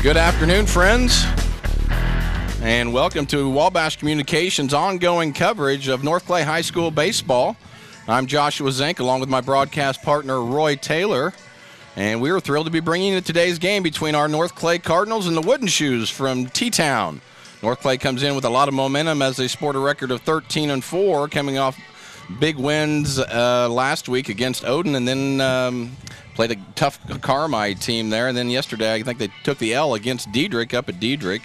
Good afternoon, friends, and welcome to Wabash Communications' ongoing coverage of North Clay High School baseball. I'm Joshua Zink, along with my broadcast partner, Roy Taylor, and we are thrilled to be bringing you today's game between our North Clay Cardinals and the Wooden Shoes from T-Town. North Clay comes in with a lot of momentum as they sport a record of 13-4, coming off big wins last week against Odin, and then played a tough Carmi team there. And then yesterday, I think they took the L against Diedrich up at Diedrich.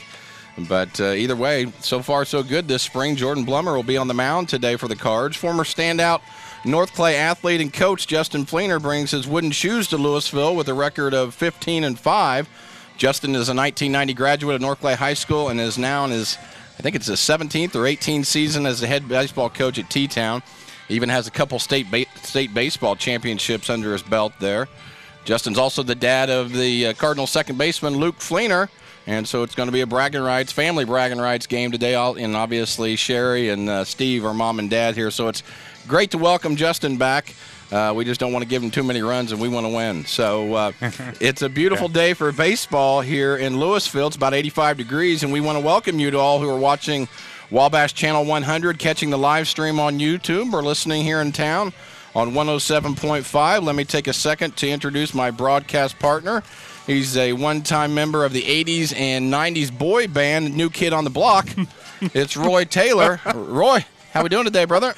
But either way, so far so good this spring. Jordan Blummer will be on the mound today for the Cards. Former standout North Clay athlete and coach Justin Fleener brings his Wooden Shoes to Louisville with a record of 15-5. Justin is a 1990 graduate of North Clay High School and is now in his, I think it's his 17th or 18th season as the head baseball coach at T-Town. Even has a couple state baseball championships under his belt there. Justin's also the dad of the Cardinals second baseman Luke Fleener, and so it's going to be a bragging rights, family bragging rights game today. And obviously Sherry and Steve are mom and dad here, so it's great to welcome Justin back. We just don't want to give him too many runs, and we want to win. So it's a beautiful day for baseball here in Louisville. It's about 85 degrees, and we want to welcome you to all who are watching Wabash Channel 100, catching the live stream on YouTube, or listening here in town on 107.5. Let me take a second to introduce my broadcast partner. He's a one-time member of the 80s and 90s boy band, New Kid on the Block. It's Roy Taylor. Roy, how we doing today, brother?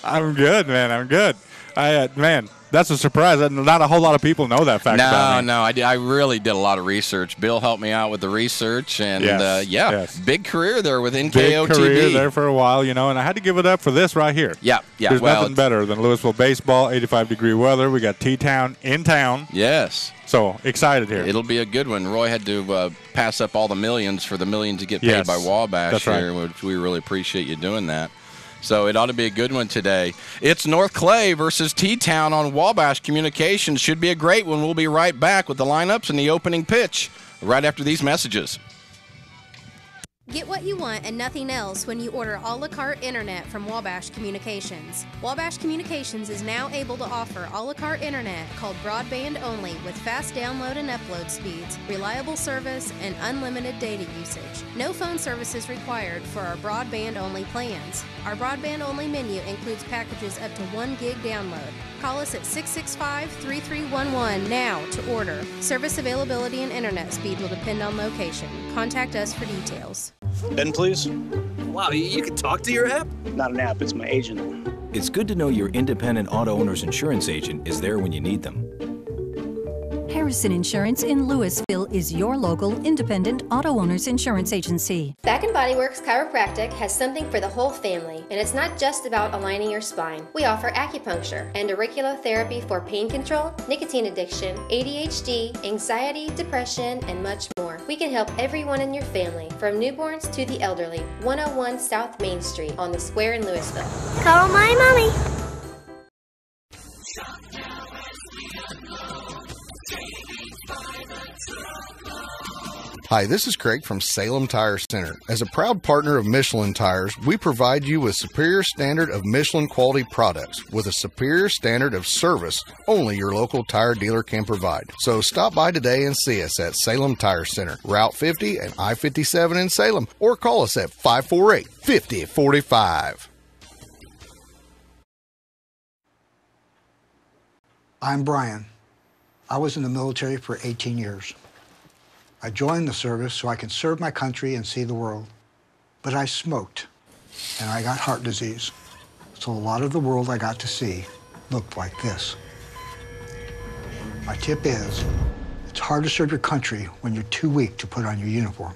I'm good, man. I'm good. Man, that's a surprise. Not a whole lot of people know that fact about me. No, I really did a lot of research. Bill helped me out with the research, and yes. Big career there with NKO Big career TV. there for a while, and I had to give it up for this right here. Yeah. There's nothing better than Louisville baseball, 85-degree weather. We got T-Town in town. Yes. So excited here. It'll be a good one. Roy had to pass up all the millions for the millions to get paid by Wabash that's here, right. which we really appreciate you doing that. So it ought to be a good one today. It's North Clay versus T-Town on Wabash Communications. Should be a great one. We'll be right back with the lineups and the opening pitch right after these messages. Get what you want and nothing else when you order a la carte internet from Wabash Communications. Wabash Communications is now able to offer a la carte internet called broadband only with fast download and upload speeds, reliable service, and unlimited data usage. No phone service is required for our broadband only plans. Our broadband only menu includes packages up to 1 gig download. Call us at 665-3311 now to order. Service availability and internet speed will depend on location. Contact us for details. Ben, please. Wow, you can talk to your app? Not an app, it's my agent. It's good to know your independent auto owner's insurance agent is there when you need them. Harrison Insurance in Louisville is your local independent auto owner's insurance agency. Back & Body Works Chiropractic has something for the whole family, and it's not just about aligning your spine. We offer acupuncture and auriculotherapy for pain control, nicotine addiction, ADHD, anxiety, depression, and much more. We can help everyone in your family, from newborns to the elderly. 101 South Main Street on the Square in Louisville. Call my mommy. Hi, this is Craig from Salem Tire Center. As a proud partner of Michelin Tires, we provide you with superior standard of Michelin quality products with a superior standard of service only your local tire dealer can provide. So stop by today and see us at Salem Tire Center, Route 50 and I-57 in Salem, or call us at 548-5045. I'm Brian. I was in the military for 18 years. I joined the service so I could serve my country and see the world. But I smoked, and I got heart disease. So a lot of the world I got to see looked like this. My tip is, it's hard to serve your country when you're too weak to put on your uniform.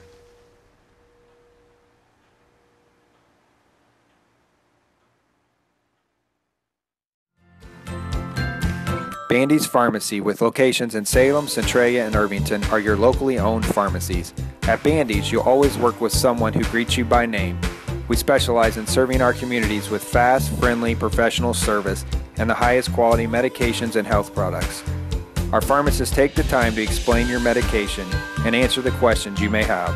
Bandy's Pharmacy, with locations in Salem, Centralia, and Irvington, are your locally owned pharmacies. At Bandy's, you'll always work with someone who greets you by name. We specialize in serving our communities with fast, friendly, professional service and the highest quality medications and health products. Our pharmacists take the time to explain your medication and answer the questions you may have.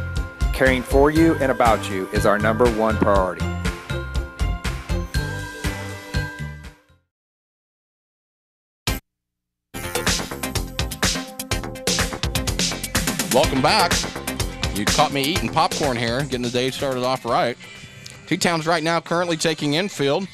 Caring for you and about you is our #1 priority. Welcome back. You caught me eating popcorn here, getting the day started off right. T-Town's right now currently taking infield,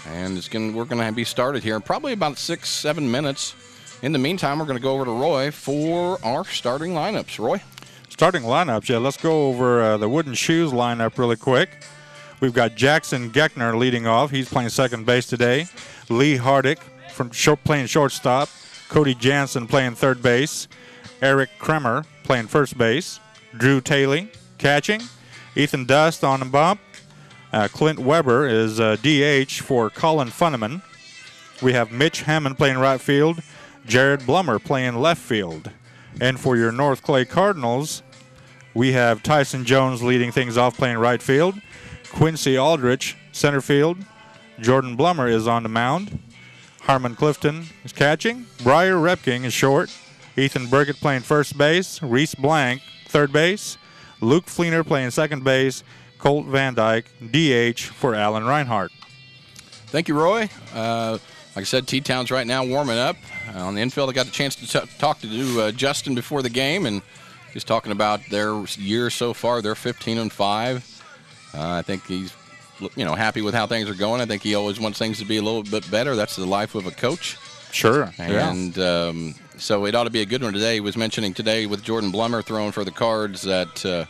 and we're going to be started here in probably about 6-7 minutes. In the meantime, we're going to go over to Roy for our starting lineups. Roy? Starting lineups, yeah. Let's go over the Wooden Shoes lineup really quick. We've got Jackson Geckner leading off. He's playing second base today. Lee Hardick playing shortstop. Cody Jansen playing third base. Eric Kremer playing first base. Drew Taylor catching. Ethan Dust on the bump. Clint Weber is DH for Colin Funneman. We have Mitch Hammond playing right field. Jared Blummer playing left field. And for your North Clay Cardinals, we have Tyson Jones leading things off playing right field. Quincy Aldrich, center field. Jordan Blummer is on the mound. Harmon Clifton is catching. Briar Repking is short. Ethan Burkett playing first base. Reese Blank, third base. Luke Fleener playing second base. Colt Van Dyke, DH for Alan Reinhardt. Thank you, Roy. Like I said, T-Town's right now warming up. On the infield, I got the chance to talk to Justin before the game, and he's talking about their year so far. They're 15-5. I think he's, happy with how things are going. I think he always wants things to be a little bit better. That's the life of a coach. Sure. And so it ought to be a good one today. He was mentioning today with Jordan Blummer throwing for the Cards that,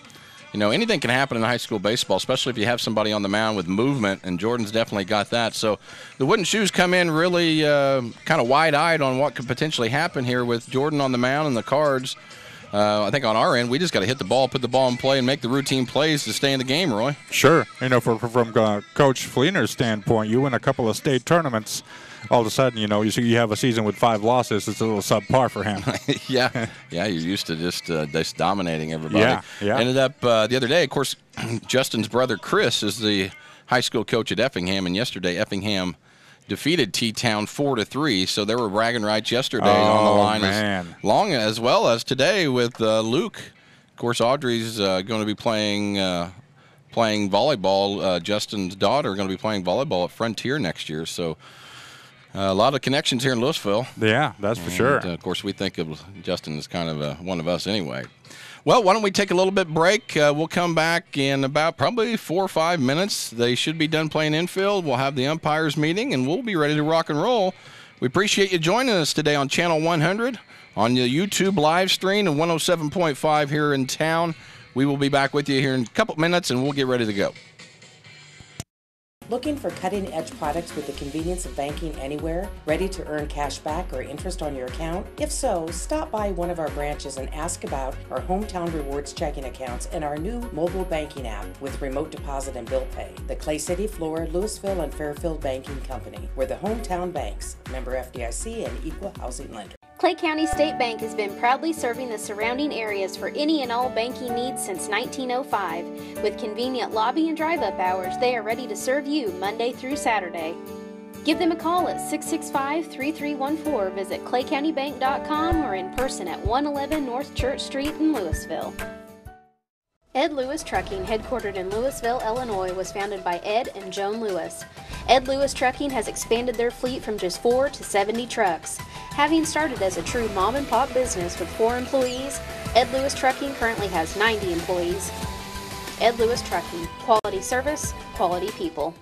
anything can happen in high school baseball, especially if you have somebody on the mound with movement, and Jordan's definitely got that. So the Wooden Shoes come in really kind of wide-eyed on what could potentially happen here with Jordan on the mound and the Cards. I think on our end, we just got to hit the ball, put the ball in play, and make the routine plays to stay in the game, Roy. Sure. From Coach Fleener's standpoint, you win a couple of state tournaments, all of a sudden, you have a season with 5 losses. It's a little subpar for him. Yeah, you're used to just dominating everybody. Yeah. Ended up the other day, of course, Justin's brother Chris is the high school coach at Effingham, and yesterday Effingham defeated T-Town 4-3, so there were bragging rights yesterday on the line as well as today with Luke. Of course, Audrey's going to be playing volleyball. Justin's daughter going to be playing volleyball at Frontier next year, so a lot of connections here in Louisville. Yeah, that's for sure. Of course, we think of Justin as kind of one of us anyway. Well, why don't we take a little bit break? We'll come back in about probably 4 or 5 minutes. They should be done playing infield. We'll have the umpires meeting, and we'll be ready to rock and roll. We appreciate you joining us today on Channel 100, on the YouTube live stream and 107.5 here in town. We will be back with you here in a couple minutes, and we'll get ready to go. Looking for cutting-edge products with the convenience of banking anywhere? Ready to earn cash back or interest on your account? If so, stop by one of our branches and ask about our Hometown Rewards checking accounts and our new mobile banking app with remote deposit and bill pay. The Clay City, Flora, Louisville, and Fairfield Banking Company. We're the hometown banks, member FDIC and equal housing lender. Clay County State Bank has been proudly serving the surrounding areas for any and all banking needs since 1905. With convenient lobby and drive-up hours, they are ready to serve you Monday through Saturday. Give them a call at 665-3314, visit claycountybank.com, or in person at 111 North Church Street in Louisville. Ed Lewis Trucking, headquartered in Louisville, Illinois, was founded by Ed and Joan Lewis. Ed Lewis Trucking has expanded their fleet from just 4 to 70 trucks. Having started as a true mom-and-pop business with 4 employees, Ed Lewis Trucking currently has 90 employees. Ed Lewis Trucking, quality service, quality people.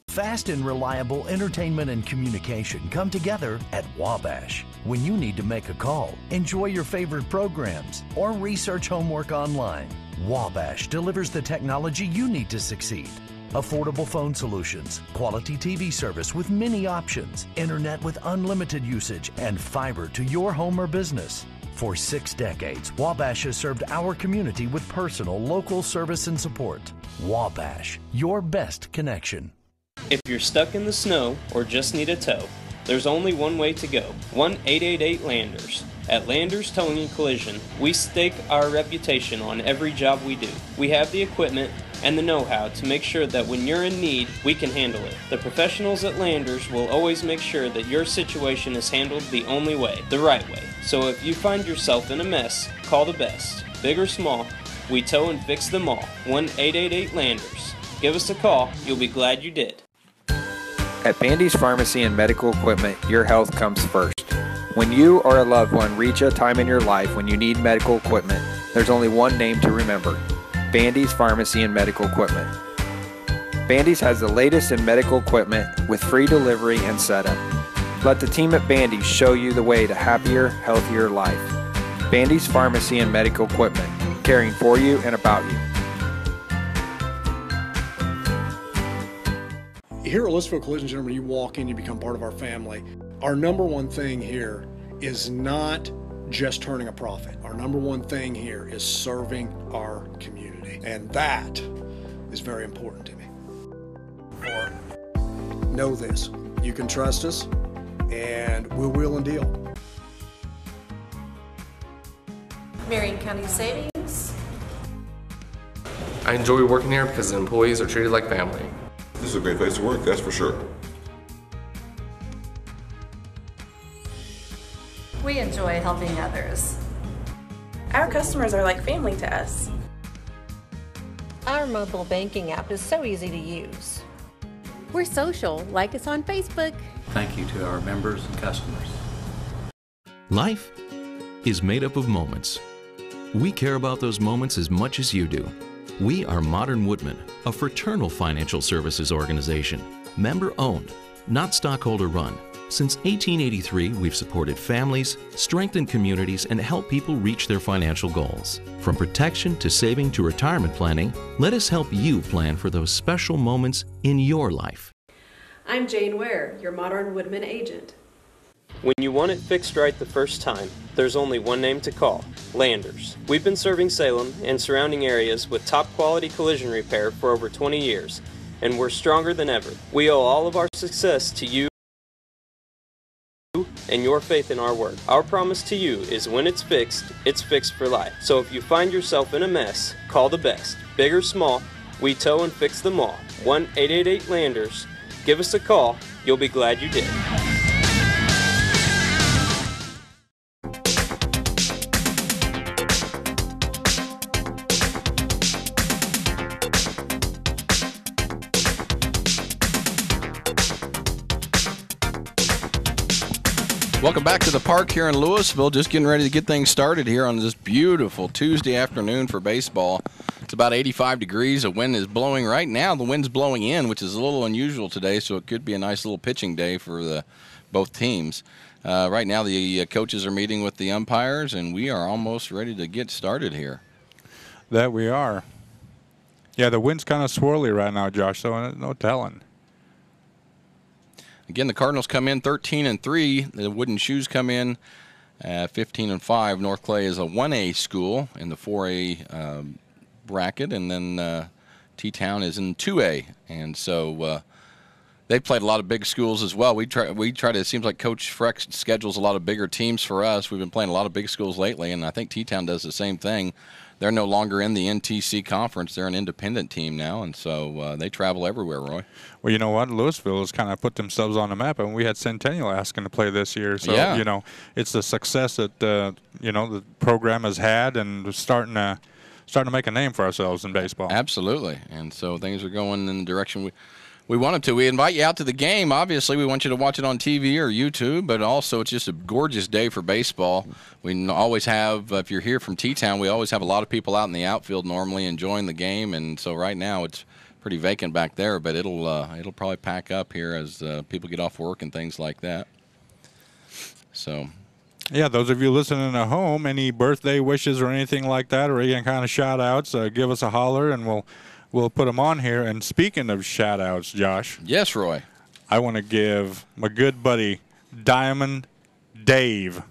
Fast and reliable entertainment and communication come together at Wabash. When you need to make a call, enjoy your favorite programs, or research homework online, Wabash delivers the technology you need to succeed. Affordable phone solutions, quality TV service with many options, internet with unlimited usage, and fiber to your home or business. For 6 decades, Wabash has served our community with personal, local service and support. Wabash, your best connection. If you're stuck in the snow or just need a tow, there's only one way to go, 1-888-LANDERS. At Landers Towing and Collision, we stake our reputation on every job we do. We have the equipment and the know-how to make sure that when you're in need, we can handle it. The professionals at Landers will always make sure that your situation is handled the only way, the right way. So if you find yourself in a mess, call the best. Big or small, we tow and fix them all. 1-888-LANDERS. Give us a call, you'll be glad you did. At Bandy's Pharmacy and Medical Equipment, your health comes first. When you or a loved one reach a time in your life when you need medical equipment, there's only one name to remember: Bandy's Pharmacy and Medical Equipment. Bandy's has the latest in medical equipment with free delivery and setup. Let the team at Bandy's show you the way to happier, healthier life. Bandy's Pharmacy and Medical Equipment, caring for you and about you. Here at Louisville Collision Center, when you walk in, you become part of our family. Our number one thing here is not just turning a profit. Our number one thing here is serving our community, and that is very important to me. Know this, you can trust us, and we'll wheel and deal. Marion County Savings. I enjoy working here because the employees are treated like family. This is a great place to work, that's for sure. We enjoy helping others. Our customers are like family to us. Our mobile banking app is so easy to use. We're social. Like us on Facebook. Thank you to our members and customers. Life is made up of moments. We care about those moments as much as you do. We are Modern Woodmen, a fraternal financial services organization, member-owned, not stockholder-run. Since 1883, we've supported families, strengthened communities, and helped people reach their financial goals. From protection to saving to retirement planning, let us help you plan for those special moments in your life. I'm Jane Ware, your Modern Woodman agent. When you want it fixed right the first time, there's only one name to call: Landers. We've been serving Salem and surrounding areas with top quality collision repair for over 20 years, and we're stronger than ever. We owe all of our success to you and your faith in our work. Our promise to you is when it's fixed for life. So if you find yourself in a mess, call the best. Big or small, we tow and fix them all. 1-888-LANDERS. Give us a call. You'll be glad you did. Welcome back to the park here in Louisville. Just getting ready to get things started here on this beautiful Tuesday afternoon for baseball. It's about 85 degrees. The wind is blowing right now. The wind's blowing in, which is a little unusual today, so it could be a nice little pitching day for both teams. Right now the coaches are meeting with the umpires, and we are almost ready to get started here. That we are. Yeah, the wind's kind of swirly right now, Josh, so no telling. Again, the Cardinals come in 13-3. The Wooden Shoes come in 15-5. North Clay is a 1A school in the 4A bracket, and then T-Town is in 2A. And so they've played a lot of big schools as well. We try to. It seems like Coach Freck schedules a lot of bigger teams for us. We've been playing a lot of big schools lately, and I think T-Town does the same thing. They're no longer in the NTC conference. They're an independent team now, and so they travel everywhere, Roy. Well, you know what? Louisville has kind of put themselves on the map, and we had Centennial asking to play this year. So, yeah. You know, it's the success that, you know, the program has had, and we're starting to make a name for ourselves in baseball. Absolutely. And so things are going in the direction we want them to. We invite you out to the game. Obviously, we want you to watch it on TV or YouTube, but also it's just a gorgeous day for baseball. We always have, if you're here from T-Town, we always have a lot of people out in the outfield normally enjoying the game, and so right now it's pretty vacant back there, but it'll probably pack up here as people get off work and things like that. So, yeah, those of you listening at home, any birthday wishes or anything like that, or any kind of shout-outs, give us a holler, and we'll put them on here. And speaking of shout-outs, Josh. Yes, Roy. I want to give my good buddy, Diamond Dave.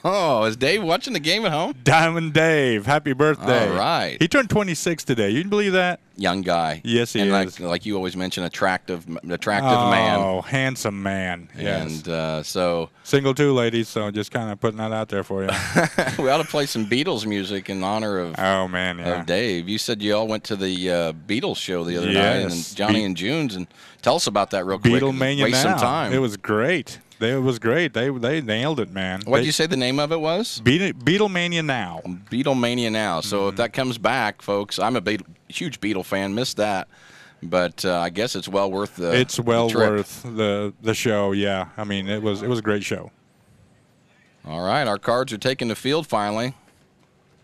Oh, is Dave watching the game at home? Diamond Dave, happy birthday. All right. He turned 26 today. You can believe that? Young guy. Yes, he is. Like you always mention, attractive man. Oh, handsome man. Yes. And so. Single too, ladies, so just kind of putting that out there for you. We ought to play some Beatles music in honor of, of Dave. You said you all went to the Beatles show the other night, and Johnny and June's, and tell us about that real quick. Beatlemania Waste now. some time. It was great. It was great. They nailed it, man. What did you say the name of it was? Beatlemania Now. Beatlemania Now. So if that comes back, folks, I'm a huge Beatle fan. Missed that, but I guess it's well worth the. It's well the trip. worth the show. Yeah, I mean it was a great show. All right, our Cards are taking the field finally.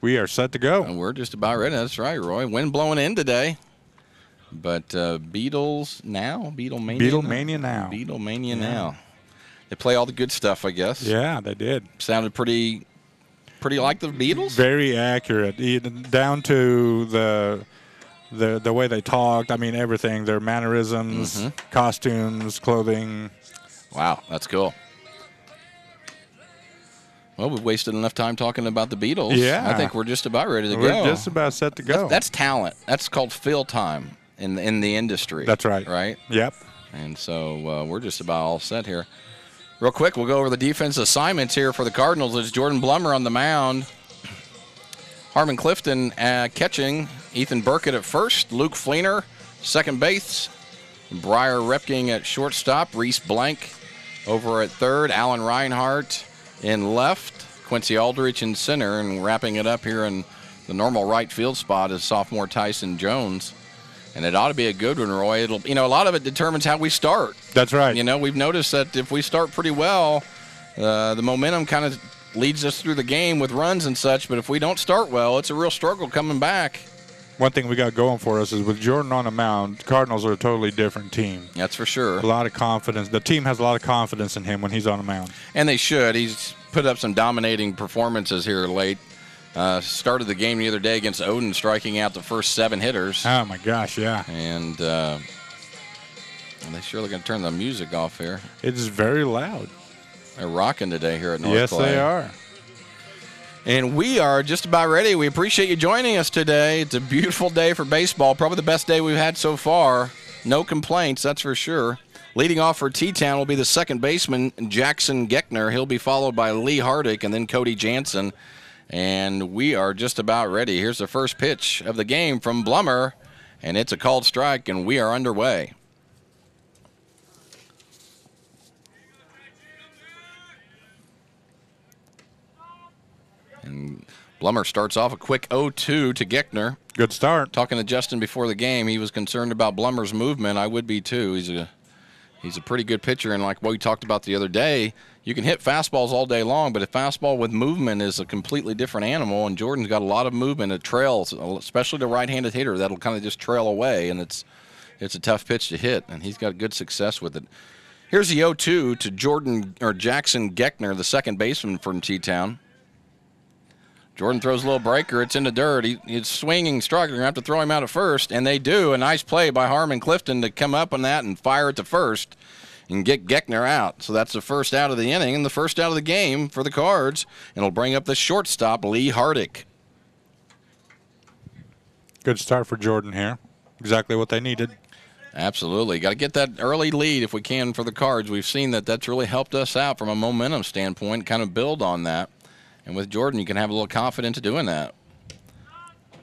We are set to go. And we're just about ready. That's right, Roy. Wind blowing in today. But Beatlemania now. Beatlemania now. They play all the good stuff, I guess. Yeah, they did. Sounded pretty like the Beatles. Very accurate, even down to the way they talked. I mean, everything. Their mannerisms, costumes, clothing. Wow, that's cool. Well, we've wasted enough time talking about the Beatles. Yeah. I think we're just about ready to go. We're just about set to go. That's talent. That's called fill time in the industry. That's right. Right? Yep. And so we're just about all set here. Real quick, we'll go over the defense assignments here for the Cardinals. It's Jordan Blummer on the mound. Harmon Clifton catching. Ethan Burkett at first. Luke Fleener, second base. Briar Repking at shortstop. Reese Blank over at third. Alan Reinhardt in left. Quincy Aldrich in center. And wrapping it up here in the normal right field spot is sophomore Tyson Jones. And it ought to be a good one, Roy. It'll, a lot of it determines how we start. That's right. We've noticed that if we start pretty well, the momentum kind of leads us through the game with runs and such. But if we don't start well, it's a real struggle coming back. One thing we got going for us is with Jordan on the mound, Cardinals are a totally different team. That's for sure. A lot of confidence. The team has a lot of confidence in him when he's on the mound. And they should. He's put up some dominating performances here late. Started the game the other day against Odin, striking out the first 7 hitters. Oh, my gosh, yeah. And they're surely going to turn the music off here. It's very loud. They're rocking today here at North Yes, Clay. they are. And we are just about ready. We appreciate you joining us today. It's a beautiful day for baseball, probably the best day we've had so far. No complaints, that's for sure. Leading off for T-Town will be the second baseman, Jackson Geckner. He'll be followed by Lee Hardick and then Cody Jansen. And we are just about ready. Here's the first pitch of the game from Blummer, and it's a called strike, and we are underway. And Blummer starts off a quick 0-2 to Geckner. Good start. Talking to Justin before the game, he was concerned about Blummer's movement. I would be too. He's a pretty good pitcher, and like what we talked about the other day, you can hit fastballs all day long, but a fastball with movement is a completely different animal, and Jordan's got a lot of movement. It trails, especially the right-handed hitter. That'll kind of just trail away, and it's a tough pitch to hit, and he's got good success with it. Here's the 0-2 to Jackson Geckner, the second baseman from T-Town. Jordan throws a little breaker. It's in the dirt. He's swinging, struggling. They have to throw him out at first, and they do. A nice play by Harmon Clifton to come up on that and fire it to first and get Geckner out. So that's the first out of the inning and the first out of the game for the Cards. And it'll bring up the shortstop, Lee Hardick. Good start for Jordan here. Exactly what they needed. Absolutely. Got to get that early lead if we can for the Cards. We've seen that that's really helped us out from a momentum standpoint, kind of build on that. And with Jordan, you can have a little confidence doing that.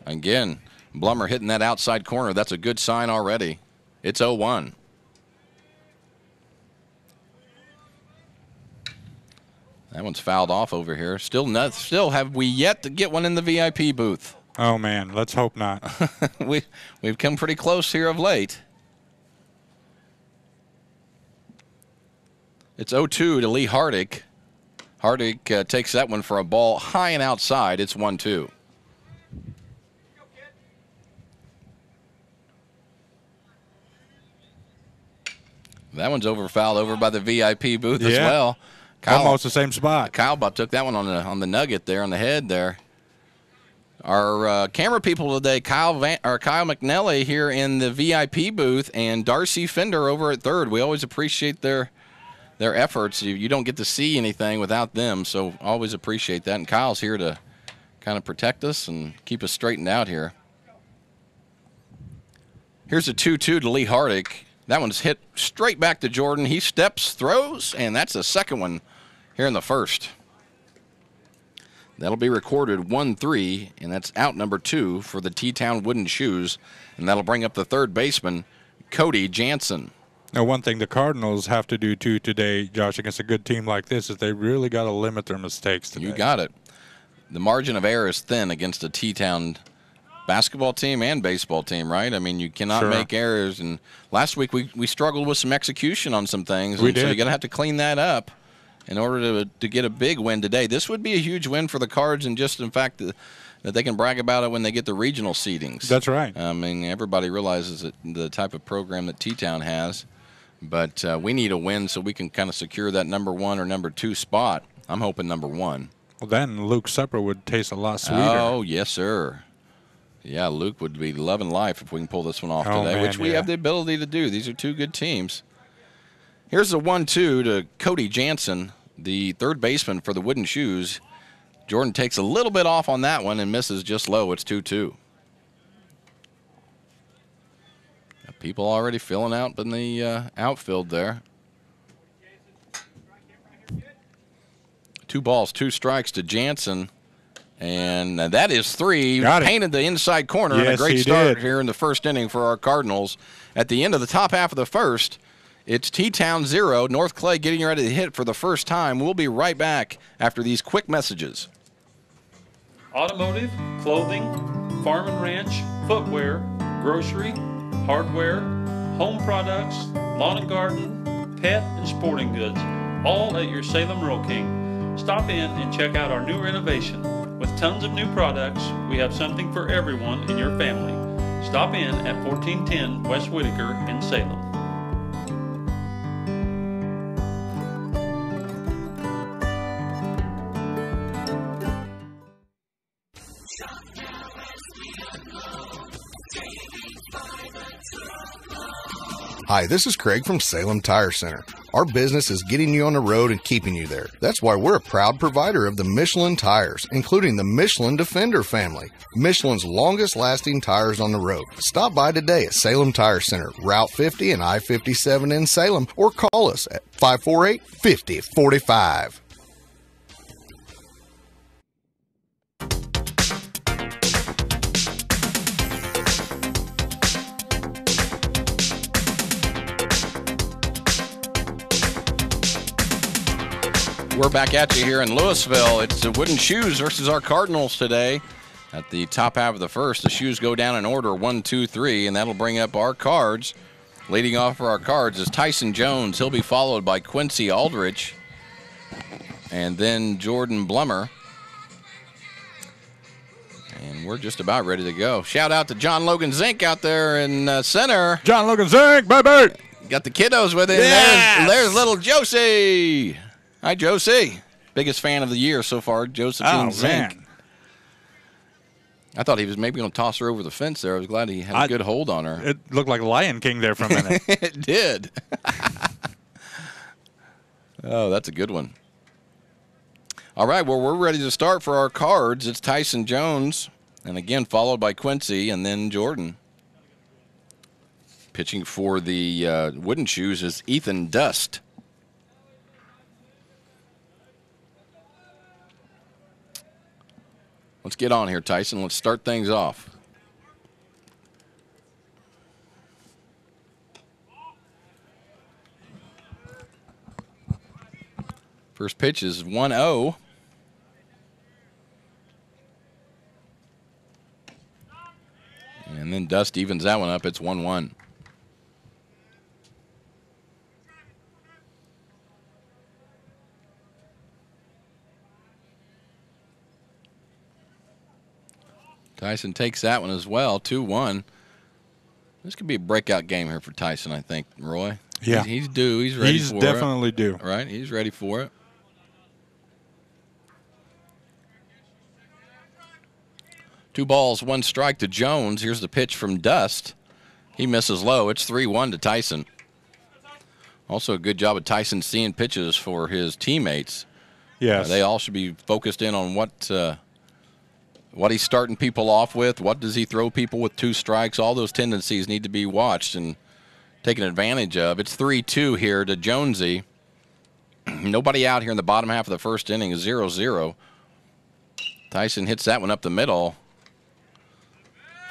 Again, Blummer hitting that outside corner. That's a good sign already. It's 0-1. That one's fouled off over here. Still have we yet to get one in the VIP booth. Oh, man, let's hope not. We've come pretty close here of late. It's 0-2 to Lee Hardick. Hardick takes that one for a ball high and outside. It's 1-2. That one's fouled over by the VIP booth as well. Kyle, almost the same spot. Kyle took that one on the nugget there, on the head there. Our camera people today, Kyle McNelly here in the VIP booth, and Darcy Fender over at third. We always appreciate their efforts. You don't get to see anything without them, so always appreciate that. And Kyle's here to kind of protect us and keep us straightened out here. Here's a 2-2 to Lee Hardick. That one's hit straight back to Jordan. He steps, throws, and that's the second one here in the first. That'll be recorded 1-3, and that's out number 2 for the T-Town Wooden Shoes, and that'll bring up the third baseman, Cody Jansen. Now, one thing the Cardinals have to do, too, today, Josh, against a good team like this, is they really got to limit their mistakes today. You got it. The margin of error is thin against a T-Town basketball team and baseball team, right? I mean, you cannot make errors. And last week we struggled with some execution on some things. We did. So you're going to have to clean that up. in order to get a big win today. This would be a huge win for the Cards, and just in fact that they can brag about it when they get the regional seedings. That's right. I mean, everybody realizes that the type of program that T-Town has, but we need a win so we can kind of secure that number 1 or number 2 spot. I'm hoping number 1. Well, then Luke's supper would taste a lot sweeter. Oh, yes, sir. Yeah, Luke would be loving life if we can pull this one off today, man, which we have the ability to do. These are 2 good teams. Here's the 1-2 to Cody Jansen, the third baseman for the Wooden Shoes. Jordan takes a little bit off on that one and misses just low. It's 2-2. People already filling out in the outfield there. 2 balls, 2 strikes to Jansen. And that is 3. Got it. Painted the inside corner. Yes, and a great he start did. here in the first inning for our Cardinals. At the end of the top half of the first, it's T-Town 0, North Clay getting ready to hit for the first time. We'll be right back after these quick messages. Automotive, clothing, farm and ranch, footwear, grocery, hardware, home products, lawn and garden, pet and sporting goods, all at your Salem Rural King. Stop in and check out our new renovation. With tons of new products, we have something for everyone in your family. Stop in at 1410 West Whitaker in Salem. Hi, this is Craig from Salem Tire Center. Our business is getting you on the road and keeping you there. That's why we're a proud provider of the Michelin tires, including the Michelin Defender family, Michelin's longest lasting tires on the road. Stop by today at Salem Tire Center, Route 50 and I-57 in Salem, or call us at 548-5045. We're back at you here in Louisville. It's the Wooden Shoes versus our Cardinals today. At the top half of the first, the Shoes go down in order 1, 2, 3, and that'll bring up our Cards. Leading off for our Cards is Tyson Jones. He'll be followed by Quincy Aldrich and then Jordan Blummer. And we're just about ready to go. Shout out to John Logan Zink out there in center. John Logan Zink, baby! Got the kiddos with him. Yes! There's little Josie. Hi, Josie. Biggest fan of the year so far, Josephine Zink. Man. I thought he was maybe going to toss her over the fence there. I was glad he had a good hold on her. It looked like Lion King there for a minute. It did. Oh, that's a good one. All right, well, we're ready to start for our Cards. It's Tyson Jones, and again, followed by Quincy and then Jordan. Pitching for the Wooden Shoes is Ethan Dust. Let's get on here, Tyson. Let's start things off. First pitch is 1-0. And then Dust evens that one up. It's 1-1. Tyson takes that one as well, 2-1. This could be a breakout game here for Tyson, I think, Roy. Yeah. He's due. He's ready for it. He's definitely due. Right? He's ready for it. Two balls, 1 strike to Jones. Here's the pitch from Dust. He misses low. It's 3-1 to Tyson. Also a good job of Tyson seeing pitches for his teammates. Yes. They all should be focused in on what he's starting people off with. What does he throw people with 2 strikes? All those tendencies need to be watched and taken advantage of. It's 3-2 here to Jonesy. Nobody out here in the bottom half of the first inning is 0-0. Tyson hits that one up the middle.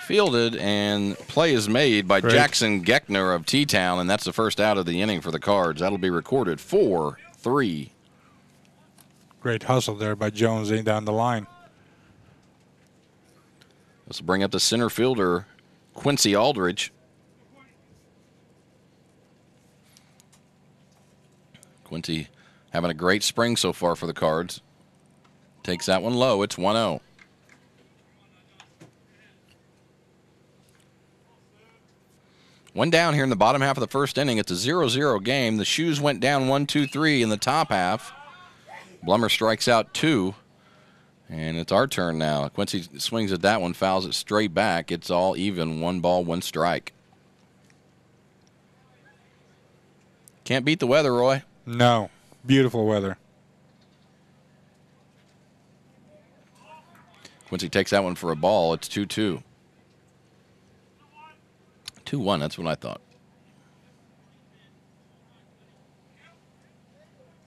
Fielded, and play is made by Jackson Geckner of T-Town, and that's the first out of the inning for the Cards. That'll be recorded 4-3. Great hustle there by Jonesy down the line. This will bring up the center fielder, Quincy Aldrich. Quincy Having a great spring so far for the Cards. Takes that one low. It's 1-0. One down here in the bottom half of the first inning. It's a 0-0 game. The Shoes went down 1-2-3 in the top half. Blummer strikes out 2. And it's our turn now. Quincy swings at that one, fouls it straight back. It's all even. 1 ball, 1 strike. Can't beat the weather, Roy. No. Beautiful weather. Quincy takes that one for a ball. It's 2-2. 2-1, that's what I thought.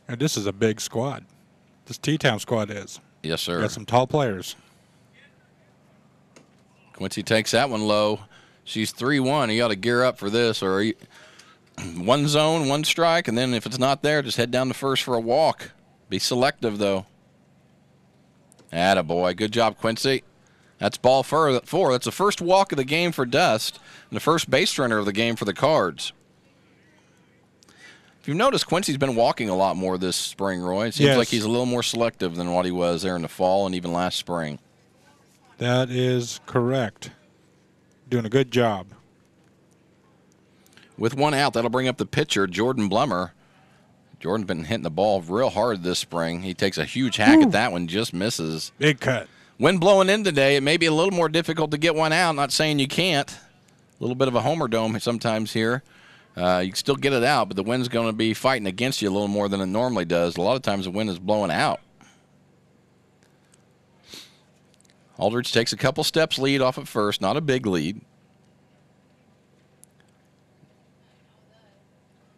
And this is a big squad. This T-Town squad is. Yes, sir. Got some tall players. Quincy takes that one low. She's 3-1. He ought to gear up for this, or one zone, 1 strike, and then if it's not there, just head down to first for a walk. Be selective, though. Attaboy. Good job, Quincy. That's ball 4. That's the first walk of the game for Dust and the first base runner of the game for the Cards. If you've noticed, Quincy's been walking a lot more this spring, Roy. It seems like he's a little more selective than what he was there in the fall and even last spring. That is correct. Doing a good job. With 1 out, that'll bring up the pitcher, Jordan Blummer. Jordan's been hitting the ball real hard this spring. He takes a huge hack at that one, just misses. Big cut. Wind blowing in today, it may be a little more difficult to get one out. Not saying you can't. A little bit of a homer dome sometimes here. You can still get it out, but the wind's going to be fighting against you a little more than it normally does. A lot of times the wind is blowing out. Aldridge takes a couple steps lead off at first, not a big lead.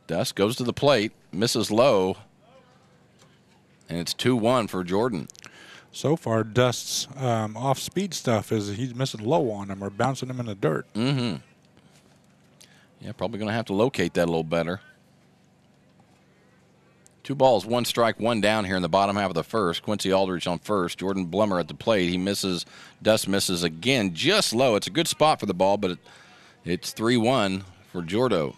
Dust goes to the plate, misses low, and it's 2-1 for Jordan. So far, Dust's off-speed stuff is he's missing low on him or bouncing him in the dirt. Mm-hmm. Yeah, probably going to have to locate that a little better. 2 balls, 1 strike, 1 down here in the bottom half of the first. Quincy Aldridge on first. Jordan Blummer at the plate. He misses. Dust misses again, just low. It's a good spot for the ball, but it's 3-1 for Jordo.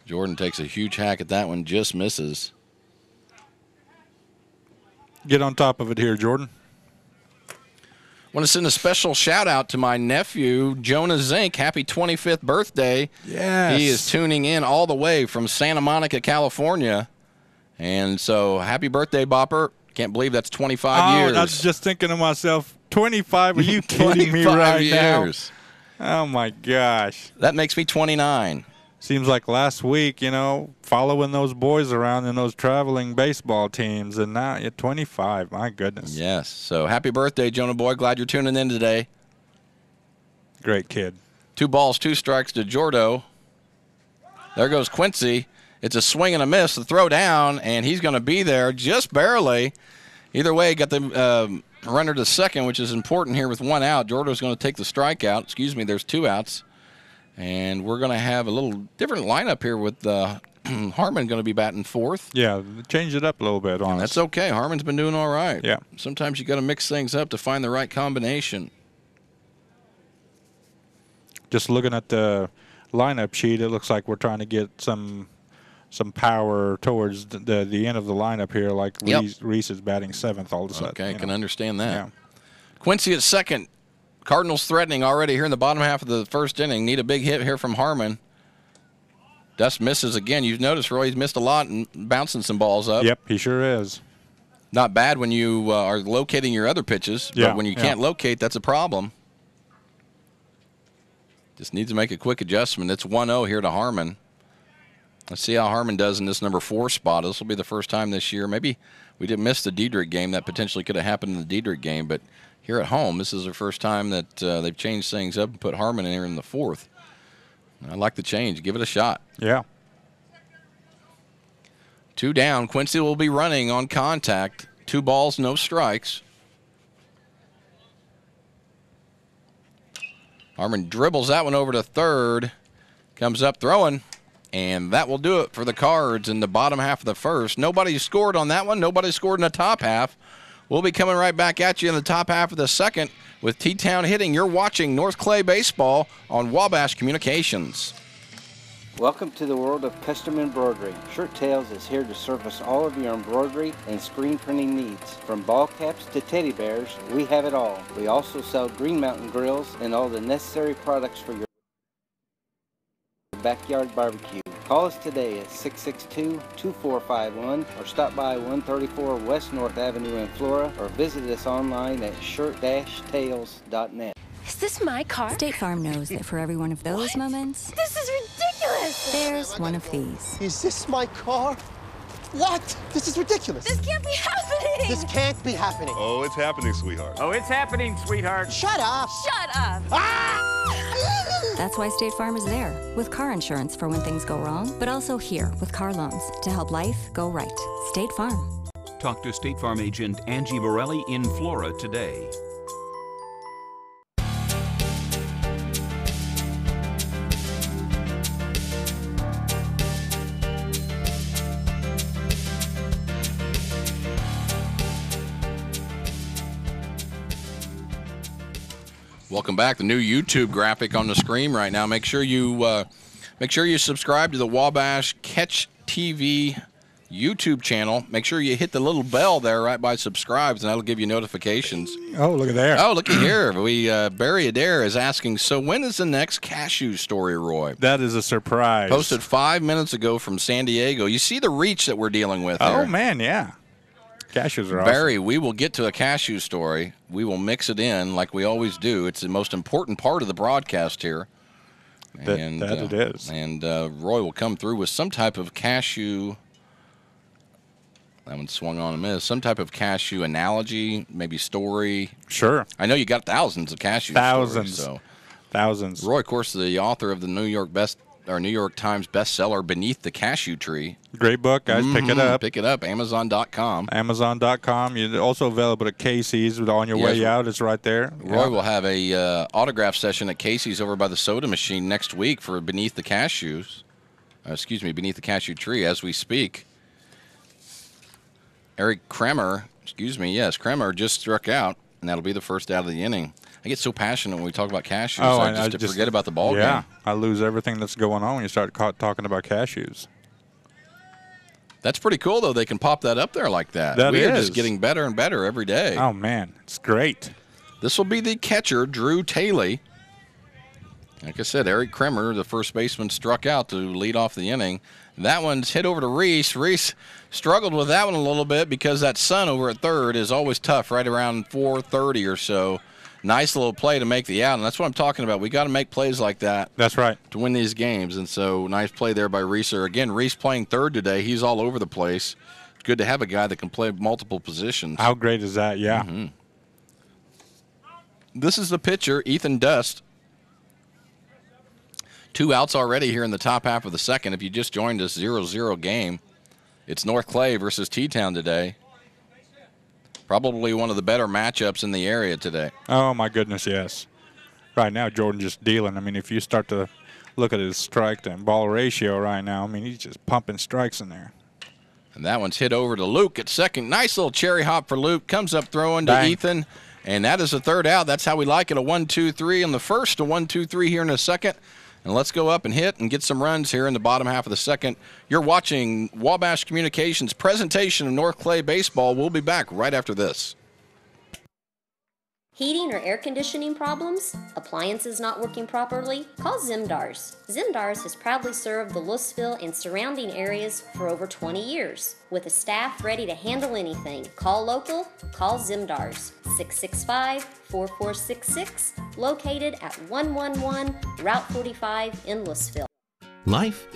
Jordan takes a huge hack at that one, just misses. Get on top of it here, Jordan. Want to send a special shout-out to my nephew, Jonah Zink. Happy 25th birthday. Yes. He is tuning in all the way from Santa Monica, California. And so, happy birthday, Bopper. Can't believe that's 25 years. I was just thinking to myself, 25? Are you kidding me right years. Now? Oh, my gosh. That makes me 29. Seems like last week, you know, following those boys around in those traveling baseball teams, and now you're 25. My goodness. Yes. So happy birthday, Jonah boy. Glad you're tuning in today. Great kid. 2 balls, 2 strikes to Jordo. There goes Quincy. It's a swing and a miss. The throw down, and he's going to be there just barely. Either way, got the runner to second, which is important here with 1 out. Jordo's going to take the strikeout. Excuse me, there's 2 outs. And we're going to have a little different lineup here with Harmon going to be batting 4th. Yeah, change it up a little bit on us. That's okay. Harmon's been doing all right. Yeah. Sometimes you got to mix things up to find the right combination. Just looking at the lineup sheet, it looks like we're trying to get some power towards the end of the lineup here, like Reese is batting 7th all of a sudden. Okay, can understand that. Yeah. Quincy at second. Cardinals threatening already here in the bottom half of the first inning. Need a big hit here from Harmon. Dust misses again. You've noticed, Roy, he's missed a lot and bouncing some balls up. Yep, he sure is. Not bad when you are locating your other pitches, but when you can't locate, that's a problem. Just needs to make a quick adjustment. It's 1-0 here to Harmon. Let's see how Harmon does in this number 4 spot. This will be the first time this year. Maybe we didn't miss the Diedrich game. That potentially could have happened in the Diedrich game, but here at home, this is the first time that they've changed things up and put Harmon in here in the 4th. I like the change. Give it a shot. Yeah. 2 down. Quincy will be running on contact. 2 balls, no strikes. Harmon dribbles that one over to third. Comes up throwing. And that will do it for the Cards in the bottom half of the first. Nobody scored on that one. Nobody scored in the top half. We'll be coming right back at you in the top half of the second with T-Town hitting. You're watching North Clay Baseball on Wabash Communications. Welcome to the world of custom embroidery. Shirt Tales is here to service all of your embroidery and screen printing needs. From ball caps to teddy bears, we have it all. We also sell Green Mountain grills and all the necessary products for your backyard barbecue. Call us today at 662-2451 or stop by 134 West North Avenue in Flora or visit us online at shirt-tales.net. Is this my car? State Farm knows that for every one of those moments, This is ridiculous! there's one of these. Is this my car? What? This is ridiculous. This can't be happening! This can't be happening. Oh, it's happening, sweetheart. Oh, it's happening, sweetheart. Shut up. Shut up! That's why State Farm is there, with car insurance for when things go wrong, but also here with car loans to help life go right. State Farm. Talk to State Farm agent Angie Borelli in Flora today. Welcome back. The new YouTube graphic on the screen right now. Make sure you subscribe to the Wabash Catch TV YouTube channel. Make sure you hit the little bell there right by subscribes, and that'll give you notifications. Oh, look at there. Oh, look at here. Barry Adair is asking, so when is the next cashew story, Roy? That is a surprise. Posted 5 minutes ago from San Diego. You see the reach that we're dealing with Oh, here. man, yeah. Cashews are awesome. Barry, we will get to a cashew story. We will mix it in like we always do. It's the most important part of the broadcast here. That it is. And Roy will come through with some type of cashew. That one swung on a miss. Some type of cashew analogy, maybe story. Sure. I know you got thousands of cashew Thousands. stories. Thousands. Roy, of course, the author of the New York Times bestseller, Beneath the Cashew Tree. Great book, guys. Pick it up. Pick it up. Amazon.com. Amazon.com. You're also available at Casey's. On your way out, it's right there. Roy will have a autograph session at Casey's over by the soda machine next week for Beneath the Cashew Tree as we speak. Eric Kremer just struck out, and that'll be the first out of the inning. I get so passionate when we talk about cashews. I just forget about the ball game. Yeah, I lose everything that's going on when you start talking about cashews. That's pretty cool, though. They can pop that up there like that. We're just getting better and better every day. Oh, man. It's great. This will be the catcher, Drew Taylor. Like I said, Eric Kremer, the first baseman, struck out to lead off the inning. That one's hit over to Reese. Reese struggled with that one a little bit because that sun over at third is always tough, right around 4:30 or so. Nice little play to make the out, and that's what I'm talking about. We got to make plays like that. That's right. To win these games, and so nice play there by Reese. Again, Reese playing third today. He's all over the place. It's good to have a guy that can play multiple positions. How great is that? Yeah. Mm-hmm. This is the pitcher, Ethan Dust. 2 outs already here in the top half of the second. If you just joined us, 0-0 game. It's North Clay versus T-Town today. Probably one of the better matchups in the area today. Oh, my goodness, yes. Right now, Jordan just dealing. I mean, if you start to look at his strike to ball ratio right now, I mean, he's just pumping strikes in there. And that one's hit over to Luke at second. Nice little cherry hop for Luke. Comes up throwing to Ethan. And that is the third out. That's how we like it, a 1-2-3 in the first, a 1-2-3 here in the second. And let's go up and hit and get some runs here in the bottom half of the second. You're watching Wabash Communications' presentation of North Clay Baseball. We'll be back right after this. Heating or air conditioning problems? Appliances not working properly? Call Zimdars. Zimdars has proudly served the Louisville and surrounding areas for over 20 years. With a staff ready to handle anything, call local, call Zimdars. 665-4466, located at 111 Route 45 in Louisville. Life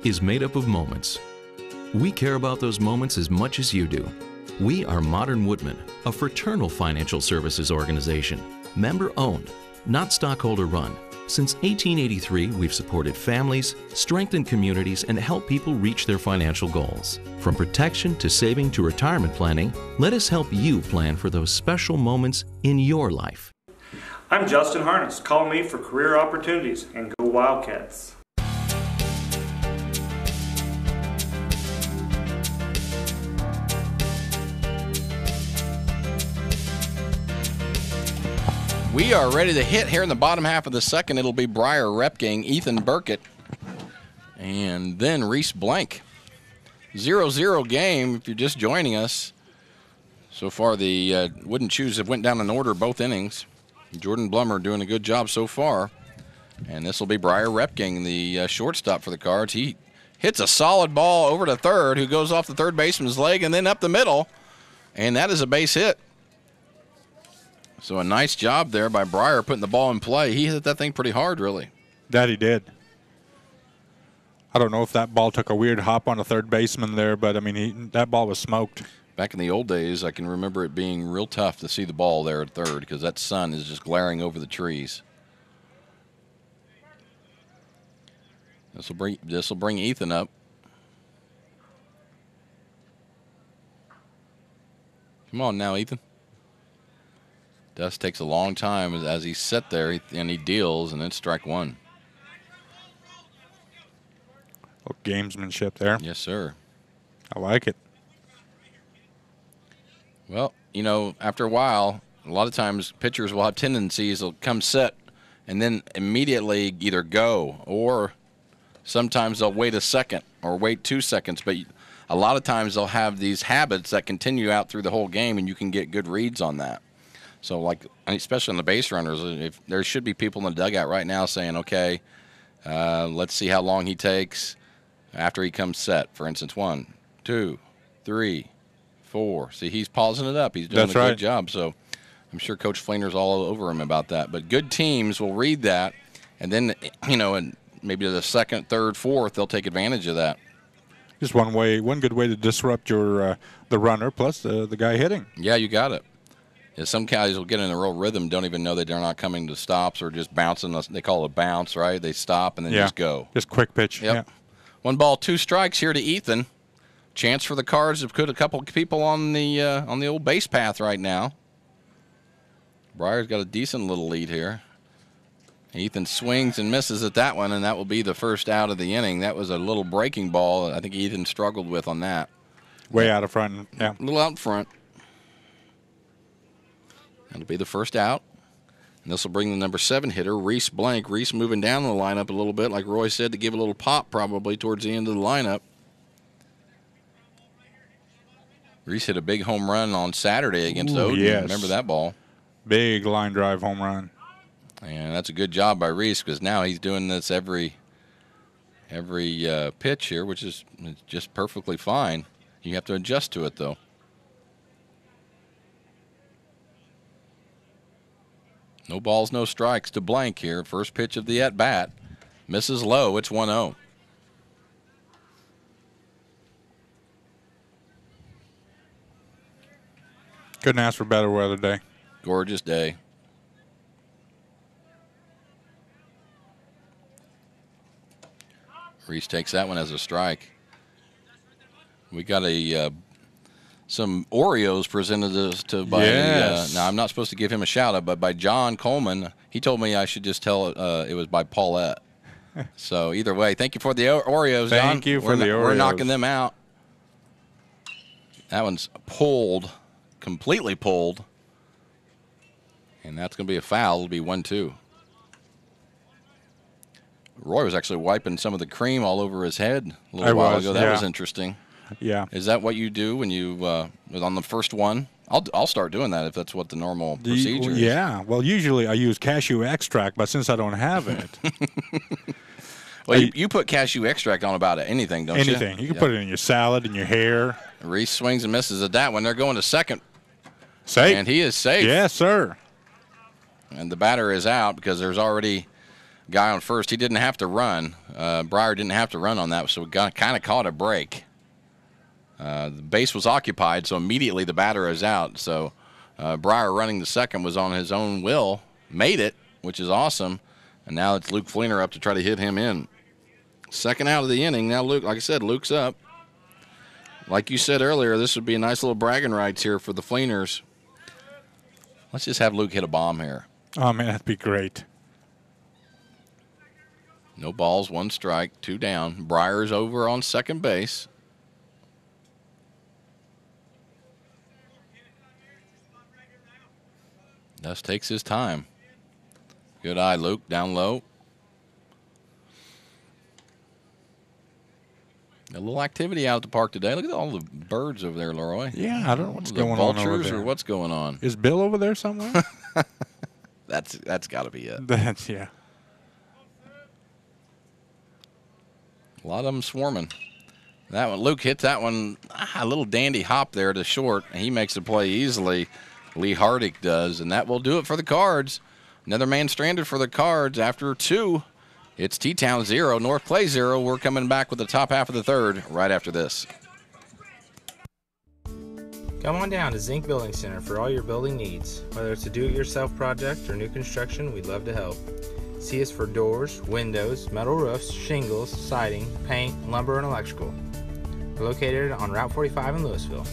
is made up of moments. We care about those moments as much as you do. We are Modern Woodmen, a fraternal financial services organization, member-owned, not stockholder-run. Since 1883, we've supported families, strengthened communities, and helped people reach their financial goals. From protection to saving to retirement planning, let us help you plan for those special moments in your life. I'm Justin Harness. Call me for career opportunities, and go Wildcats. We are ready to hit here in the bottom half of the second. It'll be Briar Repking, Ethan Burkett, and then Reese Blank. 0-0 game if you're just joining us. So far, the Wooden Shoes have went down in order both innings. Jordan Blummer doing a good job so far. And this will be Briar Repking, the shortstop for the Cards. He hits a solid ball over to third, who goes off the third baseman's leg and then up the middle. And that is a base hit. So a nice job there by Briar putting the ball in play. He hit that thing pretty hard, really. That he did. I don't know if that ball took a weird hop on the third baseman there, but, I mean, that ball was smoked. Back in the old days, I can remember it being real tough to see the ball there at third because that sun is just glaring over the trees. This will bring Ethan up. Come on now, Ethan. Dust takes a long time as he sat there and he deals, and then strike one. Oh, gamesmanship there. Yes, sir. I like it. Well, you know, after a while, a lot of times pitchers will have tendencies, they'll come set and then immediately either go, or sometimes they'll wait a second or wait 2 seconds. But a lot of times they'll have these habits that continue out through the whole game, and you can get good reads on that. So, like, especially on the base runners, if there should be people in the dugout right now saying, okay, let's see how long he takes after he comes set. For instance, 1, 2, 3, 4. See, he's pausing it up. He's doing a good job. So I'm sure Coach Fleener's all over him about that. But good teams will read that, and then, you know, and maybe the second, third, fourth, they'll take advantage of that. Just one good way to disrupt your the runner plus the guy hitting. Yeah, you got it. Yeah, some guys will get in a real rhythm, don't even know that they're not coming to stops or just bouncing. They call it a bounce, right? They stop and then just go. Just quick pitch. Yep. Yeah. 1 ball, 2 strikes here to Ethan. Chance for the Cards to put a couple people on the old base path right now. Briar's got a decent little lead here. Ethan swings and misses at that one, and that will be the first out of the inning. That was a little breaking ball. I think Ethan struggled with on that. Way out of front. Yeah. A little out in front. That'll be the first out. And this will bring the number 7 hitter, Reese Blank. Reese moving down the lineup a little bit, like Roy said, to give a little pop probably towards the end of the lineup. Reese hit a big home run on Saturday against Odin. Yes. Remember that ball? Big line drive home run. And that's a good job by Reese because now he's doing this every pitch here, which is just perfectly fine. You have to adjust to it, though. No balls, no strikes to Blank here. First pitch of the at-bat. Misses low. It's 1-0. Couldn't ask for better weather day. Gorgeous day. Reese takes that one as a strike. We got some Oreos presented us to by. Yes. Now I'm not supposed to give him a shout out, but by John Coleman. He told me I should just tell it was by Paulette. So either way, thank you for the Oreos, John. Thank you for the Oreos. We're knocking them out. That one's pulled, completely pulled, and that's going to be a foul. It'll be 1-2. Roy was actually wiping some of the cream all over his head a little while ago. That was interesting. Yeah. Is that what you do when you was on the first one? I'll start doing that if that's what the normal procedure is. Yeah. Well, usually I use cashew extract, but since I don't have it. Well, you put cashew extract on about anything, don't you? Anything. You can put it in your salad, in your hair. Reese swings and misses at that one. They're going to second. Safe. And he is safe. Yes, sir. And the batter is out because there's already a guy on first. He didn't have to run. Briar didn't have to run on that, so we kind of caught a break. The base was occupied, so immediately the batter is out. So Briar running the second was on his own will, made it, which is awesome. And now it's Luke Fleener up to try to hit him in. Second out of the inning. Now, Luke, like I said, Luke's up. Like you said earlier, this would be a nice little bragging rights here for the Fleeners. Let's just have Luke hit a bomb here. Oh, man, that'd be great. No balls, 1 strike, 2 down. Briar's over on second base. Dust takes his time. Good eye, Luke. Down low. A little activity out at the park today. Look at all the birds over there, Leroy. Yeah, I don't know what's going on over vultures there. Or what's going on? Is Bill over there somewhere? That's got to be it. That's, yeah. A lot of them swarming. That one, Luke hits that one, a little dandy hop there to short. He makes the play easily. Lee Hardick does, and that will do it for the Cards. Another man stranded for the Cards after 2. It's T-Town 0, North Clay 0. We're coming back with the top half of the third right after this. Come on down to Zinc Building Center for all your building needs. Whether it's a do-it-yourself project or new construction, we'd love to help. See us for doors, windows, metal roofs, shingles, siding, paint, lumber, and electrical. We're located on Route 45 in Louisville.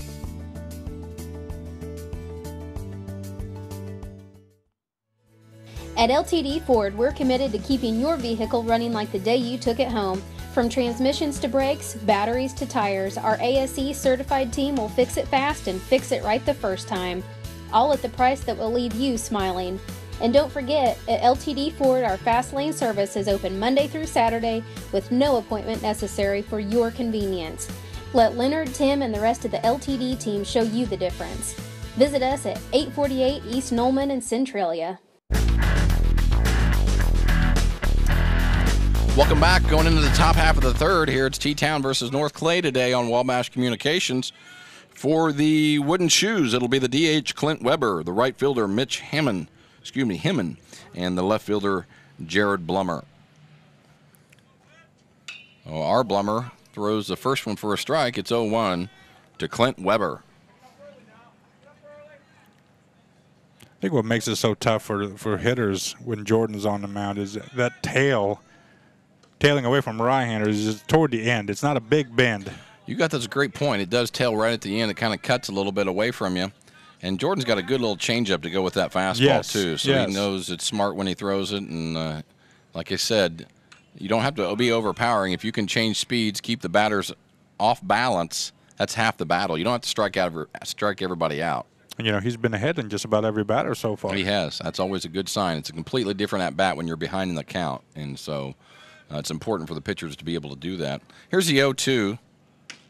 At LTD Ford, we're committed to keeping your vehicle running like the day you took it home. From transmissions to brakes, batteries to tires, our ASE certified team will fix it fast and fix it right the first time. All at the price that will leave you smiling. And don't forget, at LTD Ford, our fast lane service is open Monday through Saturday with no appointment necessary for your convenience. Let Leonard, Tim, and the rest of the LTD team show you the difference. Visit us at 848 East Nolman in Centralia. Welcome back. Going into the top half of the third here. It's T-Town versus North Clay today on Wabash Communications. For the Wooden Shoes, it'll be the DH Clint Weber, the right fielder Mitch Hemman, and the left fielder Jared Blummer. Oh, our Blummer throws the first one for a strike. It's 0-1 to Clint Weber. I think what makes it so tough for hitters when Jordan's on the mound is that tailing away from right-handers is toward the end. It's not a big bend. You got that's a great point. It does tail right at the end. It kind of cuts a little bit away from you. And Jordan's got a good little changeup to go with that fastball, too. So he knows it's smart when he throws it. And like I said, you don't have to be overpowering. If you can change speeds, keep the batters off balance, that's half the battle. You don't have to strike everybody out. And, you know, he's been ahead in just about every batter so far. He has. That's always a good sign. It's a completely different at-bat when you're behind in the count. And so it's important for the pitchers to be able to do that. Here's the 0-2.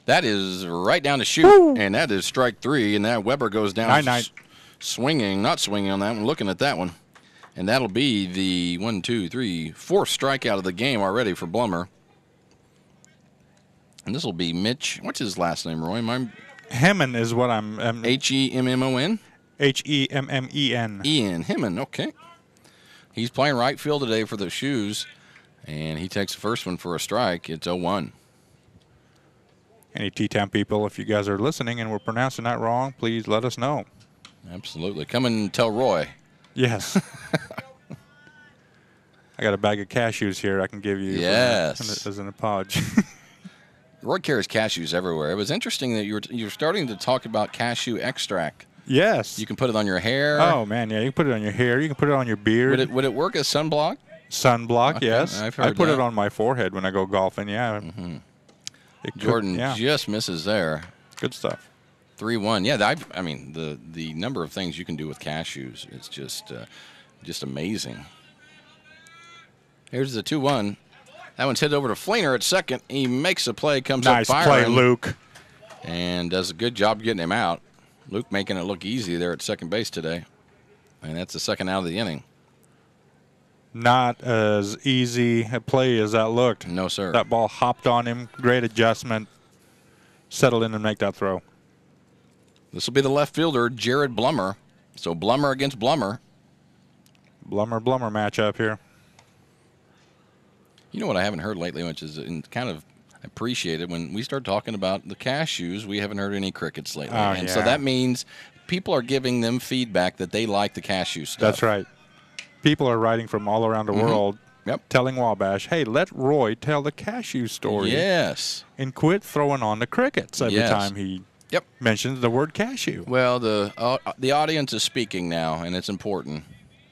That is right down the chute, and that is strike 3, and that Weber goes down not swinging on that one, looking at that one. And that'll be the 4th strikeout of the game already for Blummer. And this will be Mitch. What's his last name, Roy? Hemman is what I'm... H-E-M-M-O-N? H-E-M-M-E-N. Ian Hemman, okay. He's playing right field today for the Shoes, and he takes the first one for a strike. It's 0-1. Any T-Town people, if you guys are listening and we're pronouncing that wrong, please let us know. Absolutely. Come and tell Roy. Yes. I got a bag of cashews here I can give you as an apology. Roy carries cashews everywhere. It was interesting that you're starting to talk about cashew extract. Yes. You can put it on your hair. Oh, man, yeah. You can put it on your hair. You can put it on your beard. Would it work as sunblock? Sunblock, okay, yes. I've heard I put it on my forehead when I go golfing, yeah. Mm-hmm. Jordan just misses there. Good stuff. 3-1. Yeah, I mean, the number of things you can do with cashews is just amazing. Here's the 2-1. That one's hit over to Fleener at second. He makes a play, comes up firing. Nice play, Luke. And does a good job getting him out. Luke making it look easy there at second base today. And that's the second out of the inning. Not as easy a play as that looked. No, sir. That ball hopped on him. Great adjustment. Settle in and make that throw. This will be the left fielder, Jared Blummer. So Blummer against Blummer. Blummer matchup here. You know what I haven't heard lately, which is kind of appreciated, when we start talking about the cashews, we haven't heard any crickets lately. So that means people are giving them feedback that they like the cashew stuff. That's right. People are writing from all around the world telling Wabash, hey, let Roy tell the cashew story. Yes. And quit throwing on the crickets every time he mentions the word cashew. Well, the audience is speaking now, and it's important.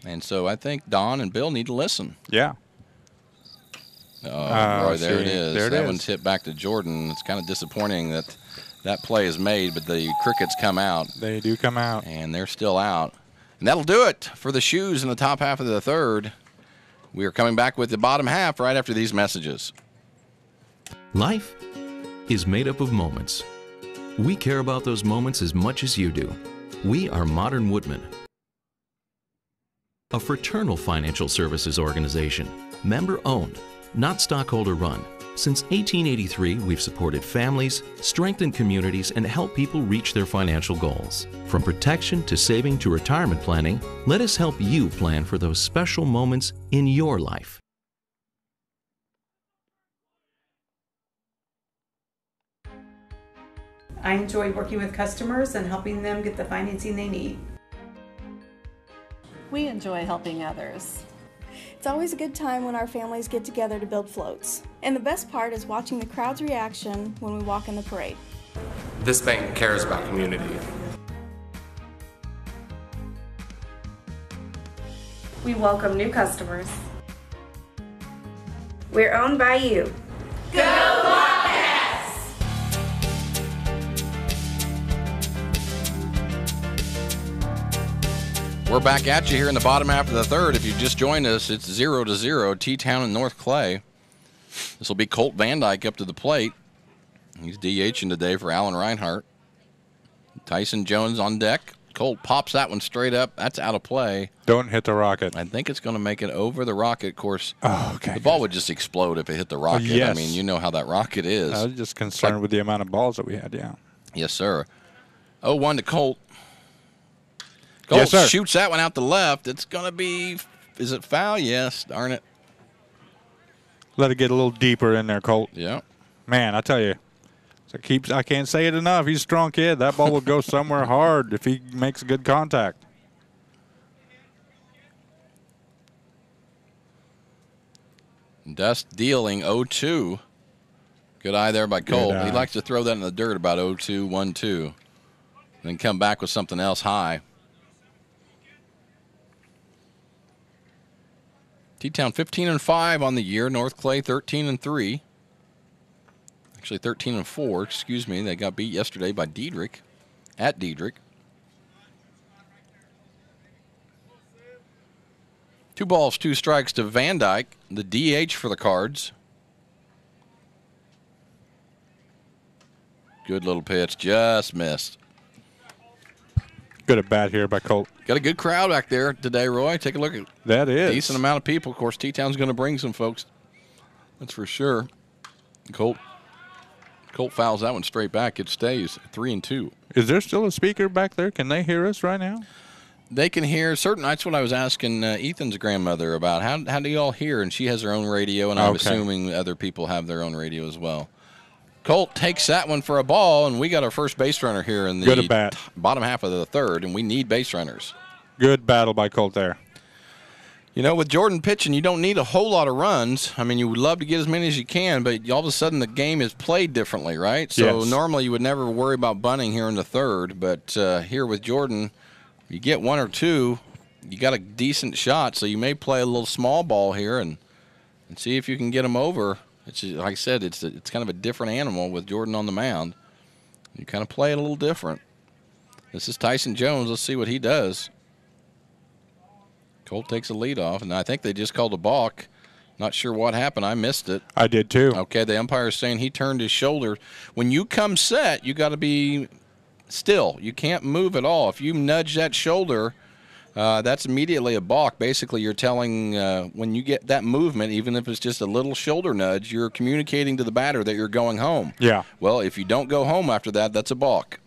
And so I think Don and Bill need to listen. Yeah. Roy, there it is. That one's hit back to Jordan. It's kind of disappointing that play is made, but the crickets come out. They do come out. And they're still out. And that'll do it for the Shoes in the top half of the third. We are coming back with the bottom half right after these messages. Life is made up of moments. We care about those moments as much as you do. We are Modern Woodmen, a fraternal financial services organization, member-owned, not stockholder-run. Since 1883, we've supported families, strengthened communities, and helped people reach their financial goals. From protection to saving to retirement planning, let us help you plan for those special moments in your life. I enjoy working with customers and helping them get the financing they need. We enjoy helping others. It's always a good time when our families get together to build floats. And the best part is watching the crowd's reaction when we walk in the parade. This bank cares about community. We welcome new customers. We're owned by you. Go Wabash! We're back at you here in the bottom half of the third. If you just joined us, it's 0-0, T-Town and North Clay. This will be Colt Van Dyke up to the plate. He's DHing today for Alan Reinhart. Tyson Jones on deck. Colt pops that one straight up. That's out of play. Don't hit the rocket. I think it's going to make it over the rocket. Of course, okay. The ball would just explode if it hit the rocket. Yes. I mean, you know how that rocket is. I was just concerned with the amount of balls that we had, yeah. Yes, sir. 0-1 to Colt. Colt yes, sir. Shoots that one out the left. It's going to be, is it foul? Yes, darn it. Let it get a little deeper in there, Colt. Yeah. Man, I tell you, I can't say it enough. He's a strong kid. That ball will go somewhere hard if he makes good contact. Dust dealing 0-2. Good eye there by Colt. He likes to throw that in the dirt about 0-2, 1-2. Then come back with something else high. T-Town 15-5 on the year. North Clay 13-3. Actually 13-4, excuse me. They got beat yesterday by Diedrich, at Diedrich. 2 balls, 2 strikes to Van Dyke, the DH for the Cards. Good little pitch, just missed. Good at bat here by Colt. Got a good crowd back there today, Roy. Take a look at that. Is decent amount of people. Of course, T-Town's going to bring some folks. That's for sure. Colt fouls that one straight back. It stays 3-2. Is there still a speaker back there? Can they hear us right now? They can hear certain. That's what I was asking Ethan's grandmother about. How do y'all hear? And she has her own radio, and I'm assuming other people have their own radio as well. Colt takes that one for a ball, and we got our first base runner here in the bottom half of the third, and we need base runners. Good battle by Colt there. You know, with Jordan pitching, you don't need a whole lot of runs. I mean, you would love to get as many as you can, but all of a sudden the game is played differently, right? So normally you would never worry about bunting here in the third, but here with Jordan, you get 1 or 2, you got a decent shot, so you may play a little small ball here and see if you can get them over. It's just, like I said, it's kind of a different animal with Jordan on the mound. You kind of play it a little different. This is Tyson Jones. Let's see what he does. Colt takes a lead off, and I think they just called a balk. Not sure what happened. I missed it. I did too. Okay, the umpire is saying he turned his shoulder. When you come set, you got to be still. You can't move at all. If you nudge that shoulder, that's immediately a balk. Basically, you're telling when you get that movement, even if it's just a little shoulder nudge, you're communicating to the batter that you're going home. Yeah. Well, if you don't go home after that, that's a balk.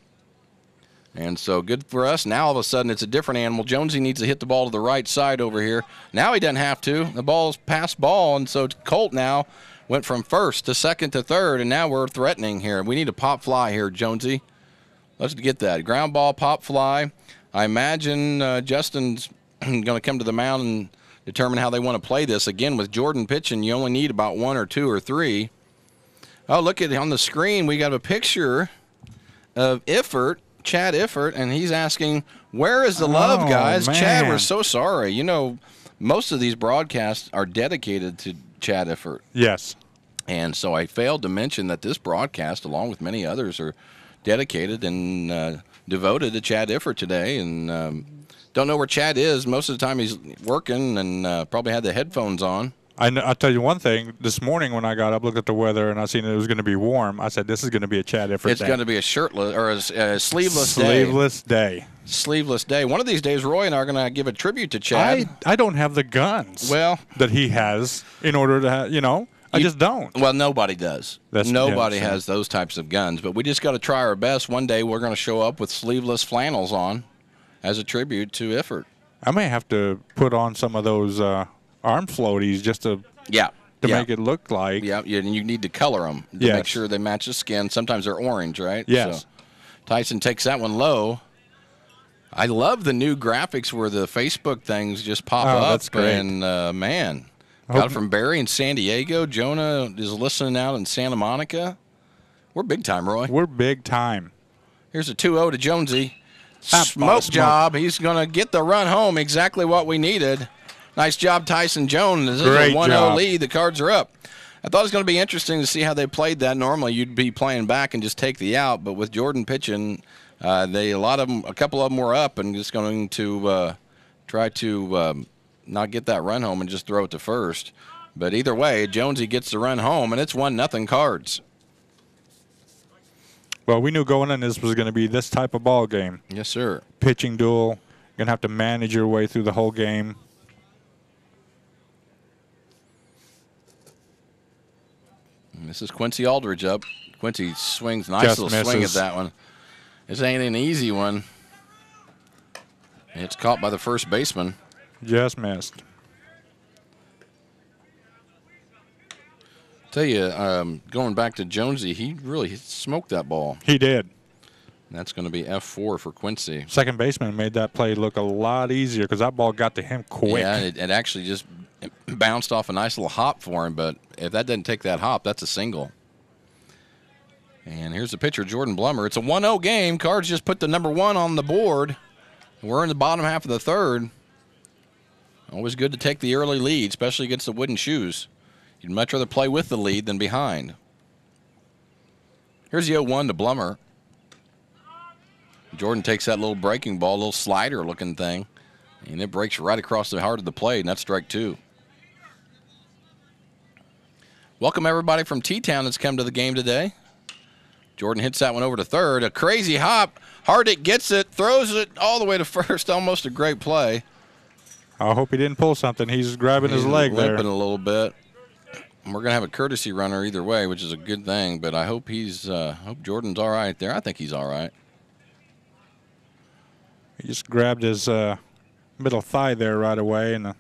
And so good for us. Now all of a sudden it's a different animal. Jonesy needs to hit the ball to the right side over here. Now he doesn't have to. The ball's past ball, and so Colt now went from first to second to third, and now we're threatening here. We need a pop fly here, Jonesy. Let's get that. Ground ball, pop fly. I imagine Justin's going to come to the mound and determine how they want to play this. Again, with Jordan pitching, you only need about 1 or 2 or 3. Oh, look at on the screen. We got a picture of Chad Iffert, and he's asking, where is the love, guys? Man. Chad, we're so sorry. You know, most of these broadcasts are dedicated to Chad Iffert. Yes. And so I failed to mention that this broadcast, along with many others, are dedicated and devoted to Chad Iffert today. And Don't know where Chad is. Most of the time he's working and probably had the headphones on. I'll tell you one thing. This morning when I got up, looked at the weather, and I seen it was going to be warm, I said, this is going to be a Chad Effort day. It's going to be a shirtless or a sleeveless day. Sleeveless day. Sleeveless day. One of these days, Roy and I are going to give a tribute to Chad. I don't have the guns that he has in order to, I just don't. Well, nobody does. Nobody has those types of guns, but we just got to try our best. One day we're going to show up with sleeveless flannels on as a tribute to Effort. I may have to put on some of those arm floaties just to make it look like. Yeah, and you need to color them to make sure they match the skin. Sometimes they're orange, right? Yes. So Tyson takes that one low. I love the new graphics where the Facebook things just pop up. That's great. And, man, got it from Barry in San Diego. Jonah is listening out in Santa Monica. We're big time, Roy. We're big time. Here's a 2-0 to Jonesy. Smoke job. He's going to get the run home, exactly what we needed. Nice job, Tyson Jones. This is a 1-0 lead. The Cards are up. I thought it was going to be interesting to see how they played that. Normally, you'd be playing back and just take the out, but with Jordan pitching, a couple of them were up and just going to try to not get that run home and just throw it to first. But either way, Jonesy gets the run home, and it's 1-0 Cards. Well, we knew going in this was going to be this type of ball game. Yes, sir. Pitching duel. You're going to have to manage your way through the whole game. This is Quincy Aldridge up. Quincy swings. Nice little swing at that one. This ain't an easy one. It's caught by the first baseman. Just missed. Tell you, going back to Jonesy, he really smoked that ball. He did. And that's going to be F4 for Quincy. Second baseman made that play look a lot easier because that ball got to him quick. Yeah, it actually just bounced off a nice little hop for him, but if that doesn't take that hop, that's a single. And here's the pitcher, Jordan Blummer. It's a 1-0 game. Cards just put the number 1 on the board. We're in the bottom half of the third. Always good to take the early lead, especially against the Wooden Shoes. You'd much rather play with the lead than behind. Here's the 0-1 to Blummer. Jordan takes that little breaking ball, little slider-looking thing, and it breaks right across the heart of the plate, and that's strike 2. Welcome, everybody from T-Town that's come to the game today. Jordan hits that one over to third. A crazy hop. Hardick gets it, throws it all the way to first. Almost a great play. I hope he didn't pull something. He's grabbing his leg there. Limping a little bit. We're going to have a courtesy runner either way, which is a good thing, but I hope hope Jordan's all right there. I think he's all right. He just grabbed his middle thigh there right away and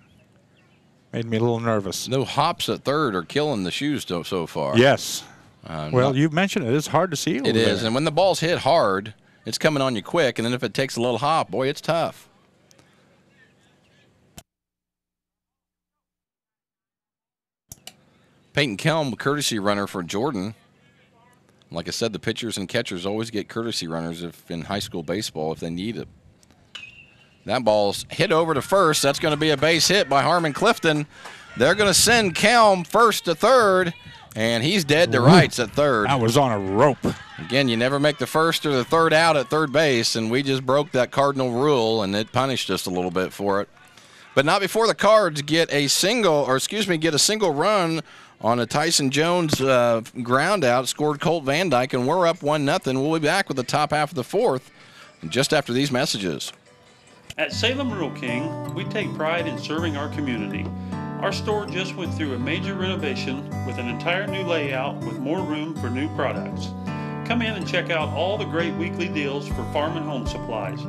made me a little nervous. No hops at third are killing the Shoes so far. Yes. Well, you mentioned it. It's hard to see over It is, there. and when the ball's hit hard, it's coming on you quick, and then if it takes a little hop, boy, it's tough. Peyton Kelm, courtesy runner for Jordan. Like I said, the pitchers and catchers always get courtesy runners in high school baseball if they need it. That ball's hit over to first. That's going to be a base hit by Harmon Clifton. They're going to send Kelm first to third, and he's dead to rights at third. I was on a rope. Again, you never make the first or the third out at third base, and we just broke that cardinal rule, and it punished us a little bit for it. But not before the Cards get a single run on a Tyson Jones ground out, scored Colt Van Dyke, and we're up 1-0. We'll be back with the top half of the fourth just after these messages. At Salem Rural King, we take pride in serving our community. Our store just went through a major renovation with an entire new layout with more room for new products. Come in and check out all the great weekly deals for farm and home supplies.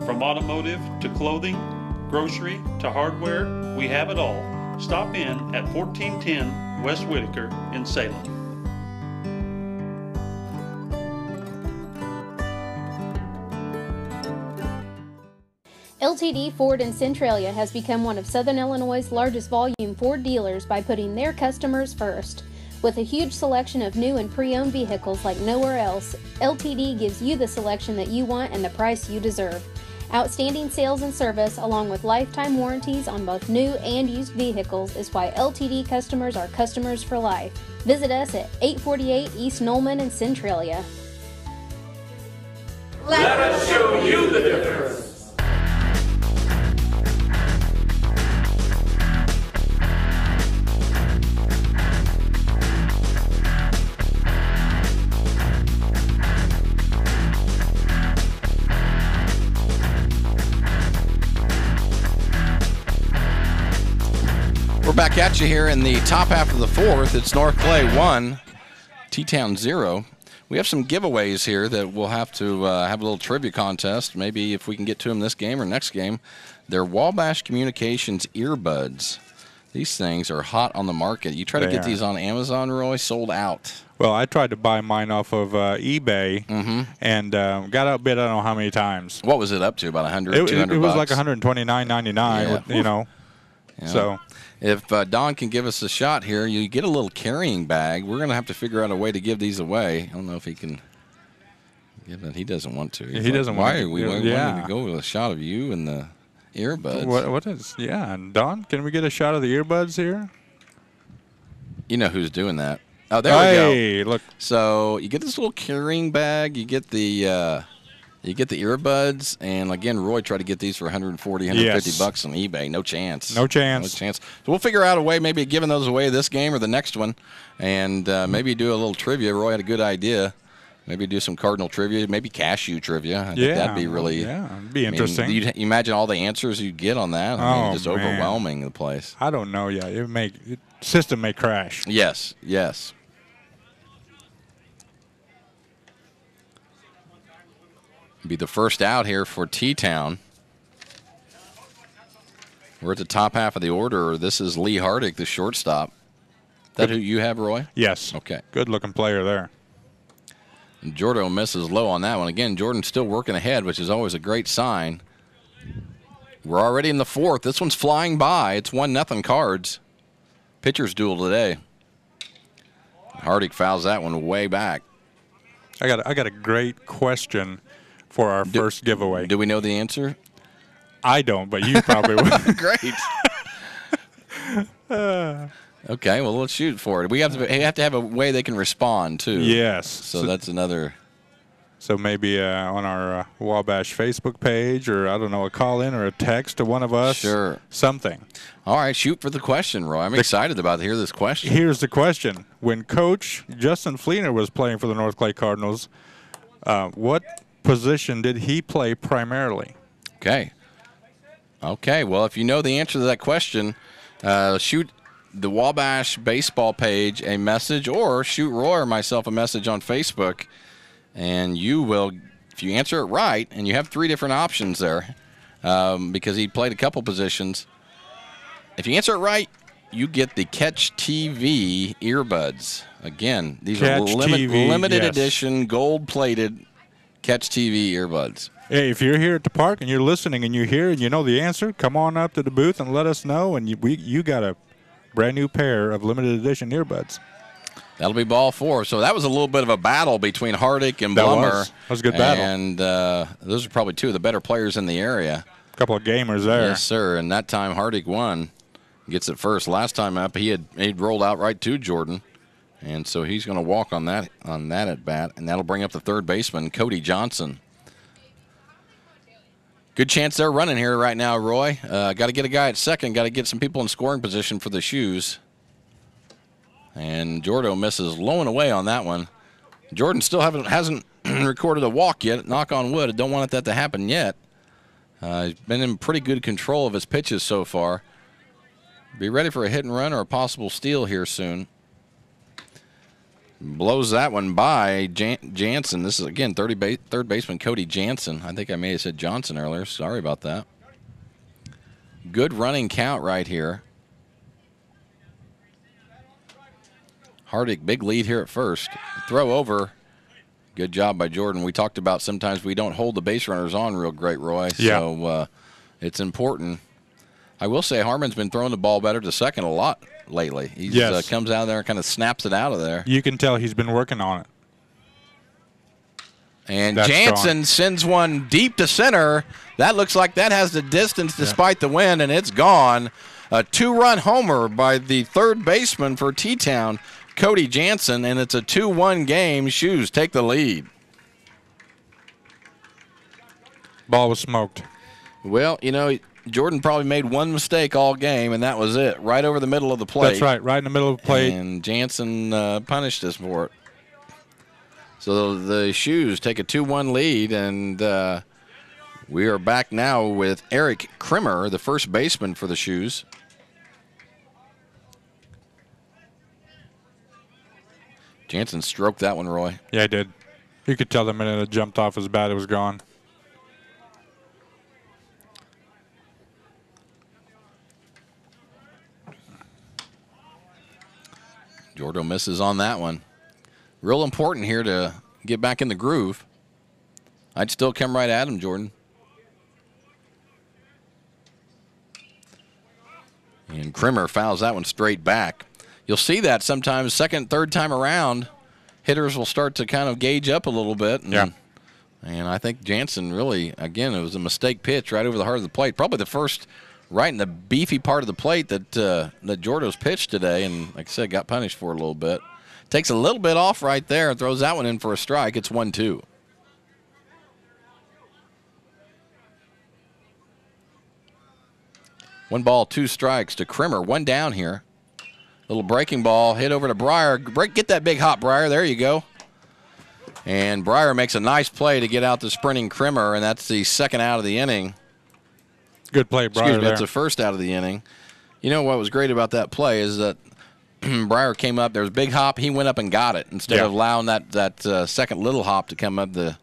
From automotive to clothing, grocery to hardware, we have it all. Stop in at 1410 West Whitaker in Salem. LTD Ford in Centralia has become one of Southern Illinois' largest volume Ford dealers by putting their customers first. With a huge selection of new and pre-owned vehicles like nowhere else, LTD gives you the selection that you want and the price you deserve. Outstanding sales and service, along with lifetime warranties on both new and used vehicles, is why LTD customers are customers for life. Visit us at 848 East Nolman in Centralia. Let us show you the difference. back at you here in the top half of the fourth. It's North Clay 1, T-Town 0. We have some giveaways here that we'll have to have a little trivia contest. Maybe if we can get to them this game or next game. They're Wabash Communications earbuds. These things are hot on the market. You try to get these on Amazon, Roy, sold out. Well, I tried to buy mine off of eBay and got outbid I don't know how many times. What was it up to? About 100, it, 200 it was bucks? like $129.99, you know. Yeah. So if Don can give us a shot here, you get a little carrying bag. We're going to have to figure out a way to give these away. I don't know if he can give it. He doesn't want to. He doesn't want to. Why are we wanting to go with a shot of you and the earbuds? What is, and Don, can we get a shot of the earbuds here? You know who's doing that. Oh, there we go. Look. So you get this little carrying bag. You get the earbuds, and again, Roy tried to get these for 140, 150 bucks on eBay. No chance. No chance. No chance. So we'll figure out a way, maybe giving those away this game or the next one, and maybe do a little trivia. Roy had a good idea. Maybe do some Cardinal trivia, maybe cashew trivia. I think that'd be really it'd be interesting. You imagine all the answers you'd get on that. I mean, just overwhelming the place. I don't know yet. System may crash. Yes, yes. Be the first out here for T-Town. We're at the top half of the order. This is Lee Hardick, the shortstop. Is that who you have, Roy? Yes. Okay. Good-looking player there. And Jordo misses low on that one. Again, Jordan's still working ahead, which is always a great sign. We're already in the fourth. This one's flying by. It's 1-0 Cards. Pitcher's duel today. Hardick fouls that one way back. I got a great question for our first giveaway. Do we know the answer? I don't, but you probably will. Great. Okay, well, let's shoot for it. We have to have a way they can respond, too. Yes. So that's another. So maybe on our Wabash Facebook page, or I don't know, a call-in or a text to one of us. Sure. Something. All right, shoot for the question, Roy. I'm excited about to hear this question. Here's the question. When Coach Justin Fleener was playing for the North Clay Cardinals, what position did he play primarily? Okay. Okay, well, if you know the answer to that question, shoot the Wabash baseball page a message, or shoot Roy or myself a message on Facebook, and you will, if you answer it right, and you have 3 different options there, because he played a couple positions. If you answer it right, you get the Catch TV earbuds. Again, these are limited edition, gold-plated Catch TV earbuds. Hey, if you're here at the park and you're listening and you hear and you know the answer, come on up to the booth and let us know, and you got a brand new pair of limited edition earbuds. That'll be ball 4. So that was a little bit of a battle between Hardick and Blummer. That was a good battle. And those are probably 2 of the better players in the area. A couple of gamers there. Yes, sir. And that time Hardick won. Gets it first. Last time up, he'd rolled out right to Jordan. And so he's going to walk on that at bat. And that'll bring up the third baseman, Cody Johnson. Good chance they're running here right now, Roy. Got to get a guy at second. Got to get some people in scoring position for the Shoes. And Jordo misses low and away on that one. Jordan still hasn't recorded a walk yet. Knock on wood. I don't want that to happen yet. He's been in pretty good control of his pitches so far. Be ready for a hit and run or a possible steal here soon. Blows that one by Jansen. This is, again, third baseman Cody Jansen. I think I may have said Johnson earlier. Sorry about that. Good running count right here. Hardick, big lead here at first. Throw over. Good job by Jordan. We talked about sometimes we don't hold the base runners on real great, Roy. Yeah. So it's important. I will say Harmon's been throwing the ball better to second a lot lately. He comes out there and kind of snaps it out of there. You can tell he's been working on it. And Jansen sends one deep to center. That looks like that has the distance despite the wind, and it's gone. A 2-run homer by the third baseman for T-Town, Cody Jansen, and it's a 2-1 game. Shoes take the lead. Ball was smoked. Well, you know, Jordan probably made one mistake all game, and that was it, right over the middle of the plate. That's right in the middle of the plate. And Jansen punished us for it. So the Shoes take a 2-1 lead, and we are back now with Eric Krimmer, the first baseman for the Shoes. Jansen stroked that one, Roy. Yeah, I did. You could tell the minute it jumped off his bat, it was gone. Jordo misses on that one. Real important here to get back in the groove. I'd still come right at him, Jordan. And Krimmer fouls that one straight back. You'll see that sometimes second, third time around, hitters will start to kind of gauge up a little bit. And, and I think Jansen really, again, it was a mistake pitch right over the heart of the plate. Probably the first right in the beefy part of the plate that that Jordo's pitched today, and like I said, got punished for a little bit. Takes a little bit off right there and throws that one in for a strike. It's 1-2. One ball, two strikes to Krimmer. One down here. Little breaking ball hit over to Breyer. Get that big hop, Breyer. There you go. And Breyer makes a nice play to get out the sprinting Krimmer, and that's the second out of the inning. Good play, Breyer. Excuse me, that's the first out of the inning. You know what was great about that play is that Breyer came up. There was a big hop. He went up and got it instead of allowing that second little hop to come up the.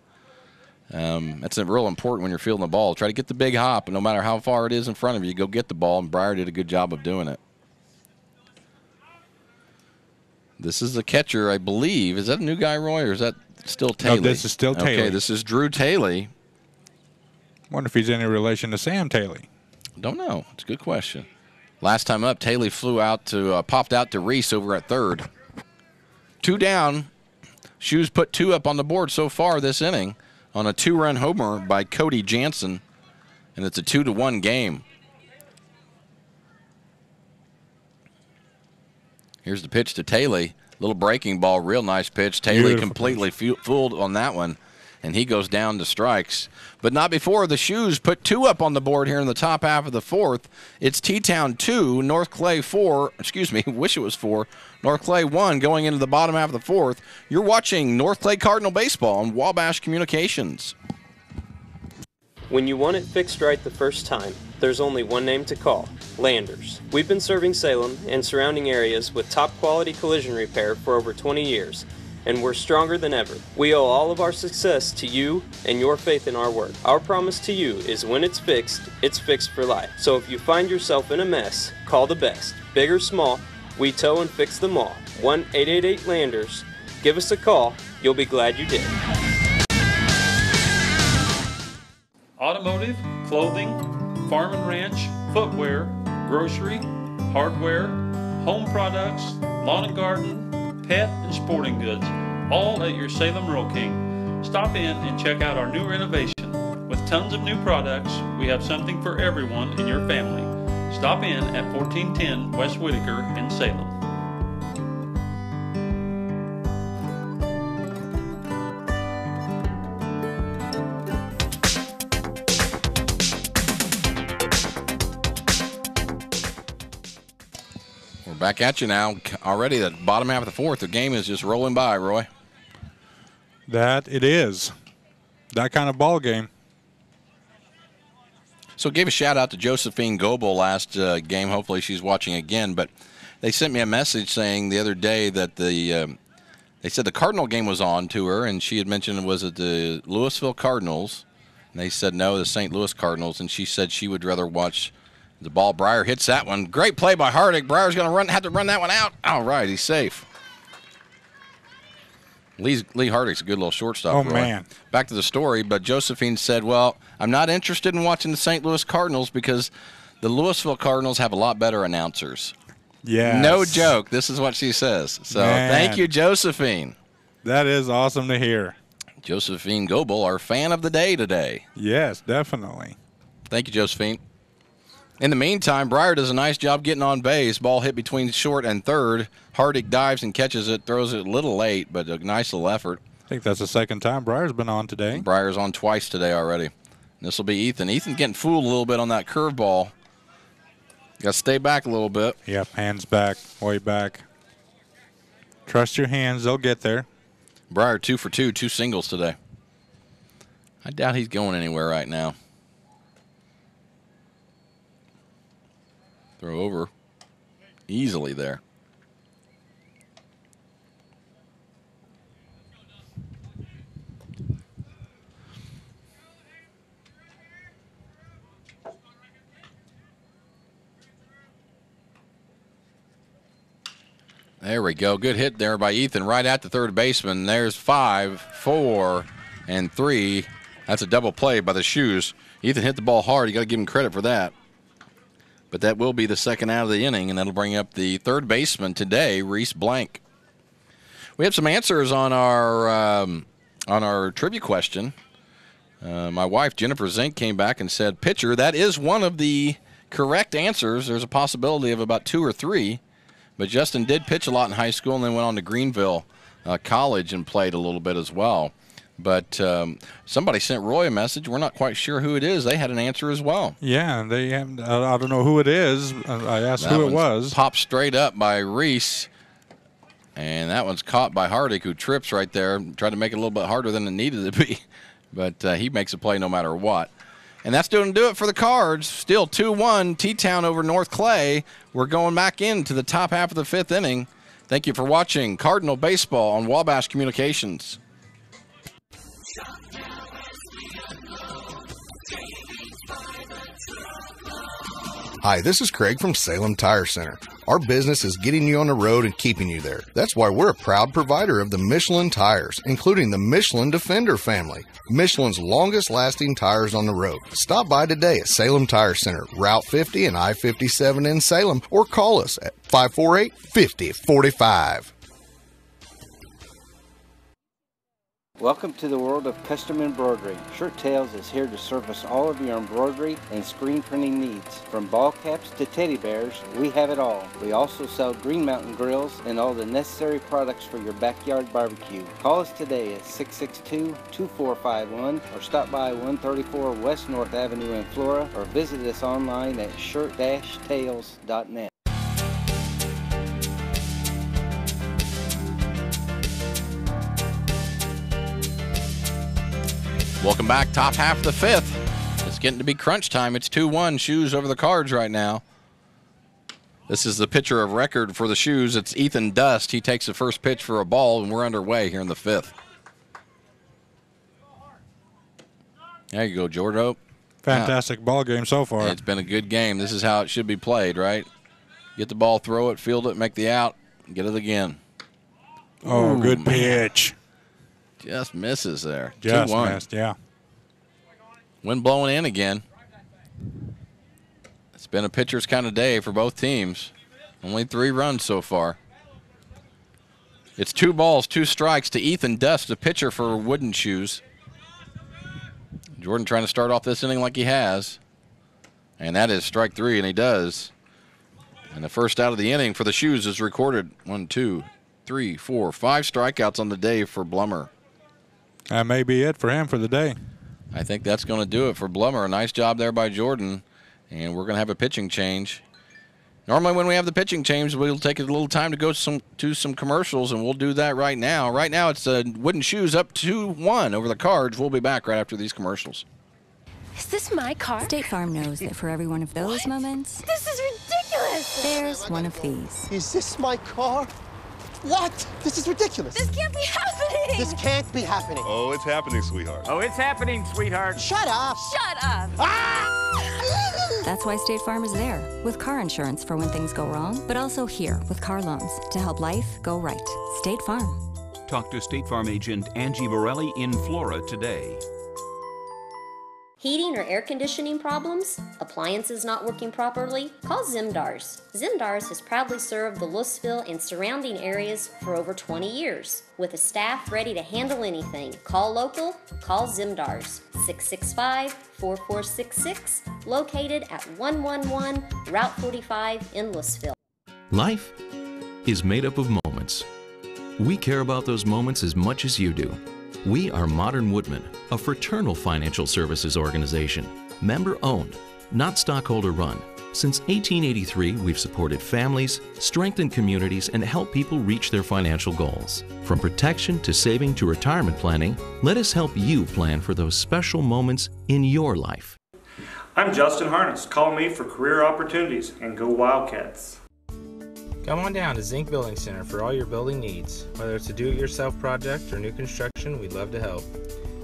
That's real important when you're fielding the ball. Try to get the big hop, and no matter how far it is in front of you, go get the ball, and Breyer did a good job of doing it. This is the catcher, I believe. Is that a new guy, Roy, or is that still Taylor? No, this is still Taylor. Okay, this is Drew Taylor. Wonder if he's any relation to Sam Taylor. Don't know. It's a good question. Last time up, Taylor flew out to popped out to Reese over at third. Two down. Shoes put two up on the board so far this inning on a two-run homer by Cody Jansen, and it's a 2-1 game. Here's the pitch to Taylor. Little breaking ball, real nice pitch. Taylor completely fooled on that one, and he goes down to strikes. But not before the Shoes put two up on the board here in the top half of the fourth. It's T-Town 2, North Clay 4. Excuse me, wish it was 4. North Clay 1 going into the bottom half of the fourth. You're watching North Clay Cardinal Baseball on Wabash Communications. When you want it fixed right the first time, there's only one name to call, Landers. We've been serving Salem and surrounding areas with top quality collision repair for over 20 years, and we're stronger than ever. We owe all of our success to you and your faith in our work. Our promise to you is when it's fixed for life. So if you find yourself in a mess, call the best. Big or small, we tow and fix them all. 1-888-LANDERS. Give us a call. You'll be glad you did. Automotive, clothing, farm and ranch, footwear, grocery, hardware, home products, lawn and garden, pet and sporting goods, all at your Salem Rural King. Stop in and check out our new renovation. With tons of new products, we have something for everyone in your family. Stop in at 1410 West Whitaker in Salem. We're back at you now. Already the bottom half of the fourth. The game is just rolling by, Roy. That it is. That kind of ball game. So gave a shout out to Josephine Goebel last game. Hopefully she's watching again. But they sent me a message saying the other day that they said the Cardinal game was on to her, and she had mentioned, was it the Louisville Cardinals? And they said no, the St. Louis Cardinals. And she said she would rather watch the ball. Breyer hits that one. Great play by Hardick. Breyer's going to have to run that one out. All right, he's safe. Lee Hardick's a good little shortstop. Oh, man. Back to the story, but Josephine said, well, I'm not interested in watching the St. Louis Cardinals because the Louisville Cardinals have a lot better announcers. Yeah. No joke. This is what she says. So thank you, Josephine. That is awesome to hear. Josephine Goebel, our fan of the day today. Yes, definitely. Thank you, Josephine. In the meantime, Breyer does a nice job getting on base. Ball hit between short and third. Hardick dives and catches it, throws it a little late, but a nice little effort. I think that's the second time Breyer's been on today. Breyer's on twice today already. This will be Ethan. Ethan getting fooled a little bit on that curveball. Got to stay back a little bit. Yep, hands back, way back. Trust your hands, they'll get there. Breyer 2 for 2, 2 singles today. I doubt he's going anywhere right now. Throw over easily there. There we go. Good hit there by Ethan right at the third baseman. There's 5, 4, and 3. That's a double play by the Shoes. Ethan hit the ball hard. You got to give him credit for that. But that will be the second out of the inning, and that'll bring up the third baseman today, Reese Blank. We have some answers on our trivia question. My wife, Jennifer Zink, came back and said pitcher. That is one of the correct answers. There's a possibility of about 2 or 3. But Justin did pitch a lot in high school and then went on to Greenville College and played a little bit as well. But somebody sent Roy a message. We're not quite sure who it is. They had an answer as well. Yeah, they have. I don't know who it is. I asked who it was. Popped straight up by Reese. And that one's caught by Hardick, who trips right there. Tried to make it a little bit harder than it needed to be. But he makes a play no matter what. And that's going to do it for the Cards. Still 2-1, T-Town over North Clay. We're going back into the top half of the 5th inning. Thank you for watching Cardinal Baseball on Wabash Communications. Hi, this is Craig from Salem Tire Center. Our business is getting you on the road and keeping you there. That's why we're a proud provider of the Michelin tires, including the Michelin Defender family, Michelin's longest-lasting tires on the road. Stop by today at Salem Tire Center, Route 50 and I-57 in Salem, or call us at 548-5045. Welcome to the world of custom embroidery. Shirt Tales is here to service all of your embroidery and screen printing needs. From ball caps to teddy bears, we have it all. We also sell Green Mountain grills and all the necessary products for your backyard barbecue. Call us today at 662-2451 or stop by 134 West North Avenue in Flora or visit us online at shirt-tales.net. Welcome back, top half of the 5th. It's getting to be crunch time. It's 2-1, Shoes over the Cards right now. This is the pitcher of record for the Shoes. It's Ethan Dust. He takes the first pitch for a ball, and we're underway here in the 5th. There you go, Jordo. Fantastic ball game so far. It's been a good game. This is how it should be played, right? Get the ball, throw it, field it, make the out, get it again. Oh, ooh, good pitch. Just misses there. Just missed, yeah. Wind blowing in again. It's been a pitcher's kind of day for both teams. Only 3 runs so far. It's 2 balls, 2 strikes to Ethan Dust, the pitcher for Wooden Shoes. Jordan trying to start off this inning like he has. And that is strike 3, and he does. And the first out of the inning for the Shoes is recorded. 1, 2, 3, 4, 5 strikeouts on the day for Blummer. That may be it for him for the day. I think that's going to do it for Blummer. A nice job there by Jordan. And we're going to have a pitching change. Normally when we have the pitching change, we'll take a little time to go to some commercials, and we'll do that right now. Right now it's Wooden Shoes up 2-1 over the Cards. We'll be back right after these commercials. Is this my car? State Farm knows that for every one of those moments, This is ridiculous! there's one of these. Is this my car? What? This is ridiculous. This can't be happening! This can't be happening. Oh, it's happening, sweetheart. Oh, it's happening, sweetheart. Shut up. Shut up! That's why State Farm is there, with car insurance for when things go wrong, but also here with car loans to help life go right. State Farm. Talk to State Farm agent Angie Borelli in Flora today. Heating or air conditioning problems? Appliances not working properly? Call Zimdars. Zimdars has proudly served the Louisville and surrounding areas for over 20 years. With a staff ready to handle anything, call local, call Zimdars. 665-4466, located at 111 Route 45 in Louisville. Life is made up of moments. We care about those moments as much as you do. We are Modern Woodmen, a fraternal financial services organization, member-owned, not stockholder-run. Since 1883, we've supported families, strengthened communities, and helped people reach their financial goals. From protection to saving to retirement planning, let us help you plan for those special moments in your life. I'm Justin Harness. Call me for career opportunities and go Wildcats. Come on down to Zink Building Center for all your building needs. Whether it's a do-it-yourself project or new construction, we'd love to help.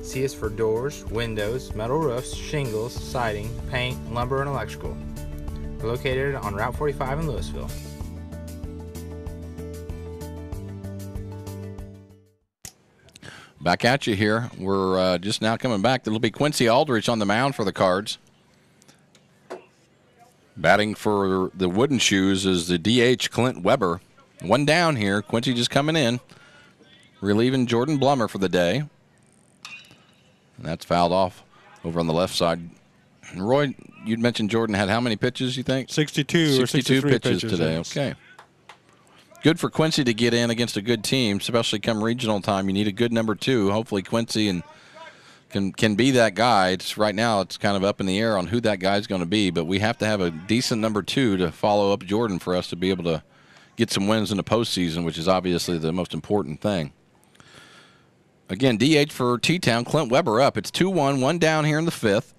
See us for doors, windows, metal roofs, shingles, siding, paint, lumber, and electrical. We're located on Route 45 in Louisville. Back at you here. We're just now coming back. It'll be Quincy Aldrich on the mound for the Cards. Batting for the Wooden Shoes is the DH Clint Weber. One down here. Quincy just coming in, relieving Jordan Blummer for the day. And that's fouled off over on the left side. And Roy, you'd mentioned Jordan had how many pitches, you think? 62 or 63 pitches today. Yes. Okay. Good for Quincy to get in against a good team, especially come regional time. You need a good number 2. Hopefully Quincy can be that guy. Right now it's kind of up in the air on who that guy's going to be, but we have to have a decent number 2 to follow up Jordan for us to be able to get some wins in the postseason, which is obviously the most important thing. Again, DH for T-Town, Clint Weber up. It's 2-1, one down here in the 5th.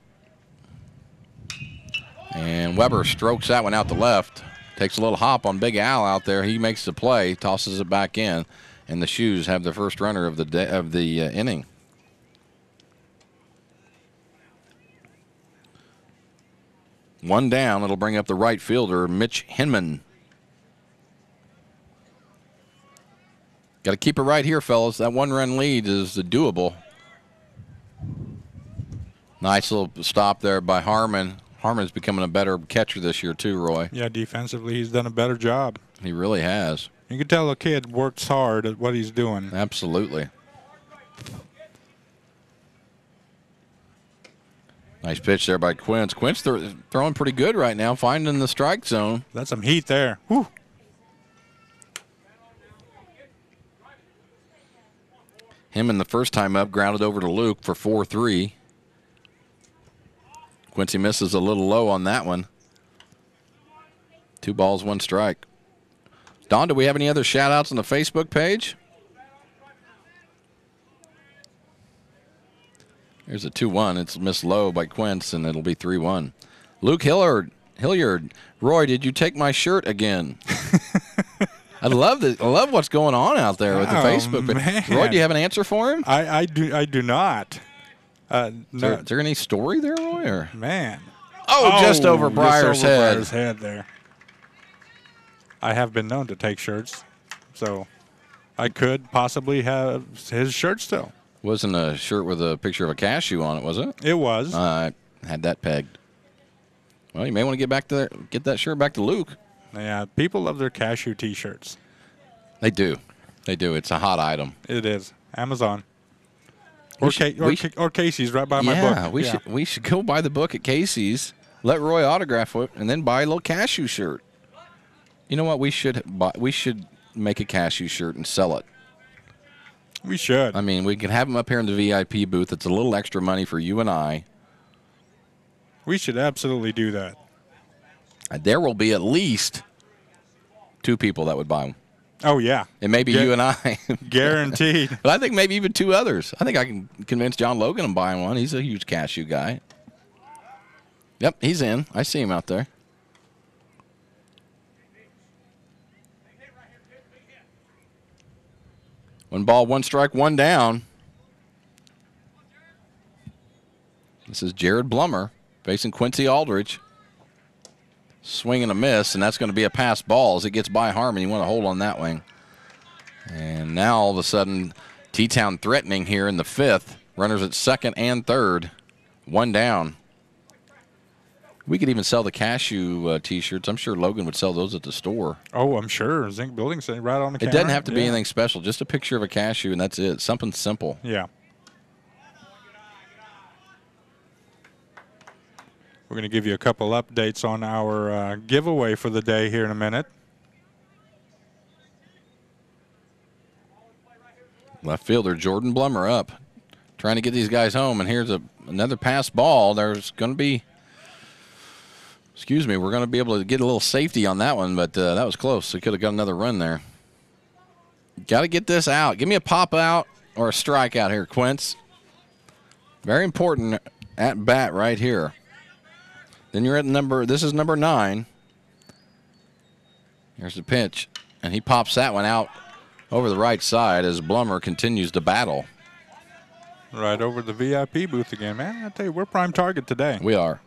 And Weber strokes that one out the left. Takes a little hop on Big Al out there. He makes the play, tosses it back in, and the Shoes have the first runner of the inning. One down. It'll bring up the right fielder, Mitch Hinman. Got to keep it right here, fellas. That 1-run lead is doable. Nice little stop there by Harmon. Harmon's becoming a better catcher this year too, Roy. Yeah, defensively he's done a better job. He really has. You can tell the kid works hard at what he's doing. Absolutely. Nice pitch there by Quince. Quince throwing pretty good right now, finding the strike zone. That's some heat there. Whew. Him in the first time up, grounded over to Luke for 4-3. Quincy misses a little low on that one. 2 balls, 1 strike. Don, do we have any other shout-outs on the Facebook page? Here's a 2-1. It's missed low by Quince, and it'll be 3-1. Luke Hilliard. Roy, did you take my shirt again? I love what's going on out there with the Facebook page. Roy, do you have an answer for him? I do not. No. Is there any story there, Roy? Or? Man. Oh, just over Breyer's head. Breyer's head there. I have been known to take shirts, so I could possibly have his shirt still. Wasn't a shirt with a picture of a cashew on it, was it? It was. I had that pegged. Well, you may want to get that shirt back to Luke. Yeah, people love their cashew T-shirts. They do. They do. It's a hot item. It is. Amazon. Or Casey's right by my book. Yeah, we should go buy the book at Casey's, let Roy autograph it, and then buy a little cashew shirt. You know what? We should make a cashew shirt and sell it. We should. I mean, we can have them up here in the VIP booth. It's a little extra money for you and I. We should absolutely do that. There will be at least 2 people that would buy them. Oh, yeah. It may be you and I. Guaranteed. But I think maybe even 2 others. I think I can convince John Logan of buying one. He's a huge cashew guy. Yep, he's in. I see him out there. One ball, 1 strike, 1 down. This is Jared Blummer facing Quincy Aldrich. Swing and a miss, and that's going to be a pass ball as it gets by Harmon. You want to hold on that wing. And now all of a sudden, T-Town threatening here in the 5th. Runners at 2nd and 3rd. 1 down. We could even sell the cashew T-shirts. I'm sure Logan would sell those at the store. Oh, I'm sure. Zinc Building Center right on the counter. It doesn't have to be anything special. Just a picture of a cashew, and that's it. Something simple. Yeah. We're going to give you a couple updates on our giveaway for the day here in a minute. Left fielder Jordan Blummer up, trying to get these guys home. And here's another pass ball. There's going to be, we're going to be able to get a little safety on that one, but that was close. We could have got another run there. Got to get this out. Give me a pop out or a strikeout here, Quince. Very important at bat right here. Then you're at this is number 9. Here's the pitch, and he pops that one out over the right side as Blummer continues to battle. Right over the VIP booth again, man. I tell you, we're prime target today. We are.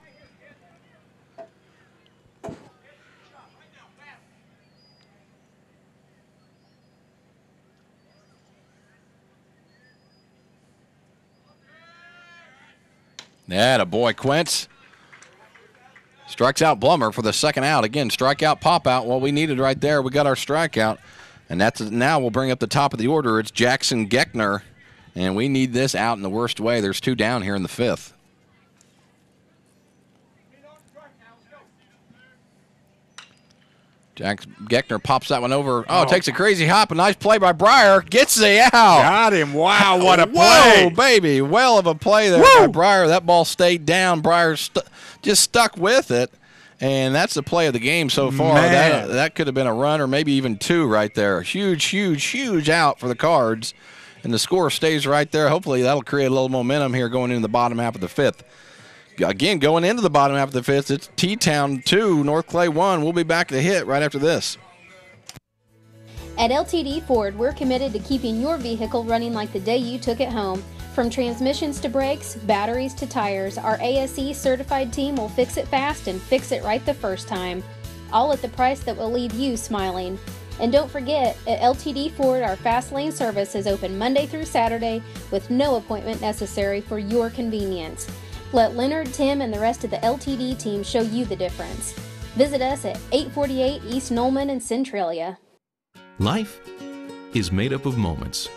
Yeah, boy, Quince. Strikes out Blummer for the second out. Again, strikeout, pop out. Well, we needed right there. We got our strikeout. And that's now we'll bring up the top of the order. It's Jackson Geckner. And we need this out in the worst way. There's 2 down here in the 5th. Jack Geckner pops that one over. Oh, takes a crazy hop. A nice play by Breyer. Gets the out. Got him. Wow, what a play. Whoa, baby. Well of a play there by Breyer. That ball stayed down. Breyer just stuck with it. And that's the play of the game so far. That could have been a run or maybe even 2 right there. Huge, huge, huge out for the Cards. And the score stays right there. Hopefully that'll create a little momentum here going into the bottom half of the 5th. Again, going into the bottom half of the 5th, it's T-Town 2, North Clay 1. We'll be back to hit right after this. At LTD Ford, we're committed to keeping your vehicle running like the day you took it home. From transmissions to brakes, batteries to tires, our ASE certified team will fix it fast and fix it right the first time. All at the price that will leave you smiling. And don't forget, at LTD Ford, our Fast Lane service is open Monday through Saturday with no appointment necessary for your convenience. Let Leonard, Tim, and the rest of the LTD team show you the difference. Visit us at 848 East Nolman in Centralia. Life is made up of moments.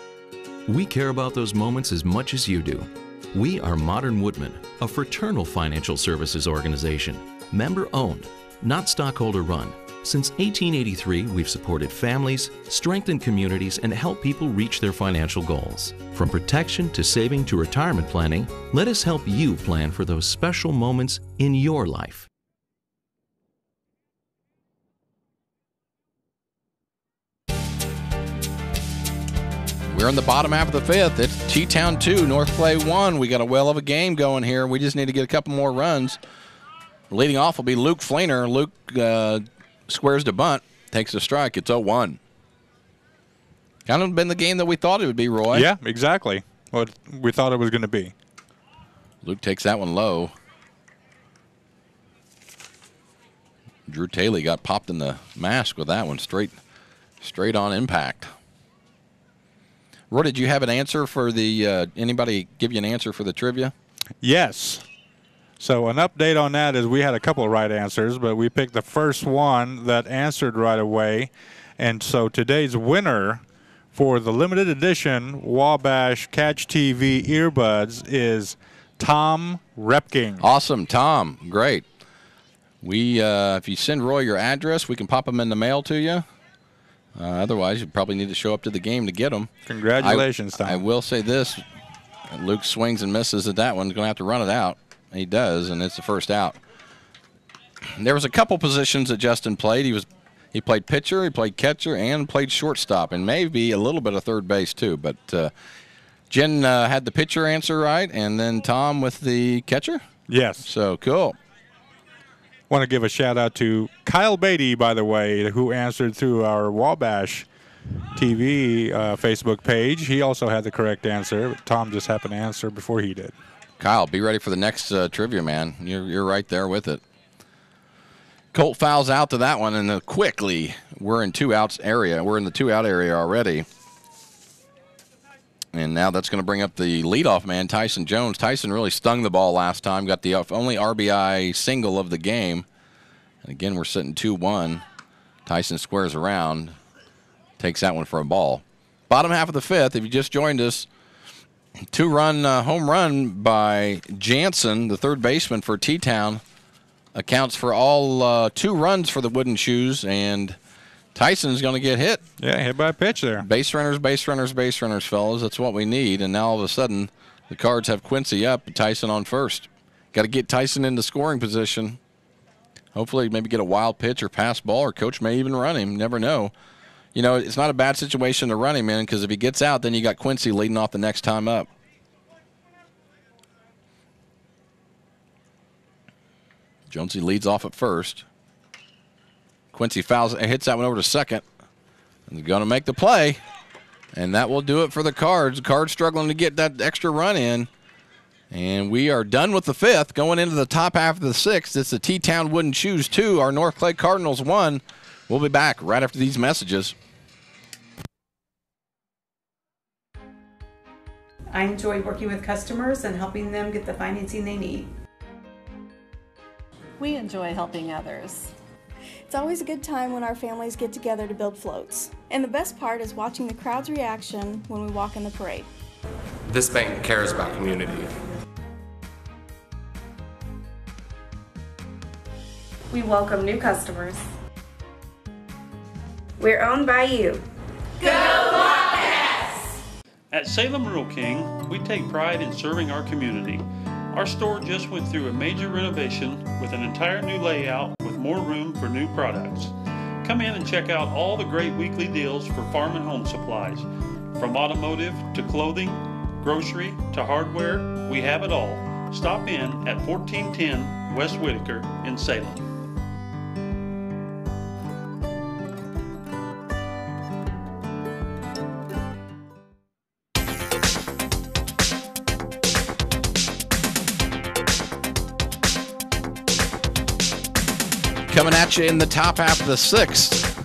We care about those moments as much as you do. We are Modern Woodmen, a fraternal financial services organization, member-owned, not stockholder-run. Since 1883, we've supported families, strengthened communities, and helped people reach their financial goals. From protection to saving to retirement planning, let us help you plan for those special moments in your life. We're in the bottom half of the 5th. It's T-Town 2, North Clay 1. We got a well of a game going here. We just need to get a couple more runs. Leading off will be Luke Fleener. Luke squares to bunt, takes a strike. It's 0-1. Kind of been the game that we thought it would be, Roy. Yeah, exactly what we thought it was going to be. Luke takes that one low. Drew Taylor got popped in the mask with that one, straight on impact. Roy, did you have an answer for the anybody give you an answer for the trivia? Yes. So an update on that is we had a couple of right answers, but we picked the first one that answered right away. And so today's winner for the limited edition Wabash Catch TV earbuds is Tom Repking. Awesome, Tom. Great. We, if you send Roy your address, we can pop them in the mail to you. Otherwise, you probably need to show up to the game to get them. Congratulations, Tom. I will say this. Luke swings and misses at that one. He's going to have to run it out. He does, and it's the first out. There was a couple positions that Justin played. He played pitcher, he played catcher, and played shortstop, and maybe a little bit of third base too. But Jen had the pitcher answer right, and then Tom with the catcher? Yes. So cool. Want to give a shout out to Kyle Beatty, by the way, who answered through our Wabash TV Facebook page. He also had the correct answer, but Tom just happened to answer before he did. Kyle, be ready for the next trivia, man. You're right there with it. Colt fouls out to that one, and quickly we're in two-outs area. We're in the two-out area already. And now that's going to bring up the leadoff man, Tyson Jones. Tyson really stung the ball last time, got the only RBI single of the game. And again, we're sitting 2-1. Tyson squares around, takes that one for a ball. Bottom half of the 5th, if you just joined us, two-run home run by Jansen, the third baseman for T-Town, accounts for all 2 runs for the Wooden Shoes, and Tyson's going to get hit. Yeah, hit by a pitch there. Base runners, base runners, base runners, fellas. That's what we need. And now all of a sudden, the Cards have Quincy up, Tyson on first. Got to get Tyson into scoring position. Hopefully maybe get a wild pitch or pass ball, or coach may even run him. Never know. You know, it's not a bad situation to run him in, because if he gets out, then you got Quincy leading off the next time up. Jonesy leads off at first. Quincy fouls, hits that one over to second. And they're going to make the play. And that will do it for the Cards. The Cards struggling to get that extra run in. And we are done with the 5th. Going into the top half of the 6th, it's the T-Town Wooden Shoes 2, our North Clay Cardinals 1. We'll be back right after these messages. I enjoy working with customers and helping them get the financing they need. We enjoy helping others. It's always a good time when our families get together to build floats. And the best part is watching the crowd's reaction when we walk in the parade. This bank cares about community. We welcome new customers. We're owned by you. Go Wabash! At Salem Rural King, we take pride in serving our community. Our store just went through a major renovation with an entire new layout with more room for new products. Come in and check out all the great weekly deals for farm and home supplies. From automotive to clothing, grocery to hardware, we have it all. Stop in at 1410 West Whitaker in Salem. Coming at you in the top half of the sixth.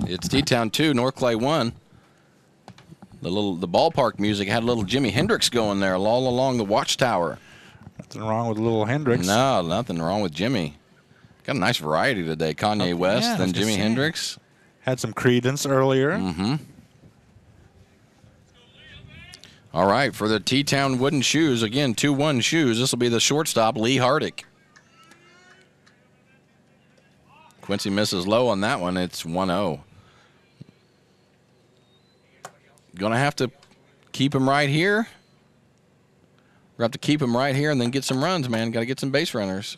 It's T-Town 2, North Clay 1. The ballpark music had a little Jimi Hendrix going there all along the watchtower. Nothing wrong with little Hendrix. No, nothing wrong with Jimmy. Got a nice variety today. Kanye West and Jimi Hendrix. Had some Creedence earlier. Mm-hmm. All right, for the T-Town Wooden Shoes, again, 2-1 shoes. This will be the shortstop, Lee Hardick. Quincy misses low on that one. It's 1-0. Going to have to keep him right here. We're going to have to keep him right here and then get some runs, man. Got to get some base runners.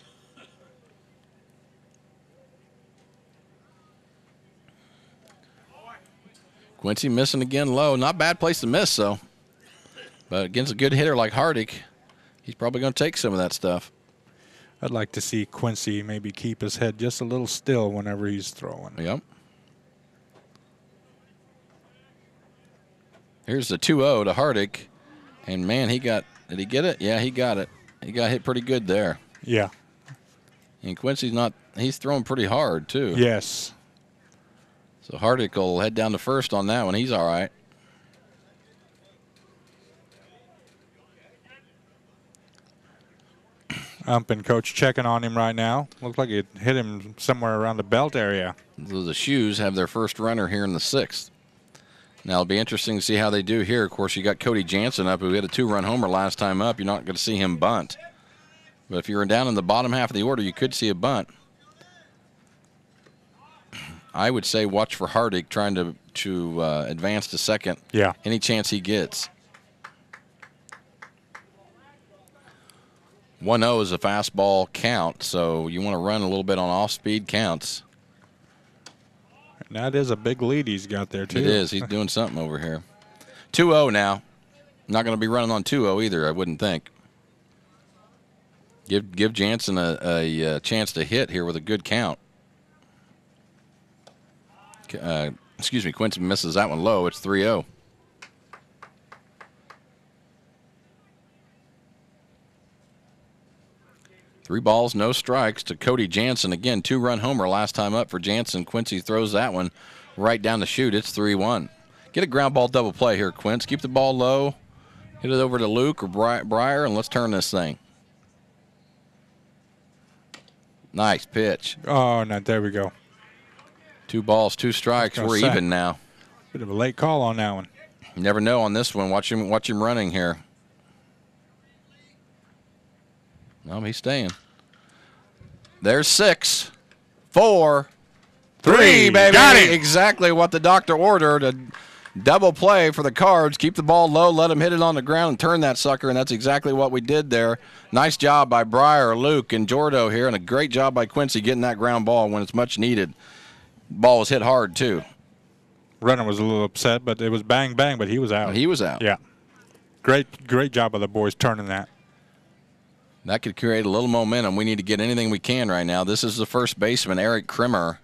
Quincy missing again low. Not a bad place to miss, though. But against a good hitter like Hardick, he's probably going to take some of that stuff. I'd like to see Quincy maybe keep his head just a little still whenever he's throwing. Yep. Here's the 2-0 to Hardick. And, man, did he get it? Yeah, he got it. He got hit pretty good there. Yeah. And he's throwing pretty hard, too. Yes. So Hardick will head down to first on that one. He's all right. Ump and coach checking on him right now. Looks like it hit him somewhere around the belt area. So the Shoes have their first runner here in the sixth. Now it'll be interesting to see how they do here. Of course, you got Cody Jansen up, who hit a 2-run homer last time up. You're not going to see him bunt. But if you're down in the bottom half of the order, you could see a bunt. I would say watch for Hardick trying to advance to second. Yeah. Any chance he gets. 1-0 is a fastball count, so you want to run a little bit on off-speed counts. And that is a big lead he's got there, too. It is. He's doing something over here. 2-0 now. Not going to be running on 2-0 either, I wouldn't think. Give Jansen a chance to hit here with a good count. Excuse me, Quincy misses that one low. It's 3-0. Three balls, no strikes to Cody Jansen. Again, 2-run homer last time up for Jansen. Quincy throws that one right down the chute. It's 3-1. Get a ground ball double play here, Quince. Keep the ball low. Hit it over to Luke or Breyer, and let's turn this thing. Nice pitch. Oh, no, there we go. 2 balls, 2 strikes. We're even now. Bit of a late call on that one. You never know on this one. Watch him running here. No, he's staying. There's 6, 4, 3, baby. Got it. Exactly what the doctor ordered. A double play for the Cards. Keep the ball low, let him hit it on the ground and turn that sucker, and that's exactly what we did there. Nice job by Breyer, Luke, and Jordo here, and a great job by Quincy getting that ground ball when it's much needed. Ball was hit hard, too. Runner was a little upset, but it was bang, bang, but he was out. He was out. Yeah. Great job by the boys turning that. That could create a little momentum. We need to get anything we can right now. This is the first baseman, Eric Krimmer.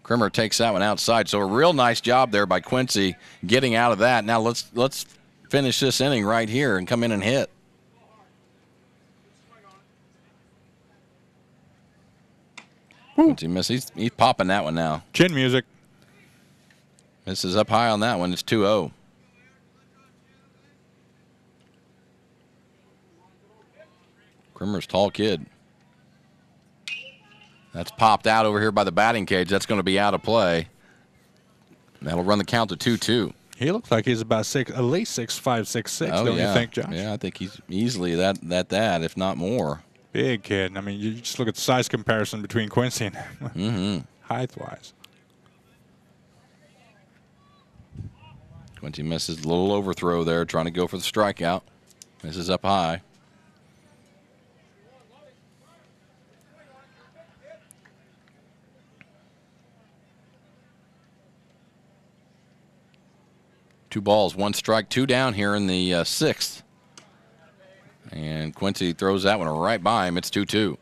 Krimmer takes that one outside. So a real nice job there by Quincy getting out of that. Now let's finish this inning right here and come in and hit. Quincy missed. He's popping that one now. Chin music. This is up high on that one. It's 2-0. Grimmer's tall kid. That's popped out over here by the batting cage. That's going to be out of play. That'll run the count to 2-2. He looks like he's about at least 6'5", 6'6", oh, don't yeah. you think, Josh? Yeah, I think he's easily that, if not more. Big kid. I mean, you just look at the size comparison between Quincy and him, height-wise. Quincy misses a little overthrow there, trying to go for the strikeout. This is up high. Two balls, one strike, two down here in the sixth. And Quincy throws that one right by him. It's 2-2.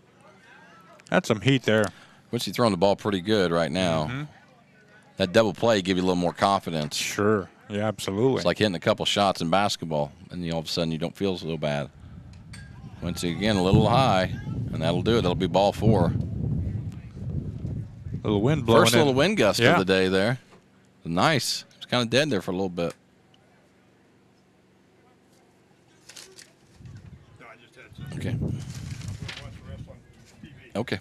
That's some heat there. Quincy throwing the ball pretty good right now. That double play give you a little more confidence. Sure. Yeah, absolutely. It's like hitting a couple shots in basketball, and all of a sudden you don't feel so bad. Quincy again a little high, and that'll do it. That'll be ball 4. Little wind blowing First in. little wind gust of the day there. Nice. It's kind of dead there for a little bit. Okay. Okay.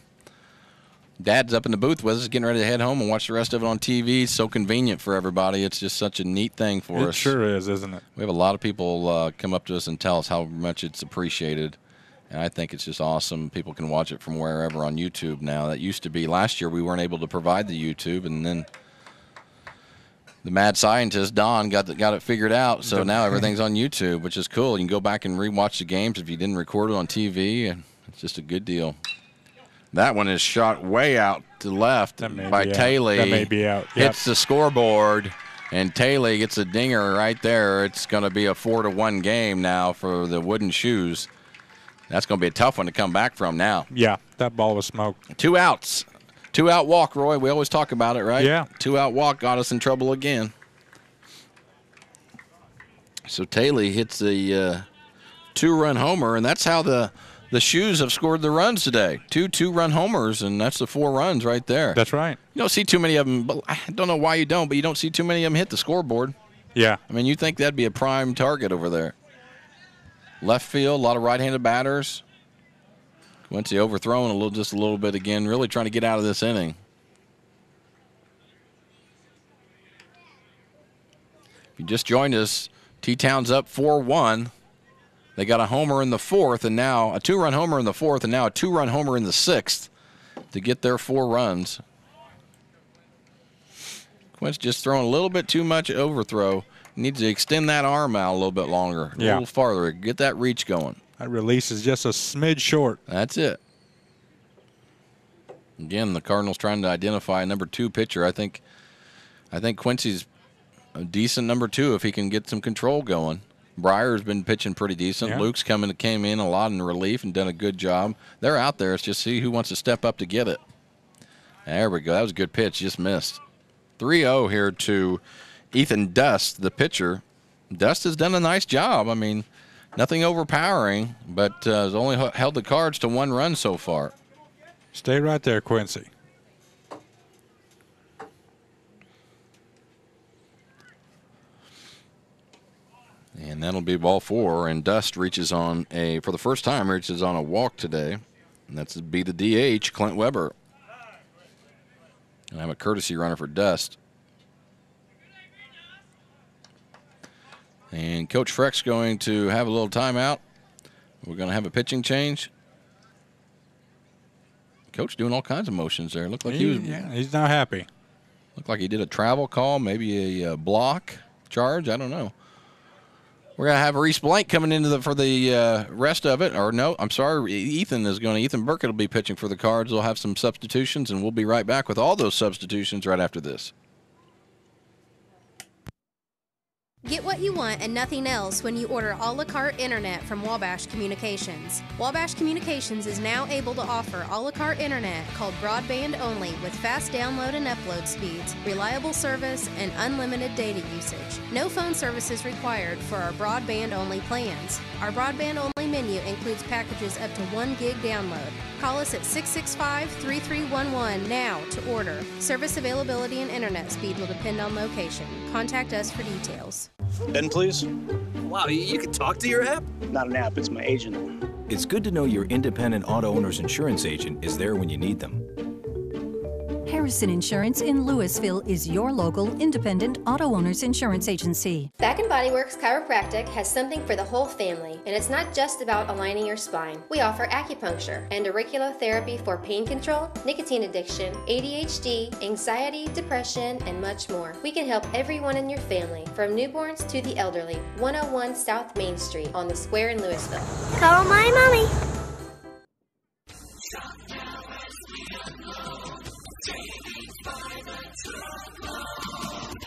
Dad's up in the booth with us, getting ready to head home and watch the rest of it on TV. It's so convenient for everybody. It's just such a neat thing for us. It sure is, isn't it? We have a lot of people come up to us and tell us how much it's appreciated. And I think it's just awesome. People can watch it from wherever on YouTube now. That used to be last year we weren't able to provide the YouTube, and then the mad scientist Don got it figured out. So now everything's on YouTube, which is cool. You can go back and rewatch the games if you didn't record it on TV, and it's just a good deal. That one is shot way out to left by Taylor. That may be out. Yep. Hits the scoreboard, and Taylor gets a dinger right there. It's going to be a 4-1 game now for the Wooden Shoes. That's going to be a tough one to come back from now. Yeah, that ball was smoked. 2 outs. 2-out walk, Roy. We always talk about it, right? Yeah. 2-out walk got us in trouble again. So Taylor hits the 2-run homer, and that's how the Shoes have scored the runs today. 2-2-run homers, and that's the 4 runs right there. That's right. You don't see too many of them, but I don't know why you don't, but you don't see too many of them hit the scoreboard. Yeah. I mean, you think that'd be a prime target over there. Left field, a lot of right-handed batters. Quincy overthrowing just a little bit again, really trying to get out of this inning. If you just joined us, T-Town's up 4-1. They got a homer in the 4th, and now a 2-run homer in the 4th, and now a 2-run homer in the 6th to get their 4 runs. Quincy just throwing a little bit too much overthrow. Needs to extend that arm out a little bit longer, a little farther, get that reach going. That release is just a smidge short. That's it. Again, the Cardinals trying to identify a number 2 pitcher. I think Quincy's a decent number 2 if he can get some control going. Breyer's been pitching pretty decent. Yeah. Luke's came in a lot in relief and done a good job. They're out there. It's just see who wants to step up to get it. There we go. That was a good pitch. Just missed. 3-0 here to Ethan Dust, the pitcher. Dust has done a nice job. I mean, nothing overpowering, but has only held the Cards to 1 run so far. Stay right there, Quincy. And that'll be ball 4, and Dust reaches on for the first time, reaches on a walk today. And that's to be the DH, Clint Weber. And I'm a courtesy runner for Dust. And Coach Freck's going to have a little timeout. We're going to have a pitching change. Coach doing all kinds of motions there. Looked like he's not happy. Looked like he did a travel call, maybe a block charge. I don't know. We're going to have Reese Blank coming into for the rest of it. Or no, I'm sorry, Ethan Burkett will be pitching for the Cards. They'll have some substitutions, and we'll be right back with all those substitutions right after this. Get what you want and nothing else when you order a la carte internet from Wabash Communications. Wabash Communications is now able to offer a la carte internet called broadband only with fast download and upload speeds, reliable service, and unlimited data usage. No phone service is required for our broadband only plans. Our broadband only menu includes packages up to 1 gig download. Call us at 665-3311 now to order. Service availability and internet speed will depend on location. Contact us for details. Ben, please. Wow, you can talk to your app? Not an app, it's my agent. It's good to know your independent auto owner's insurance agent is there when you need them. Harrison Insurance in Louisville is your local independent auto owners insurance agency. Back & Body Works Chiropractic has something for the whole family, and it's not just about aligning your spine. We offer acupuncture and auriculotherapy for pain control, nicotine addiction, ADHD, anxiety, depression, and much more. We can help everyone in your family, from newborns to the elderly. 101 South Main Street on the Square in Louisville. Call my mommy.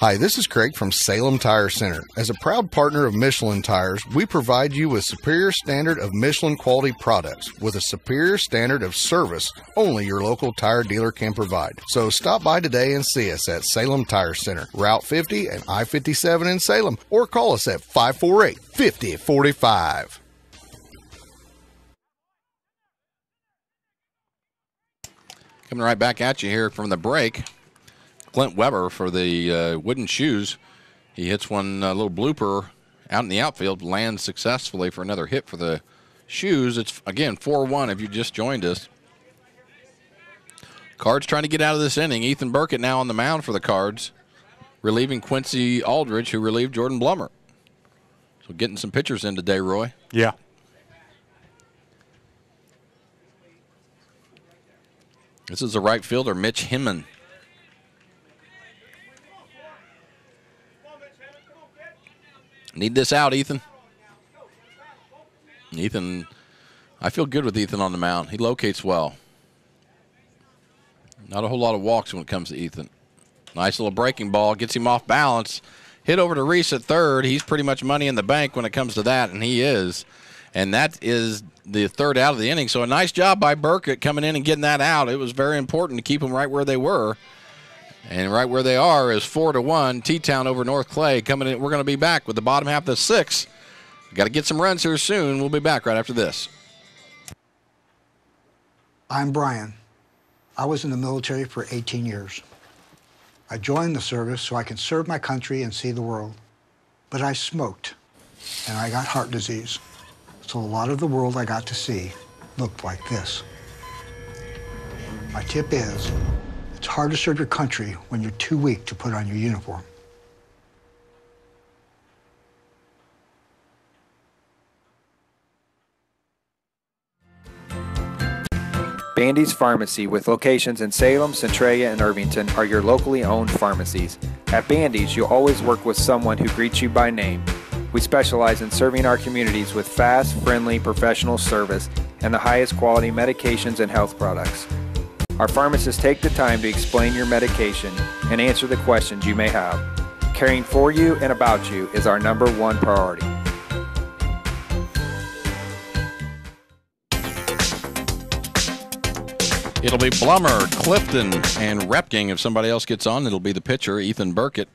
Hi, this is Craig from Salem Tire Center. As a proud partner of Michelin Tires, we provide you with superior standard of Michelin quality products with a superior standard of service only your local tire dealer can provide. So stop by today and see us at Salem Tire Center, Route 50 and I-57 in Salem, or call us at 548-5045. Coming right back at you here from the break. Clint Weber for the Wooden Shoes. He hits one little blooper out in the outfield, lands successfully for another hit for the Shoes. It's, again, 4-1 if you just joined us. Cards trying to get out of this inning. Ethan Burkett now on the mound for the Cards, relieving Quincy Aldridge, who relieved Jordan Blummer. So getting some pitchers in today, Roy. Yeah. This is the right fielder, Mitch Hinman. Need this out, Ethan. Ethan, I feel good with Ethan on the mound. He locates well. Not a whole lot of walks when it comes to Ethan. Nice little breaking ball. Gets him off balance. Hit over to Reese at third. He's pretty much money in the bank when it comes to that, and he is. And that is the third out of the inning. So a nice job by Burkett coming in and getting that out. It was very important to keep them right where they were. And right where they are is 4-1. T-Town over North Clay coming in. We're going to be back with the bottom half of the sixth. Got to get some runs here soon. We'll be back right after this. I'm Brian. I was in the military for 18 years. I joined the service so I could serve my country and see the world. But I smoked, and I got heart disease. So a lot of the world I got to see looked like this. My tip is, it's hard to serve your country when you're too weak to put on your uniform. Bandy's Pharmacy, with locations in Salem, Centralia, and Irvington, are your locally owned pharmacies. At Bandy's, you'll always work with someone who greets you by name. We specialize in serving our communities with fast, friendly, professional service and the highest quality medications and health products. Our pharmacists take the time to explain your medication and answer the questions you may have. Caring for you and about you is our #1 priority. It'll be Blummer, Clifton, and Repking. If somebody else gets on, it'll be the pitcher, Ethan Burkett.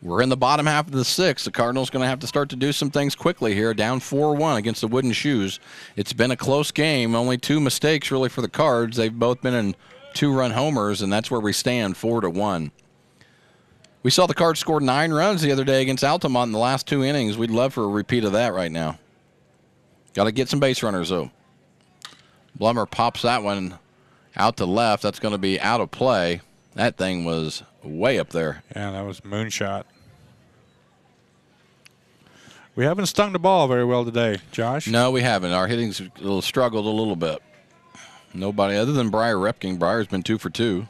We're in the bottom half of the sixth. The Cardinals going to have to start to do some things quickly here, down 4-1 against the Wooden Shoes. It's been a close game. Only 2 mistakes really for the Cards. They've both been in 2-run homers, and that's where we stand, 4-1. We saw the Cards score 9 runs the other day against Altamont in the last 2 innings. We'd love for a repeat of that right now. Got to get some base runners, though. Blummer pops that one out to left. That's going to be out of play. That thing was way up there. Yeah, that was moonshot. We haven't stung the ball very well today, Josh. No, we haven't. Our hitting's struggled a little bit. Nobody other than Briar Repking. Briar's been 2 for 2.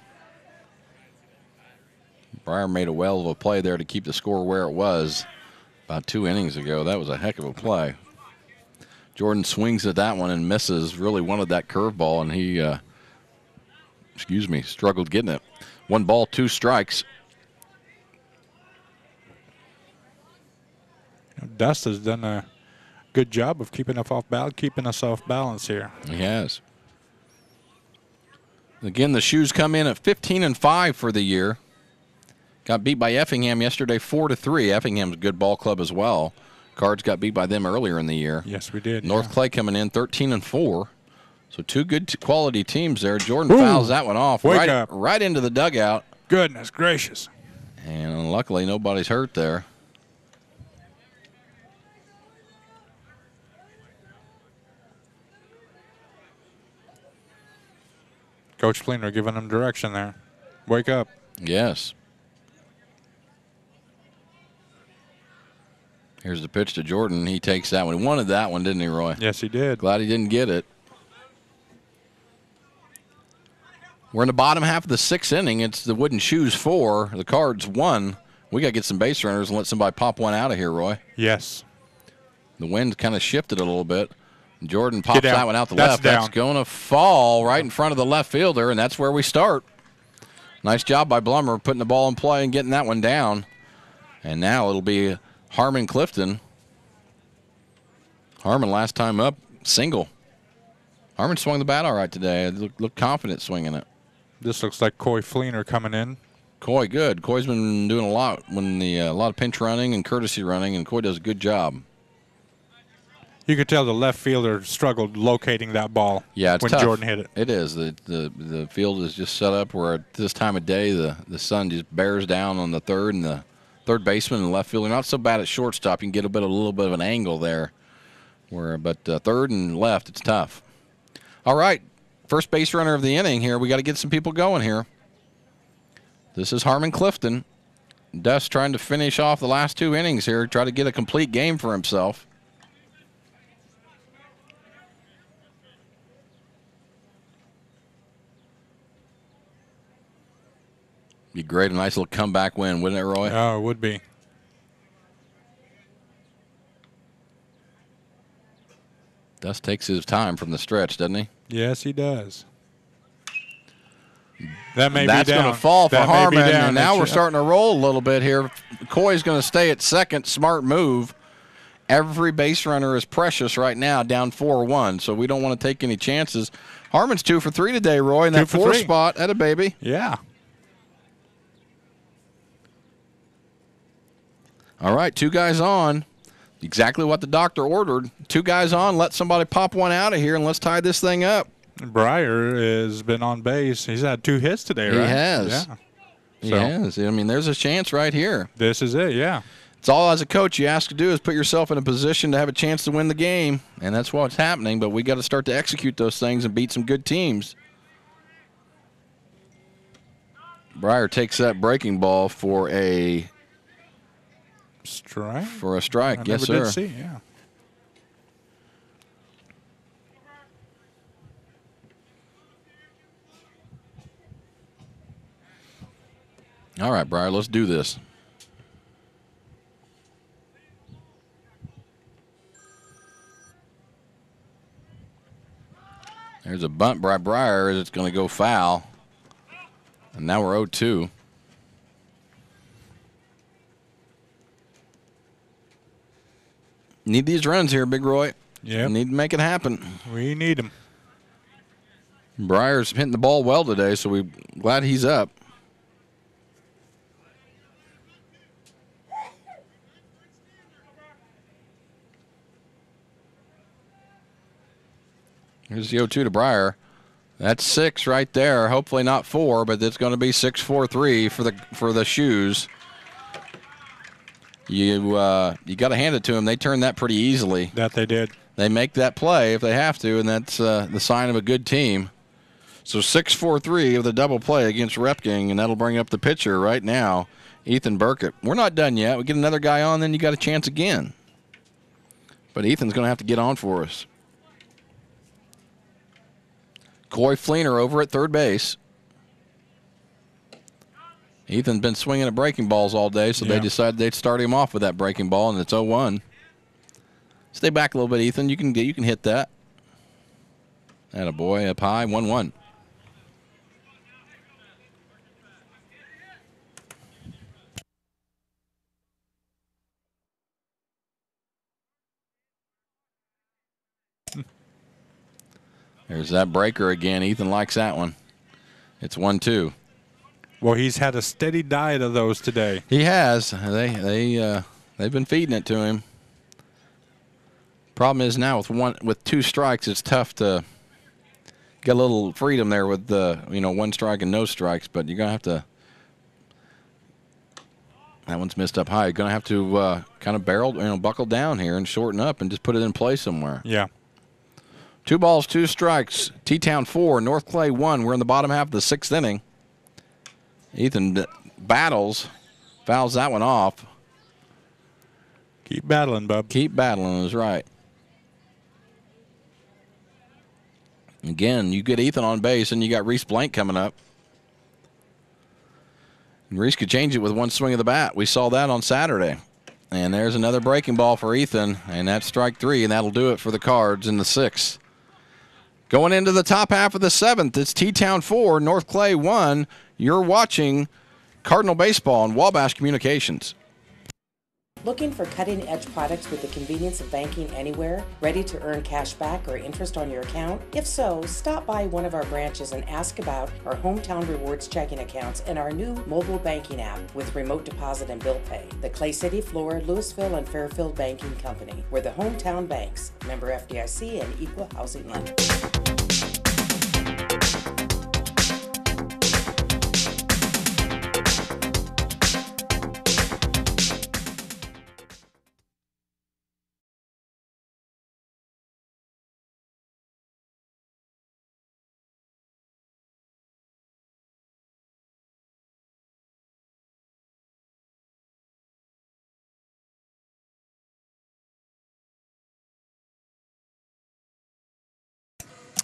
Briar made a well of a play there to keep the score where it was about 2 innings ago. That was a heck of a play. Jordan swings at that one and misses. Really wanted that curveball, and he, struggled getting it. 1 ball, 2 strikes. Dust has done a good job of keeping us off balance here. He has. Again, the Shoes come in at 15-5 for the year. Got beat by Effingham yesterday 4-3. Effingham's a good ball club as well. Cards got beat by them earlier in the year. Yes, we did. North Clay coming in 13-4. So 2 good quality teams there. Jordan fouls that one off right into the dugout. Goodness gracious. And luckily nobody's hurt there. Coach Fleener giving him direction there. Wake up. Yes. Here's the pitch to Jordan. He takes that one. He wanted that one, didn't he, Roy? Yes, he did. Glad he didn't get it. We're in the bottom half of the 6th inning. It's the Wooden Shoes 4, the Cards 1. We got to get some base runners and let somebody pop one out of here, Roy. Yes. The wind kind of shifted a little bit. Jordan pops that one out the left. Down. That's going to fall right in front of the left fielder, and that's where we start. Nice job by Blummer putting the ball in play and getting that one down. And now it'll be Harmon Clifton. Harmon last time up, single. Harmon swung the bat all right today. Looked confident swinging it. This looks like Coy Fleener coming in. Coy, good. Coy's been doing a lot a lot of pinch running and courtesy running, and Coy does a good job. You could tell the left fielder struggled locating that ball it's when tough. Jordan hit it. It is. The field is just set up where at this time of day the sun just bears down on the third, and the third baseman and the left fielder not so bad at shortstop. You can get a little bit of an angle there, but third and left it's tough. All right, first base runner of the inning here. We got to get some people going here. This is Harmon Clifton. Dust trying to finish off the last 2 innings here, try to get a complete game for himself. Be great, a nice little comeback win, wouldn't it, Roy? Oh, it would be. Dust takes his time from the stretch, doesn't he? Yes, he does. That may That's be down. going to fall for Harmon, and now we're It's- starting to roll a little bit here. Coy's going to stay at second. Smart move. Every base runner is precious right now, down 4-1, so we don't want to take any chances. Harmon's 2 for 3 today, Roy, in that 4 spot. At a baby. Yeah. All right, 2 guys on. Exactly what the doctor ordered. 2 guys on. Let somebody pop one out of here, and let's tie this thing up. Breyer has been on base. He's had 2 hits today, right? He has. Yeah. He has. I mean, there's a chance right here. This is it, yeah. It's all as a coach you ask to do is put yourself in a position to have a chance to win the game, and that's what's happening, but we got to start to execute those things and beat some good teams. Breyer takes that breaking ball for a strike. For a strike, I yes, never sir. did see, yeah. All right, Breyer, let's do this. There's a bunt by Breyer. It's going to go foul. And now we're 0-2. Need these runs here, Big Roy. Yeah. Need to make it happen. We need them. Breyer's hitting the ball well today, so we're glad he's up. Here's the 0-2 to Breyer. That's 6 right there. Hopefully not 4, but it's going to be 6-4-3 for the Shoes. You got to hand it to them. They turned that pretty easily. That they did. They make that play if they have to, and that's the sign of a good team. So 6-4-3 of the double play against Repking, and that'll bring up the pitcher right now, Ethan Burkett. We're not done yet. We get another guy on, then you got a chance again. But Ethan's going to have to get on for us. Coy Fleener over at third base. Ethan's been swinging at breaking balls all day, so they decided they'd start him off with that breaking ball, and it's 0-1. Stay back a little bit, Ethan. You can hit that. Attaboy, up high, 1-1. There's that breaker again. Ethan likes that one. It's 1-2. Well, he's had a steady diet of those today. He has. They've been feeding it to him. Problem is now with 2 strikes, it's tough to get a little freedom there with 1 strike and no strikes. But you're gonna have to. That one's missed up high. You're gonna have to kind of buckle down here and shorten up and just put it in play somewhere. Yeah. 2 balls, 2 strikes. T-Town 4, North Clay 1. We're in the bottom half of the 6th inning. Ethan battles, fouls that one off. Keep battling, bub. Keep battling is right. Again, you get Ethan on base, and you got Reese Blank coming up. And Reese could change it with one swing of the bat. We saw that on Saturday. And there's another breaking ball for Ethan, and that's strike 3, and that'll do it for the Cards in the 6th. Going into the top half of the 7th, it's T-Town 4, North Clay 1. You're watching Cardinal Baseball on Wabash Communications. Looking for cutting-edge products with the convenience of banking anywhere? Ready to earn cash back or interest on your account? If so, stop by one of our branches and ask about our Hometown Rewards checking accounts and our new mobile banking app with remote deposit and bill pay. The Clay City, Flora, Louisville, and Fairfield Banking Company. We're the hometown banks. Member FDIC and equal housing lender.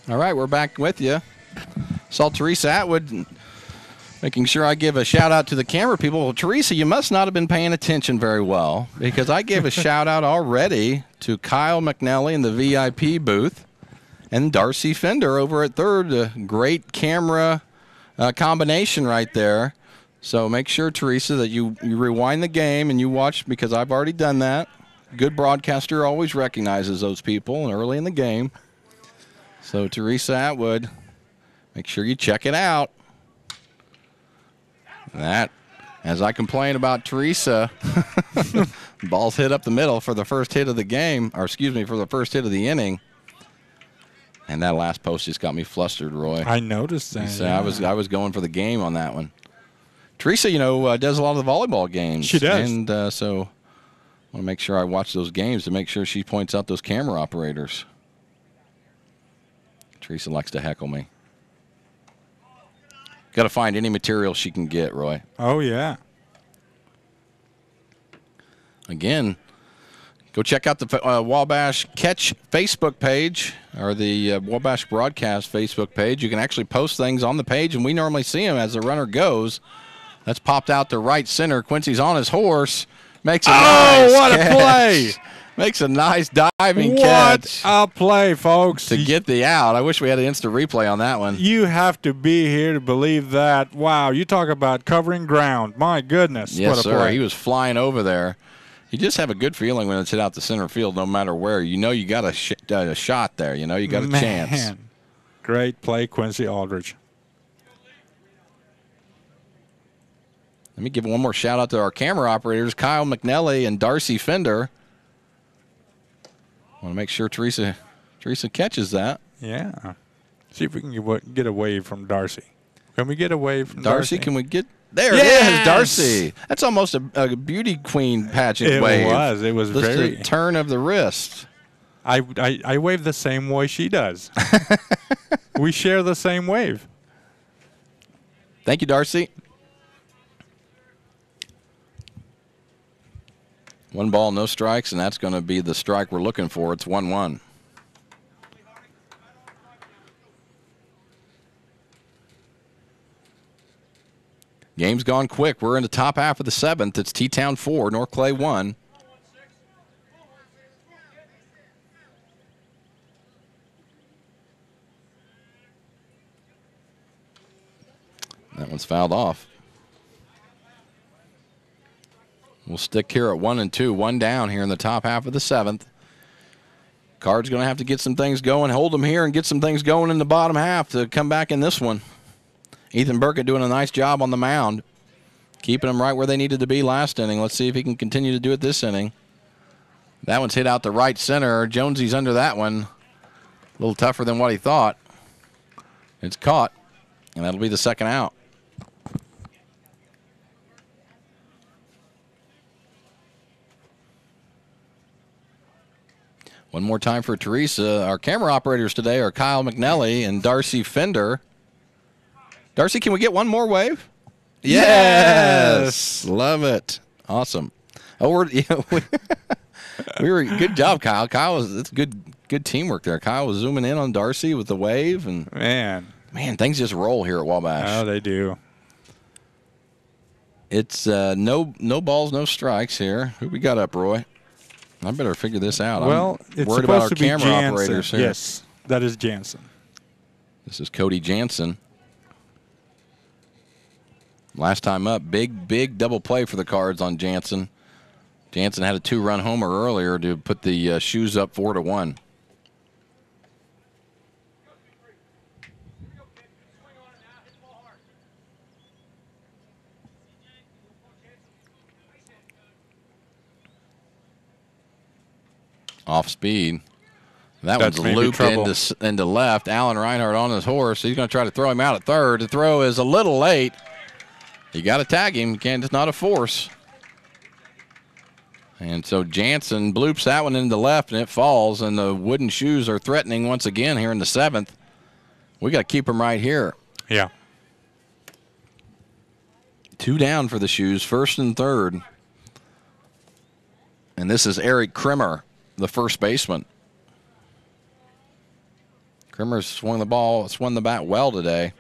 All right, we're back with you. Saw Teresa Atwood making sure I give a shout-out to the camera people. Well, Teresa, you must not have been paying attention very well because I gave a shout-out already to Kyle McNally in the VIP booth and Darcy Fender over at third. A great camera combination right there. So make sure, Teresa, that you rewind the game and you watch, because I've already done that. Good broadcaster always recognizes those people early in the game. So, Teresa Atwood, make sure you check it out. That, as I complain about Teresa, ball's hit up the middle for the first hit of the game, or excuse me, for the first hit of the inning. And that last post just got me flustered, Roy. I noticed that. So yeah. I was going for the game on that one. Teresa, does a lot of the volleyball games. She does. And so I want to make sure I watch those games to make sure she points out those camera operators. Teresa likes to heckle me. Got to find any material she can get, Roy. Oh, yeah. Again, go check out the Wabash Catch Facebook page or the Wabash Broadcast Facebook page. You can actually post things on the page, and we normally see them as the runner goes. That's popped out to right center. Quincy's on his horse. Makes a nice what catch. A play! Makes a nice diving catch. What a play, folks. To get the out. I wish we had an instant replay on that one. You have to be here to believe that. Wow, you talk about covering ground. My goodness. Yes, what a sir. play. He was flying over there. You just have a good feeling when it's hit out the center field, no matter where. You know you got a shot there. You know you got a chance. Great play, Quincy Aldridge. Let me give one more shout-out to our camera operators, Kyle McNally and Darcy Fender. Want to make sure Teresa catches that. Yeah. See if we can get a wave from Darcy. Can we get a wave from Darcy? Darcy? Can we get... There it is, Darcy. That's almost a beauty queen pageant wave. It was. It was very... The turn of the wrist. I wave the same way she does. We share the same wave. Thank you, Darcy. 1 ball, no strikes, and that's going to be the strike we're looking for. It's 1-1. Game's gone quick. We're in the top half of the 7th. It's T-Town 4, North Clay 1. That one's fouled off. We'll stick here at 1 and 2, 1 down here in the top half of the 7th. Card's going to have to get some things going, hold them here, and get some things going in the bottom half to come back in this one. Ethan Burkett doing a nice job on the mound, keeping them right where they needed to be last inning. Let's see if he can continue to do it this inning. That one's hit out to right center. Jonesy's under that one. A little tougher than what he thought. It's caught, and that'll be the second out. One more time for Teresa. Our camera operators today are Kyle McNelly and Darcy Fender. Darcy, can we get one more wave? Yes. Love it. Awesome. Oh, we were good job, Kyle. It's good teamwork there. Kyle was zooming in on Darcy with the wave, and man, things just roll here at Wabash. Oh, they do. It's no balls, no strikes here. Who we got up, Roy? I better figure this out. Well, I'm it's worried supposed about our to be camera Jansen. operators here. Yes, that is Jansen. This is Cody Jansen. Last time up, big double play for the Cards on Jansen. Jansen had a 2-run homer earlier to put the Shoes up 4-1. Off speed. That's one's looped into left. Alan Reinhardt on his horse. He's going to try to throw him out at third. The throw is a little late. You got to tag him. You can't. It's not a force. And so Jansen bloops that one into left, and it falls. And the Wooden Shoes are threatening once again here in the 7th. We got to keep them right here. Yeah. 2 down for the Shoes, 1st and 3rd. And this is Eric Krimmer, the first baseman. Krimmer's swung the bat well today.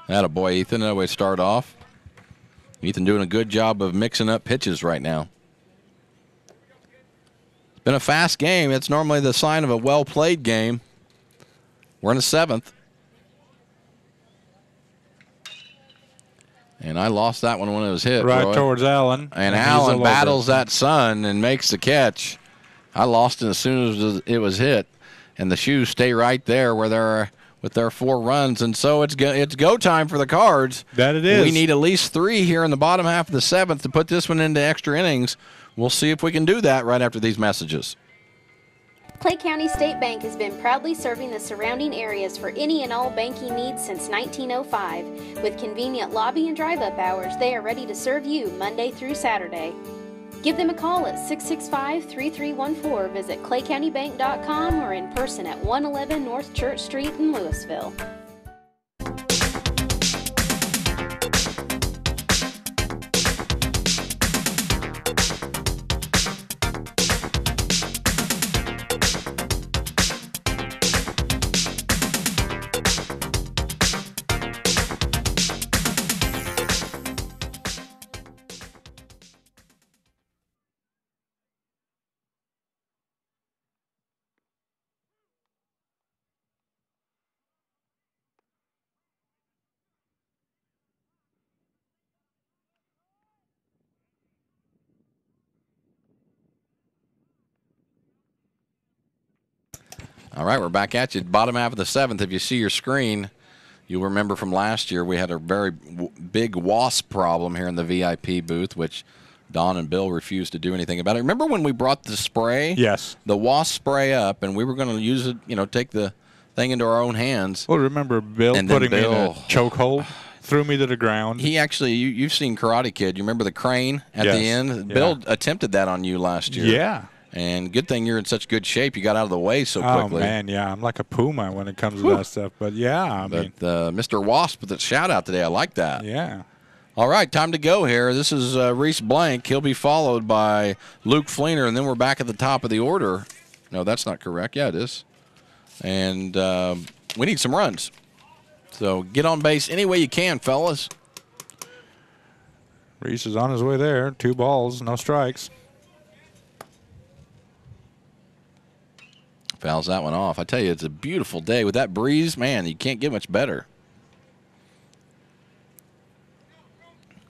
Attaboy, Ethan. That way to start off. Ethan doing a good job of mixing up pitches right now. It's been a fast game. It's normally the sign of a well-played game. We're in the 7th. And I lost that one when it was hit. Right Roy. towards Allen. And Allen battles that sun and makes the catch. I lost it as soon as it was hit. And the Shoes stay right there where they're with their 4 runs. And so it's go time for the Cards. That it is. We need at least 3 here in the bottom half of the 7th to put this one into extra innings. We'll see if we can do that right after these messages. Clay County State Bank has been proudly serving the surrounding areas for any and all banking needs since 1905. With convenient lobby and drive-up hours, they are ready to serve you Monday through Saturday. Give them a call at 665-3314, visit claycountybank.com, or in person at 111 North Church Street in Louisville. All right, we're back at you. Bottom half of the 7th. If you see your screen, you'll remember from last year we had a very big wasp problem here in the VIP booth, which Don and Bill refused to do anything about it. Remember when we brought the spray? Yes. The wasp spray up, and we were going to use it, take the thing into our own hands. Well, remember Bill putting me in a chokehold? Threw me to the ground. He actually, you've seen Karate Kid. You remember the crane at the end? Yeah. Bill attempted that on you last year. Yeah. And good thing you're in such good shape. You got out of the way so quickly. Oh, man, yeah. I'm like a puma when it comes to that stuff. But, yeah, I mean. Mr. Wasp with the shout-out today. I like that. Yeah. All right, time to go here. This is Reese Blank. He'll be followed by Luke Fleener, and then we're back at the top of the order. No, that's not correct. Yeah, it is. And we need some runs. So get on base any way you can, fellas. Reese is on his way there. 2 balls, no strikes. Fouls that one off. I tell you, it's a beautiful day. With that breeze, man, you can't get much better.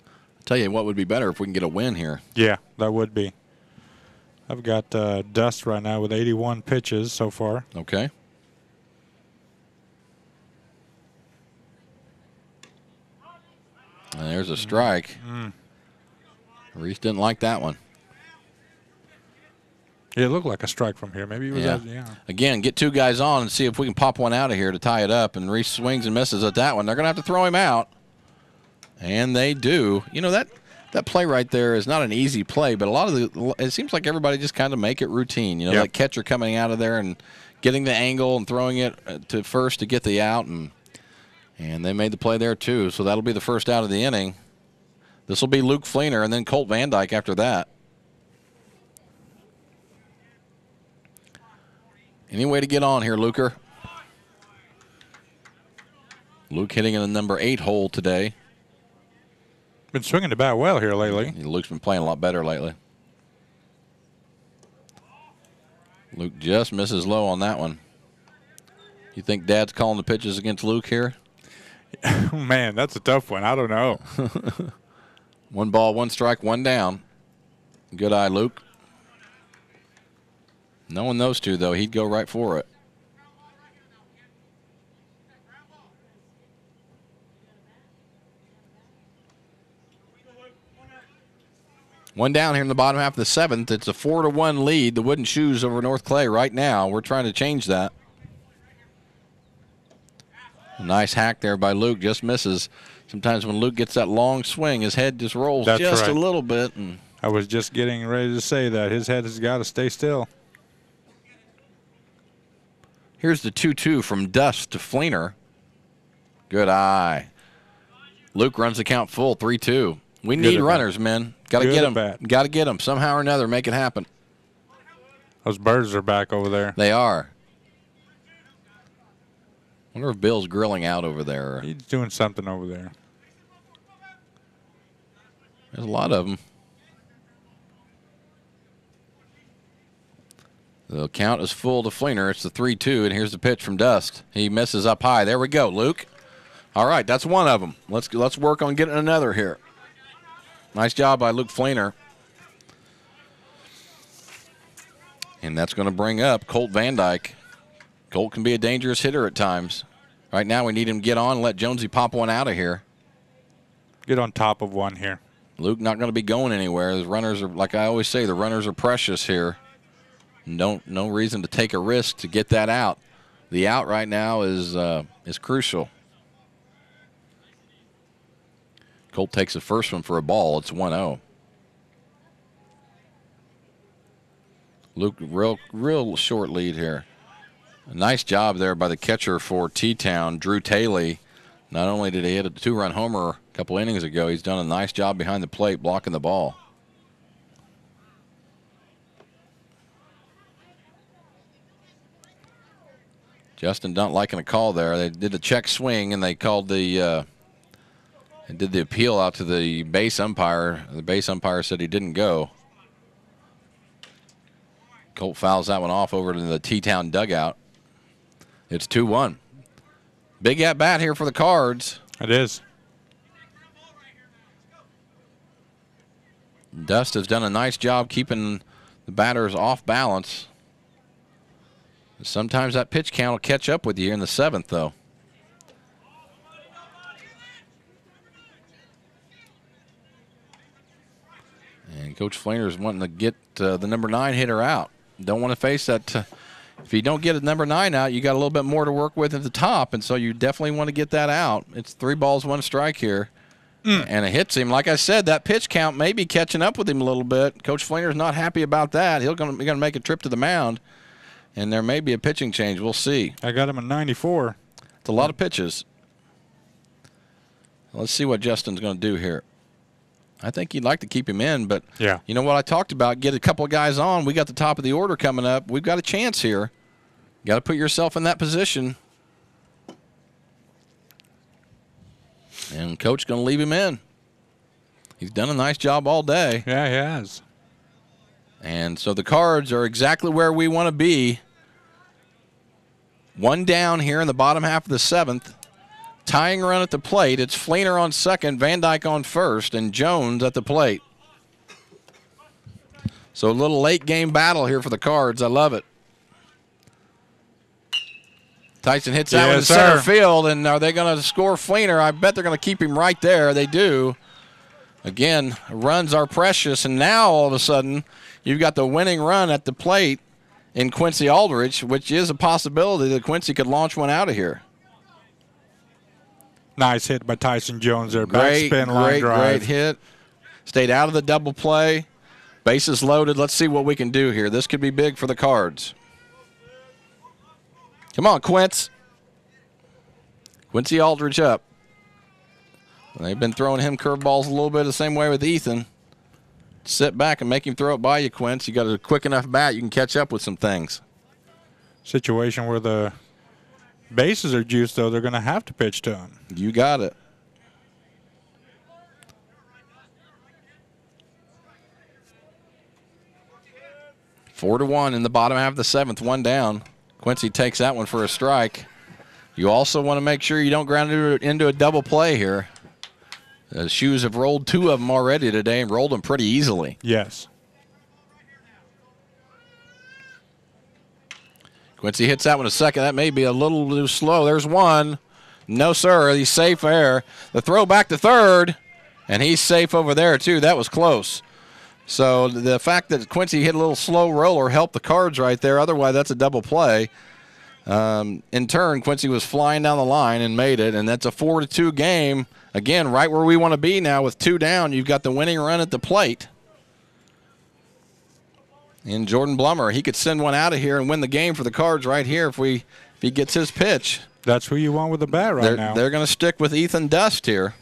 I'll tell you what would be better if we can get a win here. Yeah, that would be. I've got Dust right now with 81 pitches so far. Okay. And there's a strike. Reese didn't like that one. It looked like a strike from here. Maybe it was yeah. Again, get 2 guys on and see if we can pop one out of here to tie it up. And Reese swings and misses at that one. They're going to have to throw him out. And they do. that play right there is not an easy play, but it seems like everybody just kind of make it routine. You know, that catcher coming out of there and getting the angle and throwing it to first to get the out, and they made the play there too. So that'll be the first out of the inning. This will be Luke Fleener and then Colt Van Dyke after that. Any way to get on here, Luker? Luke hitting in the number 8 hole today. Been swinging the bat well here lately. Luke's been playing a lot better lately. Luke just misses low on that one. You think Dad's calling the pitches against Luke here? Man, that's a tough one. I don't know. 1 ball, 1 strike, 1 down. Good eye, Luke. Knowing those two, though, he'd go right for it. One down here in the bottom half of the 7th. It's a 4-1 lead. The Wooden Shoes over North Clay right now. We're trying to change that. A nice hack there by Luke. Just misses. Sometimes when Luke gets that long swing, his head just rolls a little bit. And I was just getting ready to say that. His head has got to stay still. Here's the 2-2 from Dust to Fleener. Good eye. Luke runs the count full, 3-2. We need runners, men. Got to get them. Got to get them somehow or another. Make it happen. Those birds are back over there. They are. Wonder if Bill's grilling out over there. He's doing something over there. There's a lot of them. The count is full to Fleener. It's the 3-2, and here's the pitch from Dust. He misses up high. There we go, Luke. All right, that's one of them. Let's work on getting another here. Nice job by Luke Fleener. And that's going to bring up Colt Van Dyke. Colt can be a dangerous hitter at times. Right now we need him to get on and let Jonesy pop one out of here. Get on top of one here. Luke not going to be going anywhere. The runners are, like I always say, the runners are precious here. No reason to take a risk to get that out. The out right now is crucial. Colt takes the first one for a ball. It's 1-0. Luke, real short lead here. A nice job there by the catcher for T-Town, Drew Taylor. Not only did he hit a 2-run homer a couple innings ago, he's done a nice job behind the plate blocking the ball. Justin Dunt liking a call there. They did a check swing, and they called the and did the appeal out to the base umpire. The base umpire said he didn't go. Colt fouls that one off over to the T-Town dugout. It's 2-1. Big at-bat here for the Cards. It is. Dust has done a nice job keeping the batters off balance. Sometimes that pitch count will catch up with you in the 7th, though. And Coach Fleener's wanting to get the number 9 hitter out. Don't want to face that. If you don't get a number 9 out, you got a little bit more to work with at the top, and so you definitely want to get that out. It's 3 balls, 1 strike here. And it hits him. Like I said, that pitch count may be catching up with him a little bit. Coach Fleener's not happy about that. He's going to make a trip to the mound, and there may be a pitching change. We'll see. I got him at 94. It's a lot of pitches. Let's see what Justin's going to do here. I think he'd like to keep him in, but yeah, you know what I talked about, get a couple of guys on. We got the top of the order coming up. We've got a chance here. Got to put yourself in that position. And Coach going to leave him in. He's done a nice job all day. Yeah, he has. And so the Cards are exactly where we want to be. 1 down here in the bottom half of the 7th. Tying run at the plate. It's Fleener on second, Van Dyke on first, and Jones at the plate. So a little late game battle here for the Cards. I love it. Tyson hits that one in center field, and are they going to score Fleener? I bet they're going to keep him right there. They do. Again, runs are precious, and now all of a sudden you've got the winning run at the plate in Quincy Aldrich, which is a possibility that Quincy could launch one out of here. Nice hit by Tyson Jones there. Backspin line drive. Great hit. stayed out of the double play. Bases loaded. Let's see what we can do here. This could be big for the Cards. Come on, Quince. Quincy Aldridge up. They've been throwing him curveballs a little bit the same way with Ethan. Sit back and make him throw it by you, Quince. You got a quick enough bat, you can catch up with some things. Situation where the bases are juiced, though, they're going to have to pitch to him. You got it. Four to one in the bottom half of the seventh, one down. Quincy takes that one for a strike. You also want to make sure you don't ground it into a double play here. The Shoes have rolled two of them already today and rolled them pretty easily. Yes. Quincy hits that one a second. That may be a little too slow. There's one. No, sir. He's safe there. The throw back to third, and he's safe over there, too. That was close. So the fact that Quincy hit a little slow roller helped the Cards right there. Otherwise, that's a double play. In turn, Quincy was flying down the line and made it, and that's a 4-2 game. Again, right where we want to be now with two down. You've got the winning run at the plate. And Jordan Blummer, he could send one out of here and win the game for the Cards right here if he gets his pitch. That's who you want with the bat now. They're going to stick with Ethan Dust here.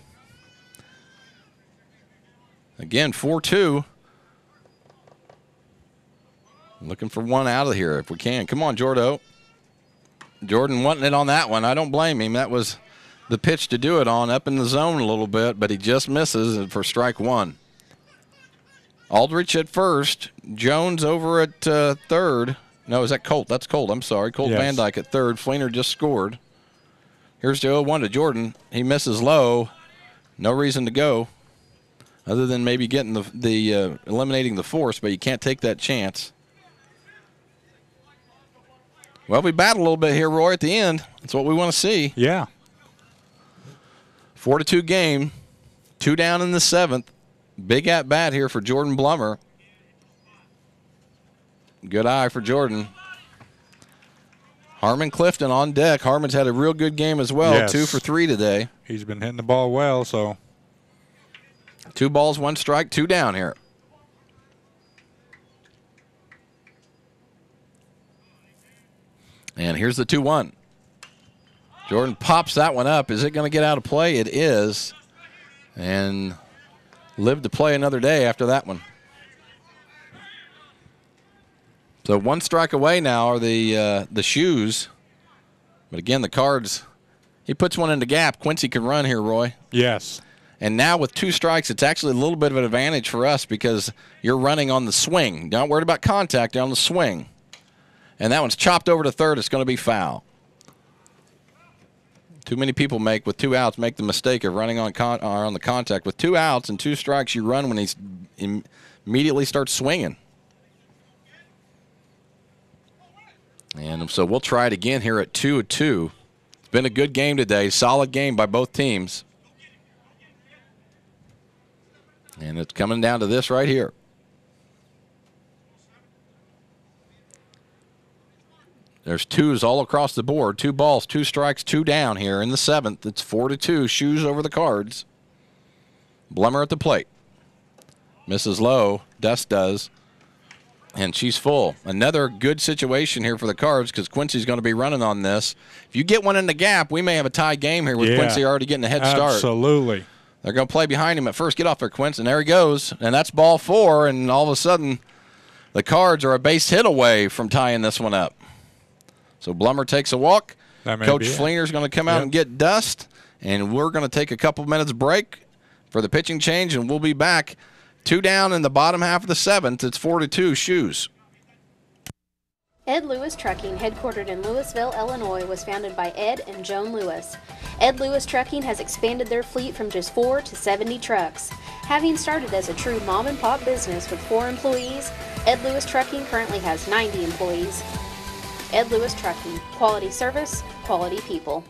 Again, 4-2. Looking for one out of here if we can. Come on, Jordo. Jordan wanting it on that one. I don't blame him. That was the pitch to do it on, up in the zone a little bit, but he just misses for strike one. Aldrich at first. Jones over at third. No, is that Colt? That's Colt. I'm sorry. Colt Van Dyke at third. Fleener just scored. Here's the 0-1 to Jordan. He misses low. No reason to go other than maybe getting the eliminating the force, but you can't take that chance. Well, we battled a little bit here, Roy, at the end. That's what we want to see. Yeah. 4-2 game. Two down in the seventh. Big at-bat here for Jordan Blummer. Good eye for Jordan. Harmon Clifton on deck. Harmon's had a real good game as well. Yes. 2 for 3 today. He's been hitting the ball well, so. 2 balls, 1 strike, 2 down here. And here's the 2-1. Jordan pops that one up. Is it going to get out of play? It is. And live to play another day after that one. So 1 strike away now are the Shoes. But again, the Cards, he puts one in the gap. Quincy can run here, Roy. Yes. And now with 2 strikes, it's actually a little bit of an advantage for us because you're running on the swing. Don't worry about contact, you're on the swing. And that one's chopped over to third. It's going to be foul. Too many people with 2 outs make the mistake of running on the contact. With 2 outs and 2 strikes, you run when he immediately starts swinging. And so we'll try it again here at 2-2. It's been a good game today. Solid game by both teams. And it's coming down to this right here. There's 2s all across the board. 2 balls, 2 strikes, 2 down here in the seventh. It's 4-2. Shoes over the Cards. Blummer at the plate. Misses low. Dust does. And she's full. Another good situation here for the Cards because Quincy's going to be running on this. If you get one in the gap, we may have a tie game here with Quincy already getting a head start. Absolutely. They're going to play behind him at first. Get off there, Quincy. And there he goes. And that's ball 4. And all of a sudden, the Cards are a base hit away from tying this one up. So Blummer takes a walk. Coach Fleener's going to come out and get Dust. And we're going to take a couple minutes break for the pitching change, and we'll be back. 2 down in the bottom half of the seventh. It's 4-2 Shoes. Ed Lewis Trucking, headquartered in Louisville, Illinois, was founded by Ed and Joan Lewis. Ed Lewis Trucking has expanded their fleet from just 4 to 70 trucks. Having started as a true mom-and-pop business with 4 employees, Ed Lewis Trucking currently has 90 employees. Ed Lewis Trucking, quality service, quality people.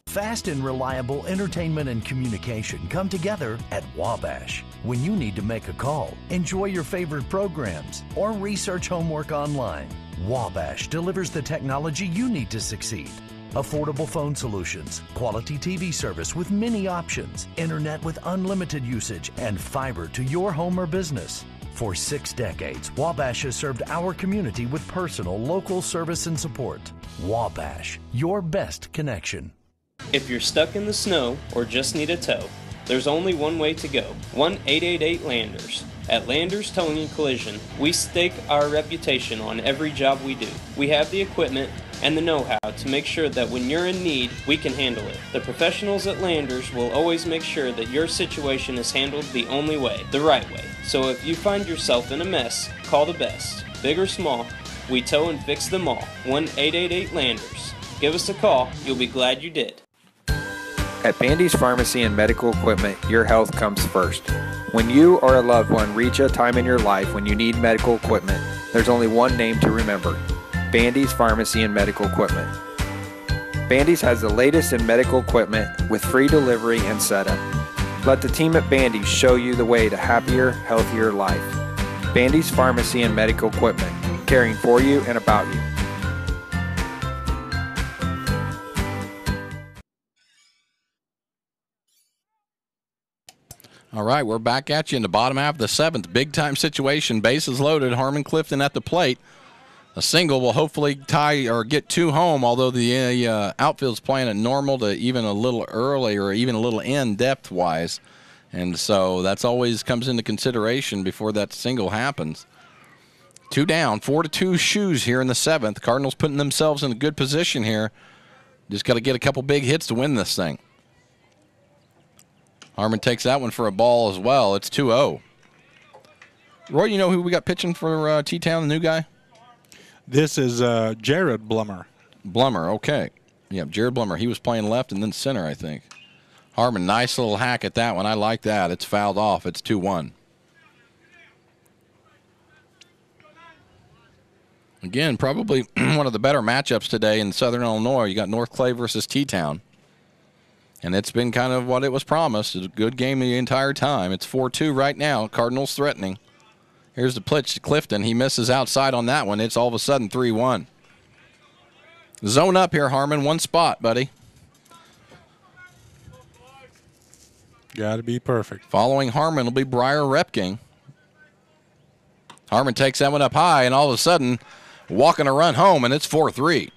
Fast and reliable entertainment and communication come together at Wabash. When you need to make a call, enjoy your favorite programs, or research homework online, Wabash delivers the technology you need to succeed. affordable phone solutions, quality TV service with many options, internet with unlimited usage, and fiber to your home or business. For 6 decades, Wabash has served our community with personal, local service and support. Wabash, your best connection. If you're stuck in the snow or just need a tow, there's only one way to go, 1-888-LANDERS. At Landers Towing and Collision, we stake our reputation on every job we do. We have the equipment and the know-how to make sure that when you're in need, we can handle it. The professionals at Landers will always make sure that your situation is handled the only way, the right way. So if you find yourself in a mess, call the best. Big or small, we tow and fix them all. 1-888-LANDERS. Give us a call, you'll be glad you did. At Bandy's Pharmacy and Medical Equipment, your health comes first. When you or a loved one reach a time in your life when you need medical equipment, there's only one name to remember: Bandy's Pharmacy and Medical Equipment. Bandy's has the latest in medical equipment with free delivery and setup. Let the team at Bandy's show you the way to happier, healthier life. Bandy's Pharmacy and Medical Equipment, caring for you and about you. All right, we're back at you in the bottom half of the 7th. Big-time situation. Bases loaded. Harmon Clifton at the plate. A single will hopefully tie or get 2 home, although the outfield's playing at normal to even a little early or even a little in depth-wise. And so that's always comes into consideration before that single happens. 2 down, 4-2 shoes here in the 7th. Cardinals putting themselves in a good position here. Just got to get a couple big hits to win this thing. Harmon takes that one for a ball as well. It's 2-0. Roy, you know who we got pitching for T-Town, the new guy? This is Jared Blummer. Blummer, okay. Yeah, Jared Blummer. He was playing left and then center, I think. Harmon, nice little hack at that one. I like that. It's fouled off. It's 2-1. Again, probably one of the better matchups today in Southern Illinois. You got North Clay versus T-Town. And it's been kind of what it was promised. It's a good game the entire time. It's 4-2 right now. Cardinals threatening. Here's the pitch to Clifton. He misses outside on that one. It's all of a sudden 3-1. Zone up here, Harmon. 1 spot, buddy. Got to be perfect. Following Harmon will be Briar Repking. Harmon takes that one up high, and all of a sudden, walking a run home, and it's 4-3.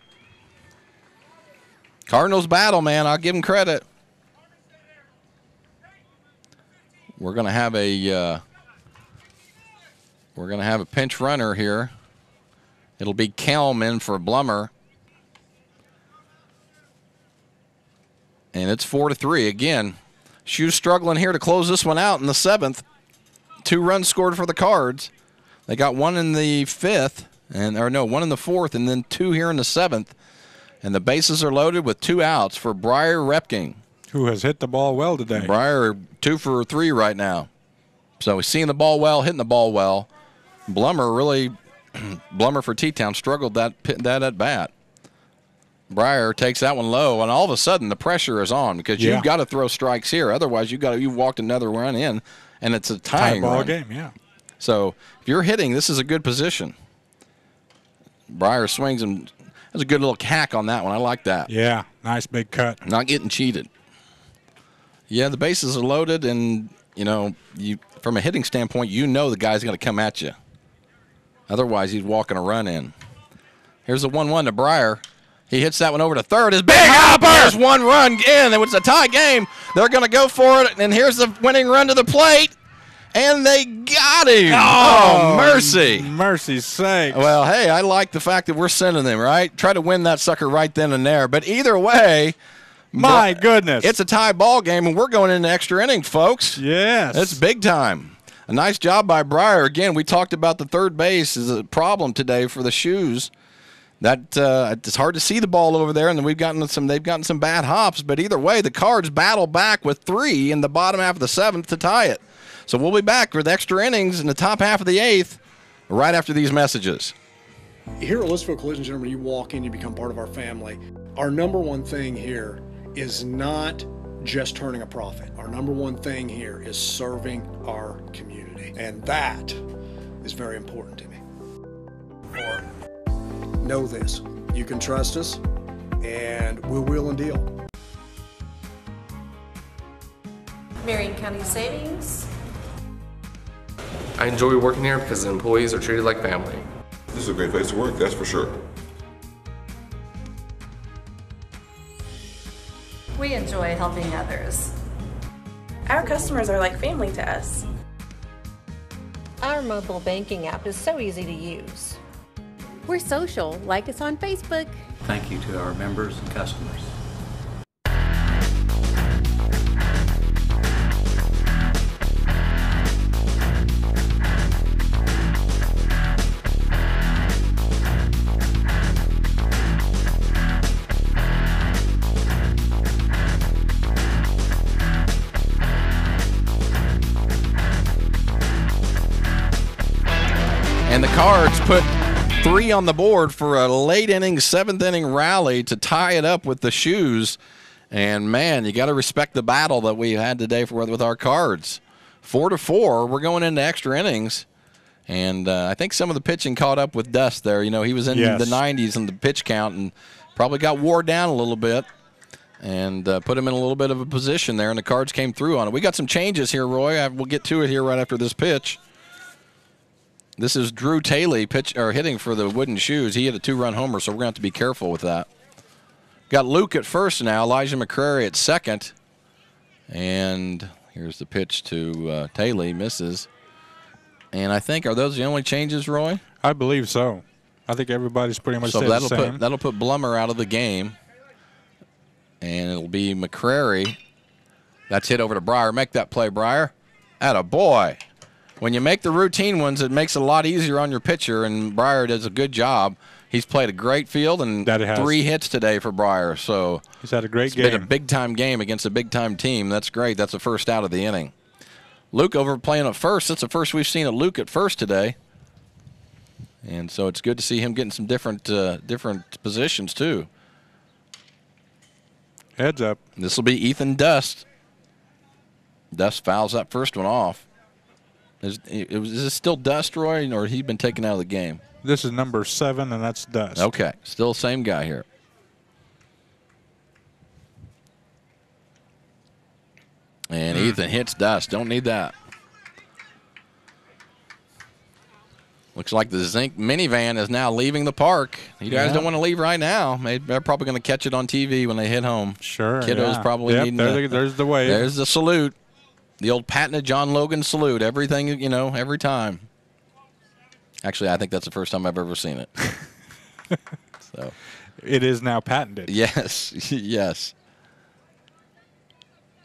Cardinals battle, man. I'll give them credit. We're going to have a pinch runner here. It'll be Kelm in for Blummer. And it's 4-3 again. Shoes struggling here to close this one out in the 7th. 2 runs scored for the Cards. They got 1 in the 5th, one in the 4th, and then 2 here in the 7th. And the bases are loaded with 2 outs for Briar Repking, who has hit the ball well today. Briar 2 for 3 right now. So he's seeing the ball well, hitting the ball well. Blummer for T-Town struggled that at bat. Briar takes that one low, and all of a sudden the pressure is on because you've got to throw strikes here. Otherwise, you've walked another run in, and it's a tying ball run. game, yeah. So if you're hitting, this is a good position. Briar swings and has a good little hack on that one. I like that. Yeah, nice big cut. Not getting cheated. Yeah, the bases are loaded, and from a hitting standpoint, the guy's going to come at you. Otherwise, he's walking a run in. Here's the 1-1 to Briar. He hits that one over to third. His big hopper! There's 1 run in. It was a tie game. They're going to go for it, and here's the winning run to the plate. And they got him. Oh, mercy. Mercy's sakes. Well, hey, I like the fact that we're sending them, right? Try to win that sucker right then and there. But either way, my goodness, it's a tie ball game, and we're going into extra innings, folks. Yes. It's big time. A nice job by Briar. Again, we talked about the third base is a problem today for the Shoes. That it's hard to see the ball over there, and then they've gotten some bad hops. But either way, the Cards battle back with 3 in the bottom half of the 7th to tie it. So we'll be back with extra innings in the top half of the 8th right after these messages. Here at Louisville Collision Center, when you walk in, you become part of our family. Our number one thing here is not just turning a profit. Our number one thing here is serving our community. And that is very important to me. Know this, you can trust us, and we'll wheel and deal. Marion County Savings. I enjoy working here because the employees are treated like family. This is a great place to work, that's for sure. We enjoy helping others. Our customers are like family to us. Our mobile banking app is so easy to use. We're social. Like us on Facebook. Thank you to our members and customers. And the Cards put 3 on the board for a late inning, 7th inning rally to tie it up with the Shoes. And, man, you got to respect the battle that we had today with our Cards. 4-4, we're going into extra innings. And I think some of the pitching caught up with Dust there. You know, he was in the 90s in the pitch count and probably got wore down a little bit and put him in a little bit of a position there, and the Cards came through on it. We got some changes here, Roy. We'll get to it here right after this pitch. This is Drew Taylor hitting for the Wooden Shoes. He hit a 2-run homer, so we're going to have to be careful with that. Got Luke at first now, Elijah McCrary at second. And here's the pitch to Taylor. He misses. And I think, are those the only changes, Roy? I believe so. I think everybody's pretty much the same. That'll put Blummer out of the game. And it'll be McCrary. That's hit over to Breyer. Make that play, Breyer. Atta boy. When you make the routine ones, it makes it a lot easier on your pitcher, and Breyer does a good job. He's played a great field and 3 hits today for Breyer. So he's had a great game. It's been a big-time game against a big-time team. That's great. That's the first out of the inning. Luke over playing at first. That's the first we've seen of Luke at first today. And so it's good to see him getting some different positions, too. Heads up. This will be Ethan Dust. Dust fouls that first one off. Is this still Dust, Roy, or has he been taken out of the game? This is number 7, and that's Dust. Okay, still same guy here. And Ethan hits Dust. Don't need that. Looks like the Zink minivan is now leaving the park. You guys don't want to leave right now. They're probably going to catch it on TV when they hit home. Sure. Kiddos probably needing there's the wave. There's the salute. The old patented John Logan salute. Everything, every time. Actually, I think that's the first time I've ever seen it. So it is now patented. Yes, yes.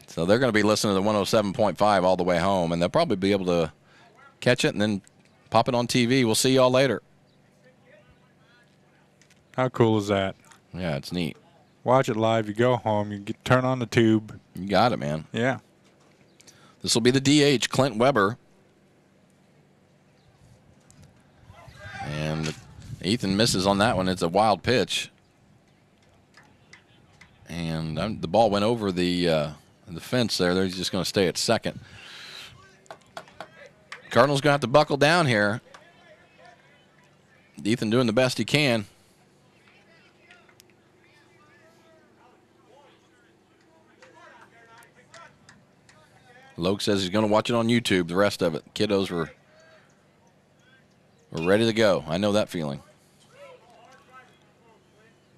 So they're going to be listening to 107.5 all the way home, and they'll probably be able to catch it and then pop it on TV. We'll see y'all later. How cool is that? Yeah, it's neat. Watch it live. You go home. You turn on the tube. You got it, man. Yeah. This will be the DH, Clint Weber. And Ethan misses on that one. It's a wild pitch. And the ball went over the fence there. They're just going to stay at second. Cardinals going to have to buckle down here. Ethan doing the best he can. Loke says he's going to watch it on YouTube, the rest of it. Kiddos were ready to go. I know that feeling.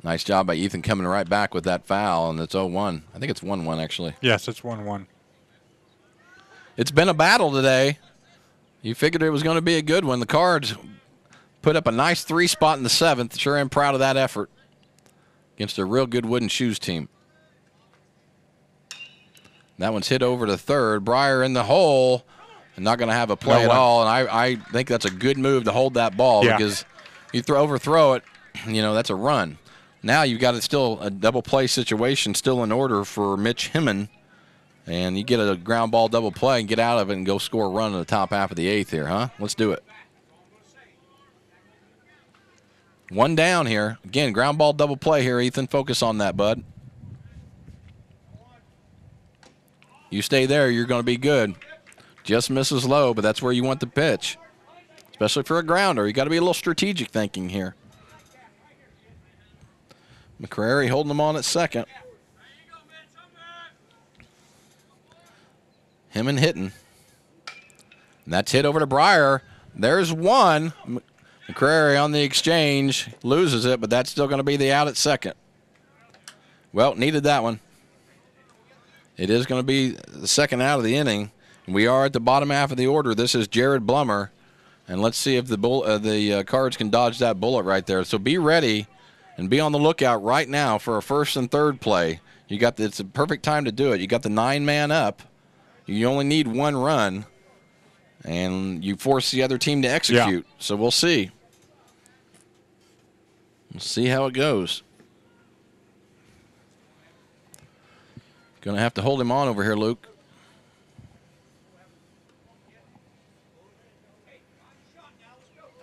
Nice job by Ethan coming right back with that foul, and it's 0-1. I think it's 1-1, actually. Yes, it's 1-1. It's been a battle today. You figured it was going to be a good one. The Cards put up a nice 3 spot in the 7th. Sure am proud of that effort against a real good Wooden Shoes team. That one's hit over to third. Breyer in the hole and not going to have a play at all. And I think that's a good move to hold that ball because you overthrow it, that's a run. Now you've got still a double play situation still in order for Mitch Himman. And you get a ground ball double play and get out of it and go score a run in the top half of the 8th here, huh? Let's do it. One down here. Again, ground ball double play here, Ethan. Focus on that, bud. You stay there, you're going to be good. Just misses low, but that's where you want the pitch, especially for a grounder. You got to be a little strategic thinking here. McCrary holding them on at second. Him and hitting. And that's hit over to Breyer. There's one. McCrary on the exchange. Loses it, but that's still going to be the out at second. Well, needed that one. It is going to be the second out of the inning. We are at the bottom half of the order. This is Jared Blummer. And let's see if the Cards can dodge that bullet right there. So be ready and be on the lookout right now for a first and third play. It's a perfect time to do it. You got the 9-man up. You only need one run. And you force the other team to execute. Yeah. So we'll see. We'll see how it goes. Going to have to hold him on over here, Luke.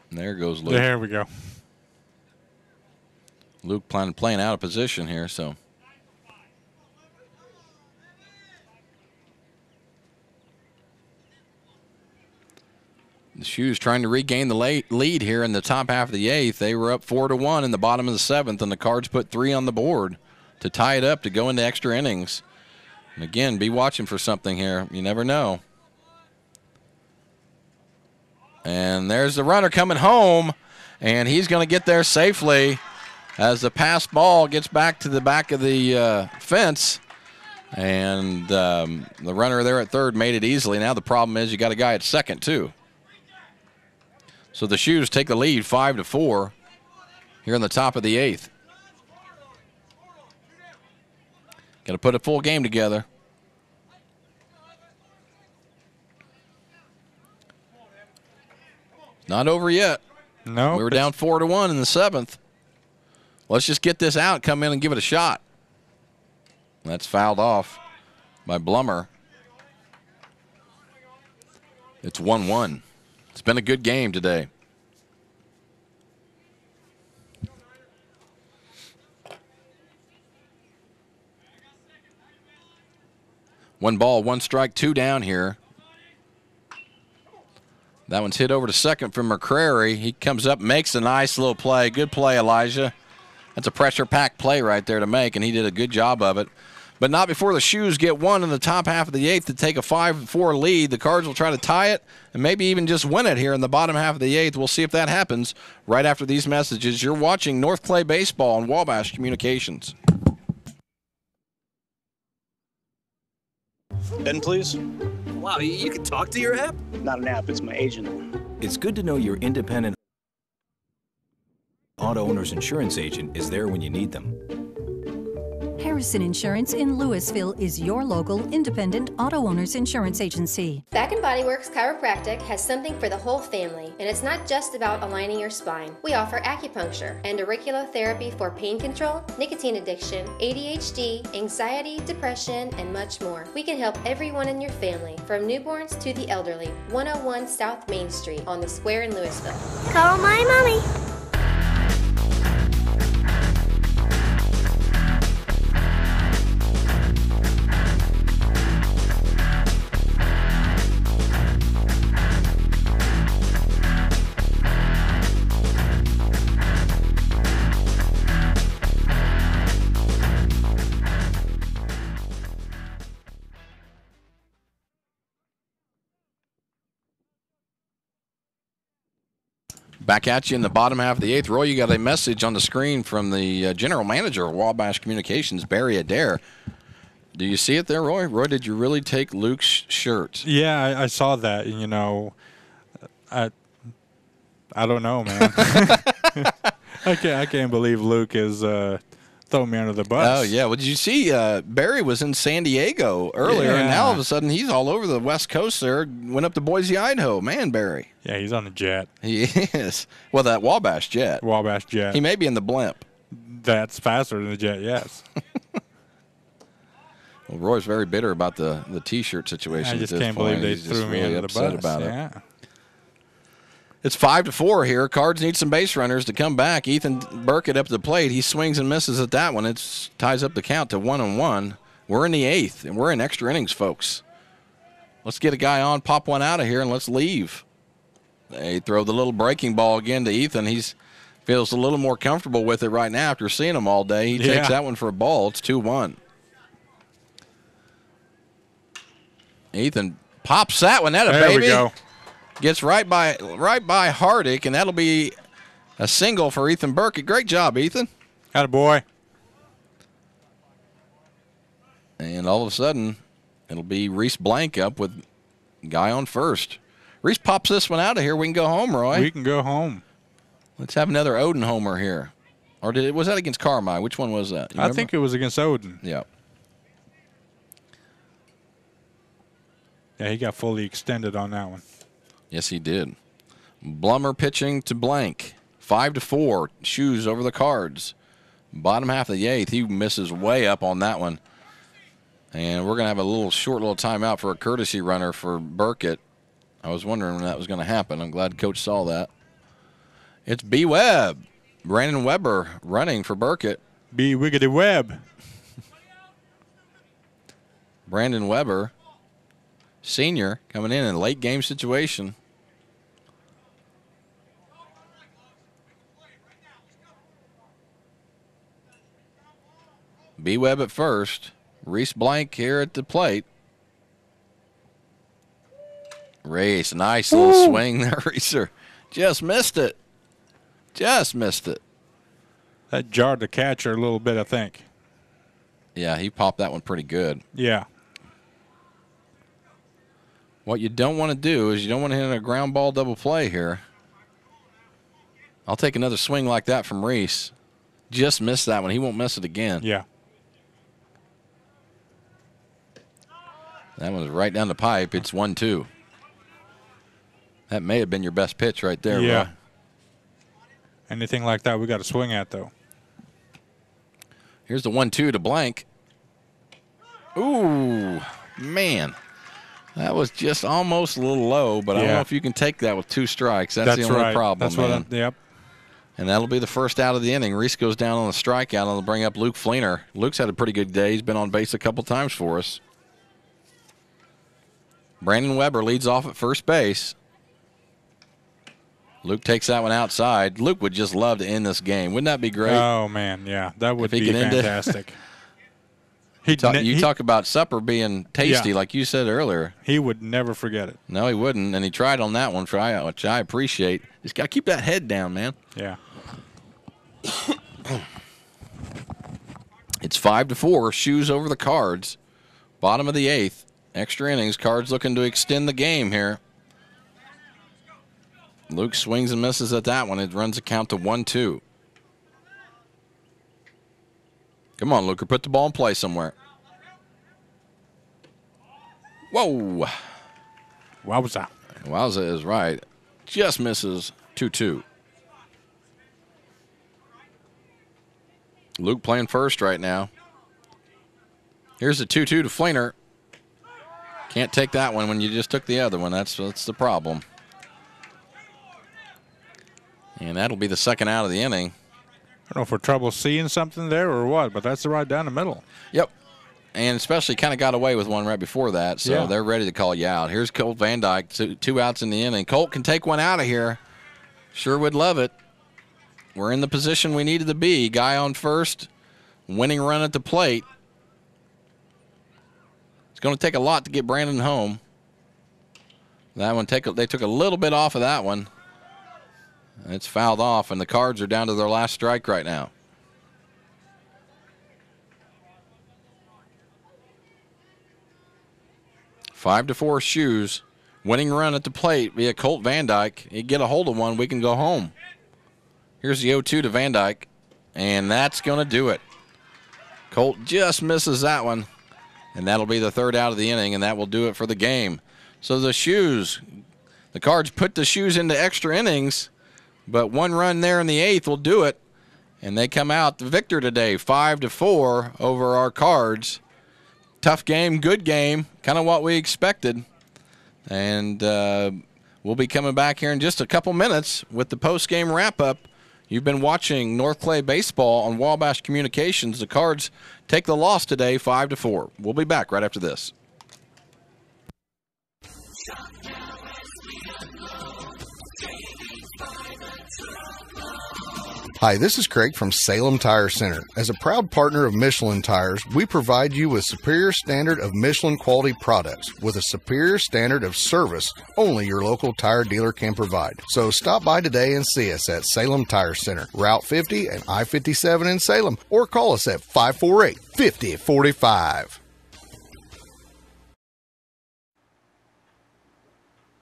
And there goes Luke. There we go. Luke playing out of position here, so. The Shoes trying to regain the lead here in the top half of the 8th. They were up 4-1 in the bottom of the 7th, and the Cards put 3 on the board to tie it up to go into extra innings. And again, be watching for something here. You never know. And there's the runner coming home, and he's going to get there safely as the pass ball gets back to the back of the fence. And the runner there at third made it easily. Now the problem is you got a guy at second, too. So the Shoes take the lead 5-4 here in the top of the 8th. Got to put a full game together. Not over yet. No. We were down 4-1 in the 7th. Let's just get this out, come in and give it a shot. That's fouled off by Blummer. It's 1-1. It's been a good game today. One ball, one strike, 2 down here. That one's hit over to second from McCrary. He comes up, makes a nice little play. Good play, Elijah. That's a pressure-packed play right there to make, and he did a good job of it. But not before the Shoes get one in the top half of the 8th to take a 5-4 lead. The Cards will try to tie it and maybe even just win it here in the bottom half of the 8th. We'll see if that happens right after these messages. You're watching North Clay Baseball on Wabash Communications. Ben, please. Wow, you can talk to your app? Not an app, it's my agent. It's good to know your independent auto owner's insurance agent is there when you need them. Harrison Insurance in Louisville is your local independent auto owner's insurance agency. Back & Body Works Chiropractic has something for the whole family, and it's not just about aligning your spine. We offer acupuncture and auriculotherapy for pain control, nicotine addiction, ADHD, anxiety, depression, and much more. We can help everyone in your family, from newborns to the elderly. 101 South Main Street on the square in Louisville. Call my mommy. Back at you in the bottom half of the 8th. Roy, you got a message on the screen from the general manager of Wabash Communications, Barry Adair. Do you see it there, Roy? Roy, did you really take Luke's shirt? Yeah, I saw that. You know, I don't know, man. I can't believe Luke is throwing me under the bus. Oh, yeah. Well, did you see Barry was in San Diego earlier, and now all of a sudden he's all over the West Coast there. Went up to Boise, Idaho. Man, Barry. Yeah, he's on the jet. He is. Well, that Wabash jet. Wabash jet. He may be in the blimp. That's faster than the jet, yes. Well, Roy's very bitter about the T-shirt situation. I just can't believe they threw me under the bus. About it. It's 5-4 here. Cards need some base runners to come back. Ethan Burkett up to the plate. He swings and misses at that one. It ties up the count to 1-1. We're in the 8th, and we're in extra innings, folks. Let's get a guy on, pop one out of here, and let's leave. They throw the little breaking ball again to Ethan. He's feels a little more comfortable with it right now after seeing him all day. He takes that one for a ball. It's 2-1. Ethan pops that one. That a baby. There we go. Gets right by Hardick, and that'll be a single for Ethan Burkett. Great job, Ethan. Attaboy. And all of a sudden, it'll be Reese Blank up with guy on first. Reese pops this one out of here. We can go home, Roy. We can go home. Let's have another Odin homer here. Or was that against Carmi? Which one was that? I think it was against Odin. Yeah. Yeah, he got fully extended on that one. Yes, he did. Blummer pitching to Blank. 5-4. Shoes over the Cards. Bottom half of the 8th. He misses way up on that one. And we're going to have a short little timeout for a courtesy runner for Burkett. I was wondering when that was going to happen. I'm glad Coach saw that. It's B. Webb. Brandon Weber running for Burkett. B. Wiggity Webb. Brandon Weber, senior, coming in a late game situation. B. Webb at first. Reese Blank here at the plate. Reese, nice little swing there, Reeser. Just missed it. Just missed it. That jarred the catcher a little bit, I think. Yeah, he popped that one pretty good. Yeah. What you don't want to do is you don't want to hit a ground ball double play here. I'll take another swing like that from Reese. Just missed that one. He won't miss it again. Yeah. That one's right down the pipe. It's 1-2. That may have been your best pitch right there. Yeah. Bro. Anything like that we got to swing at, though. Here's the 1-2 to Blank. Ooh, man. That was just almost a little low, but I don't know if you can take that with 2 strikes. That's the only problem, That's man. Yep. And that'll be the first out of the inning. Reese goes down on the strikeout, and they'll bring up Luke Fleener. Luke's had a pretty good day. He's been on base a couple times for us. Brandon Weber leads off at first base. Luke takes that one outside. Luke would just love to end this game. Wouldn't that be great? Oh, man, yeah. That would be fantastic. You talk about supper being tasty, like you said earlier. He would never forget it. No, he wouldn't, and he tried on that one, which I appreciate. Just got to keep that head down, man. Yeah. It's 5-4. Shoes over the Cards. Bottom of the 8th. Extra innings. Cards looking to extend the game here. Luke swings and misses at that one. It runs the count to 1-2. Come on, Luker. Put the ball in play somewhere. Whoa. Wowza. Wowza is right. Just misses 2-2. Luke playing first right now. Here's the 2-2 to Fleener. Can't take that one when you just took the other one. That's the problem. And that'll be the second out of the inning. I don't know if we're trouble seeing something there or what, but that's right down the middle. Yep. And especially kind of got away with one right before that, so they're ready to call you out. Here's Colt Van Dyke, 2 outs in the inning. Colt can take one out of here. Sure would love it. We're in the position we needed to be. Guy on first, winning run at the plate. It's going to take a lot to get Brandon home. That one, they took a little bit off of that one. It's fouled off, and the Cards are down to their last strike right now. Five to 4 Shoes. Winning run at the plate via Colt Van Dyke. He'd get a hold of one, we can go home. Here's the 0-2 to Van Dyke, and that's going to do it. Colt just misses that one, and that'll be the third out of the inning, and that will do it for the game. So the Shoes, the Cards put the Shoes into extra innings, but one run there in the 8th will do it, and they come out the victor today, 5-4 over our Cards. Tough game, good game, kind of what we expected. And we'll be coming back here in just a couple minutes with the post-game wrap-up. You've been watching North Clay Baseball on Wabash Communications. The Cards take the loss today, 5-4. We'll be back right after this. Hi, this is Craig from Salem Tire Center. As a proud partner of Michelin Tires, we provide you with superior standard of Michelin quality products with a superior standard of service only your local tire dealer can provide. So stop by today and see us at Salem Tire Center, Route 50 and I-57 in Salem, or call us at 548-5045.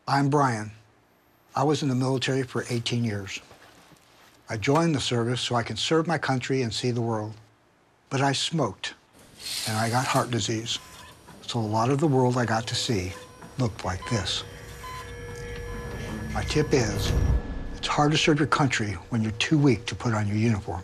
I'm Brian. I was in the military for 18 years. I joined the service so I could serve my country and see the world. But I smoked, and I got heart disease. So a lot of the world I got to see looked like this. My tip is, it's hard to serve your country when you're too weak to put on your uniform.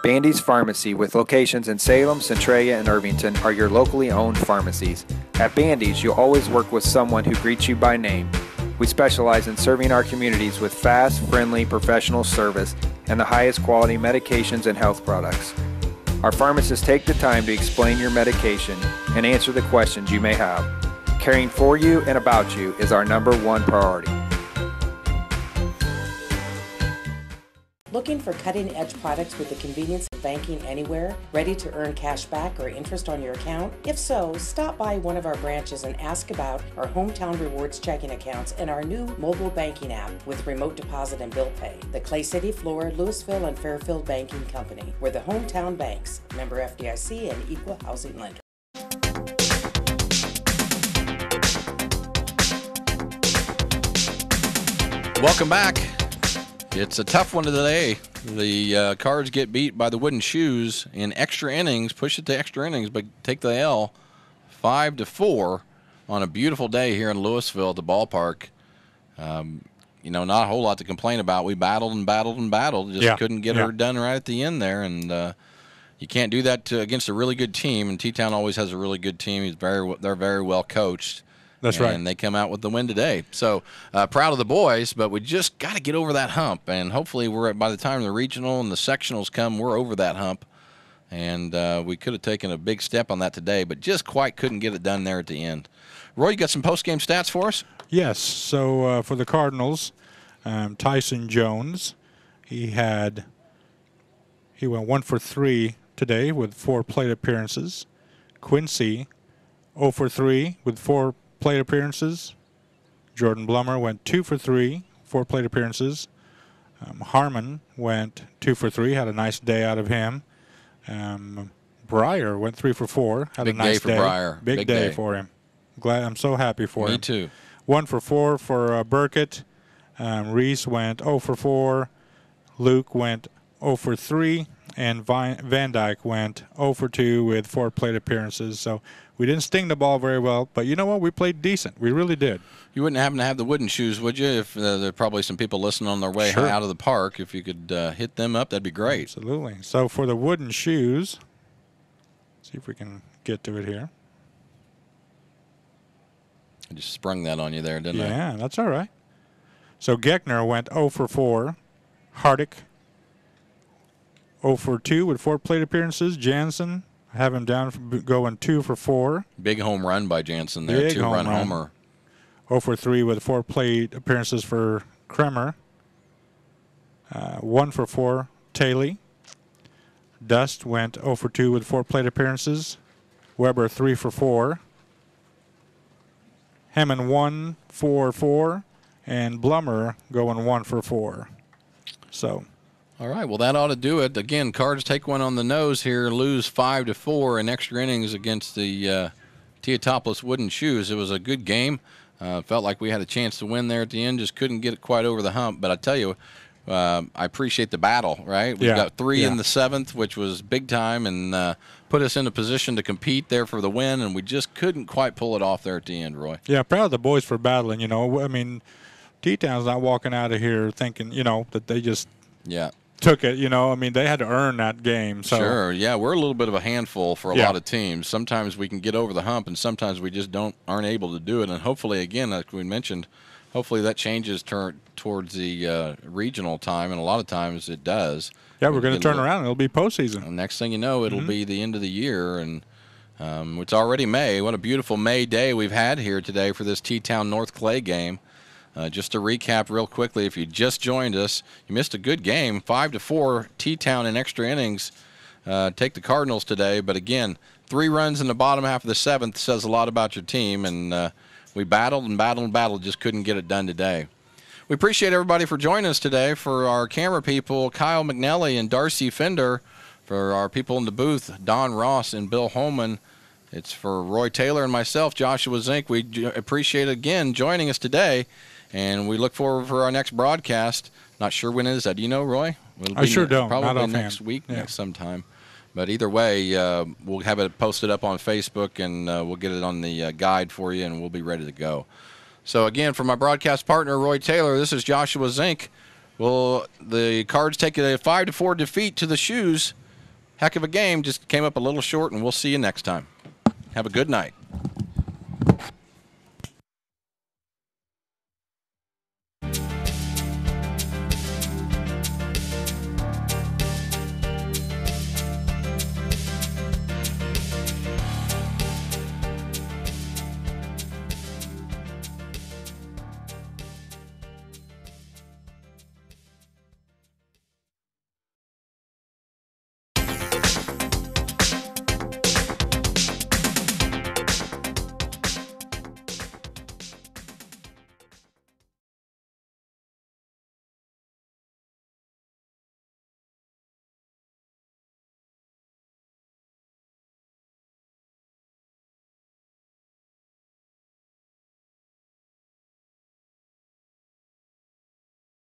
Bandy's Pharmacy, with locations in Salem, Centralia, and Irvington, are your locally owned pharmacies. At Bandy's, you'll always work with someone who greets you by name. We specialize in serving our communities with fast, friendly, professional service and the highest quality medications and health products. Our pharmacists take the time to explain your medication and answer the questions you may have. Caring for you and about you is our #1 priority. Looking for cutting-edge products with the convenience of banking anywhere? Ready to earn cash back or interest on your account? If so, stop by one of our branches and ask about our Hometown Rewards checking accounts and our new mobile banking app with remote deposit and bill pay. The Clay City, Flora, Louisville, and Fairfield Banking Company. We're the hometown banks, member FDIC, and equal housing lender. Welcome back. It's a tough one today. The Cards get beat by the Wooden Shoes in extra innings, push it to extra innings, but take the L 5-4 on a beautiful day here in Louisville at the ballpark. You know, not a whole lot to complain about. We battled and battled and battled. Just couldn't get her done right at the end there. And you can't do that against a really good team. And T-Town always has a really good team. They're very well coached. That's right. And they come out with the win today. So proud of the boys, but we just got to get over that hump. And hopefully by the time the regional and the sectionals come, we're over that hump. And we could have taken a big step on that today, but just quite couldn't get it done there at the end. Roy, you got some post-game stats for us? Yes. So for the Cardinals, Tyson Jones, he went 1 for 3 today with 4 plate appearances. Quincy, 0 for 3 with 4 plate appearances. Jordan Blummer went 2 for 3, 4 plate appearances. Harmon went 2 for 3, had a nice day out of him. Breyer went 3 for 4, had a nice day. Big day for Breyer. Big day for him. I'm so happy for him. Me too. 1 for 4 for Burkett. Reese went 0 for 4. Luke went 0 for 3. And Van Dyke went 0 for 2 with 4 plate appearances. So we didn't sting the ball very well, but you know what? We played decent. We really did. You wouldn't happen to have the Wooden Shoes, would you? If there are probably some people listening on their way out of the park, if you could hit them up, that'd be great. Absolutely. So for the Wooden Shoes, see if we can get to it here. I just sprung that on you there, didn't I? Yeah, that's all right. So Geckner went 0 for 4. Hardick 0 for 2 with 4 plate appearances. Jansen, I have him down for going 2 for 4. Big home run by Jansen there, 2-run homer. 0 for 3 with 4 plate appearances for Kremer. 1 for 4, Taylor. Dust went 0 for 2 with 4 plate appearances. Weber 3 for 4. Hemmon 1 for 4. And Blummer going 1 for 4. So... All right, well, that ought to do it. Again, Cards take one on the nose here, lose 5-4 in extra innings against the Teutopolis Wooden Shoes. It was a good game. Felt like we had a chance to win there at the end, just couldn't get it quite over the hump. But I tell you, I appreciate the battle, right? We've got 3 in the 7th, which was big time, and put us in a position to compete there for the win, and we just couldn't quite pull it off there at the end, Roy. Yeah, proud of the boys for battling. You know, I mean, T-Town's not walking out of here thinking, you know, that they just took it, you know. I mean, they had to earn that game. So. Sure, yeah, we're a little bit of a handful for a lot of teams. Sometimes we can get over the hump, and sometimes we just aren't able to do it. And hopefully, again, like we mentioned, hopefully that changes towards the regional time, and a lot of times it does. Yeah, we're going to turn around, and it'll be postseason. And next thing you know, it'll be the end of the year, and It's already May. What a beautiful May day we've had here today for this T-Town North Clay game. Just to recap real quickly, if you just joined us, you missed a good game. 5-4 T-Town in extra innings. Take the Cardinals today. But again, 3 runs in the bottom half of the 7th says a lot about your team. And we battled and battled and battled, just couldn't get it done today. We appreciate everybody for joining us today. For our camera people, Kyle McNelly and Darcy Fender. For our people in the booth, Don Ross and Bill Holman. It's for Roy Taylor and myself, Joshua Zink. We appreciate, again, joining us today. And we look forward for our next broadcast. Not sure when it is. Do you know, Roy? I sure don't. Probably next week, next sometime. But either way, we'll have it posted up on Facebook, and we'll get it on the guide for you, and we'll be ready to go. So, again, for my broadcast partner, Roy Taylor, this is Joshua Zink. Well, the Cards take a 5-4 defeat to the Shoes. Heck of a game. Just came up a little short, and we'll see you next time. Have a good night.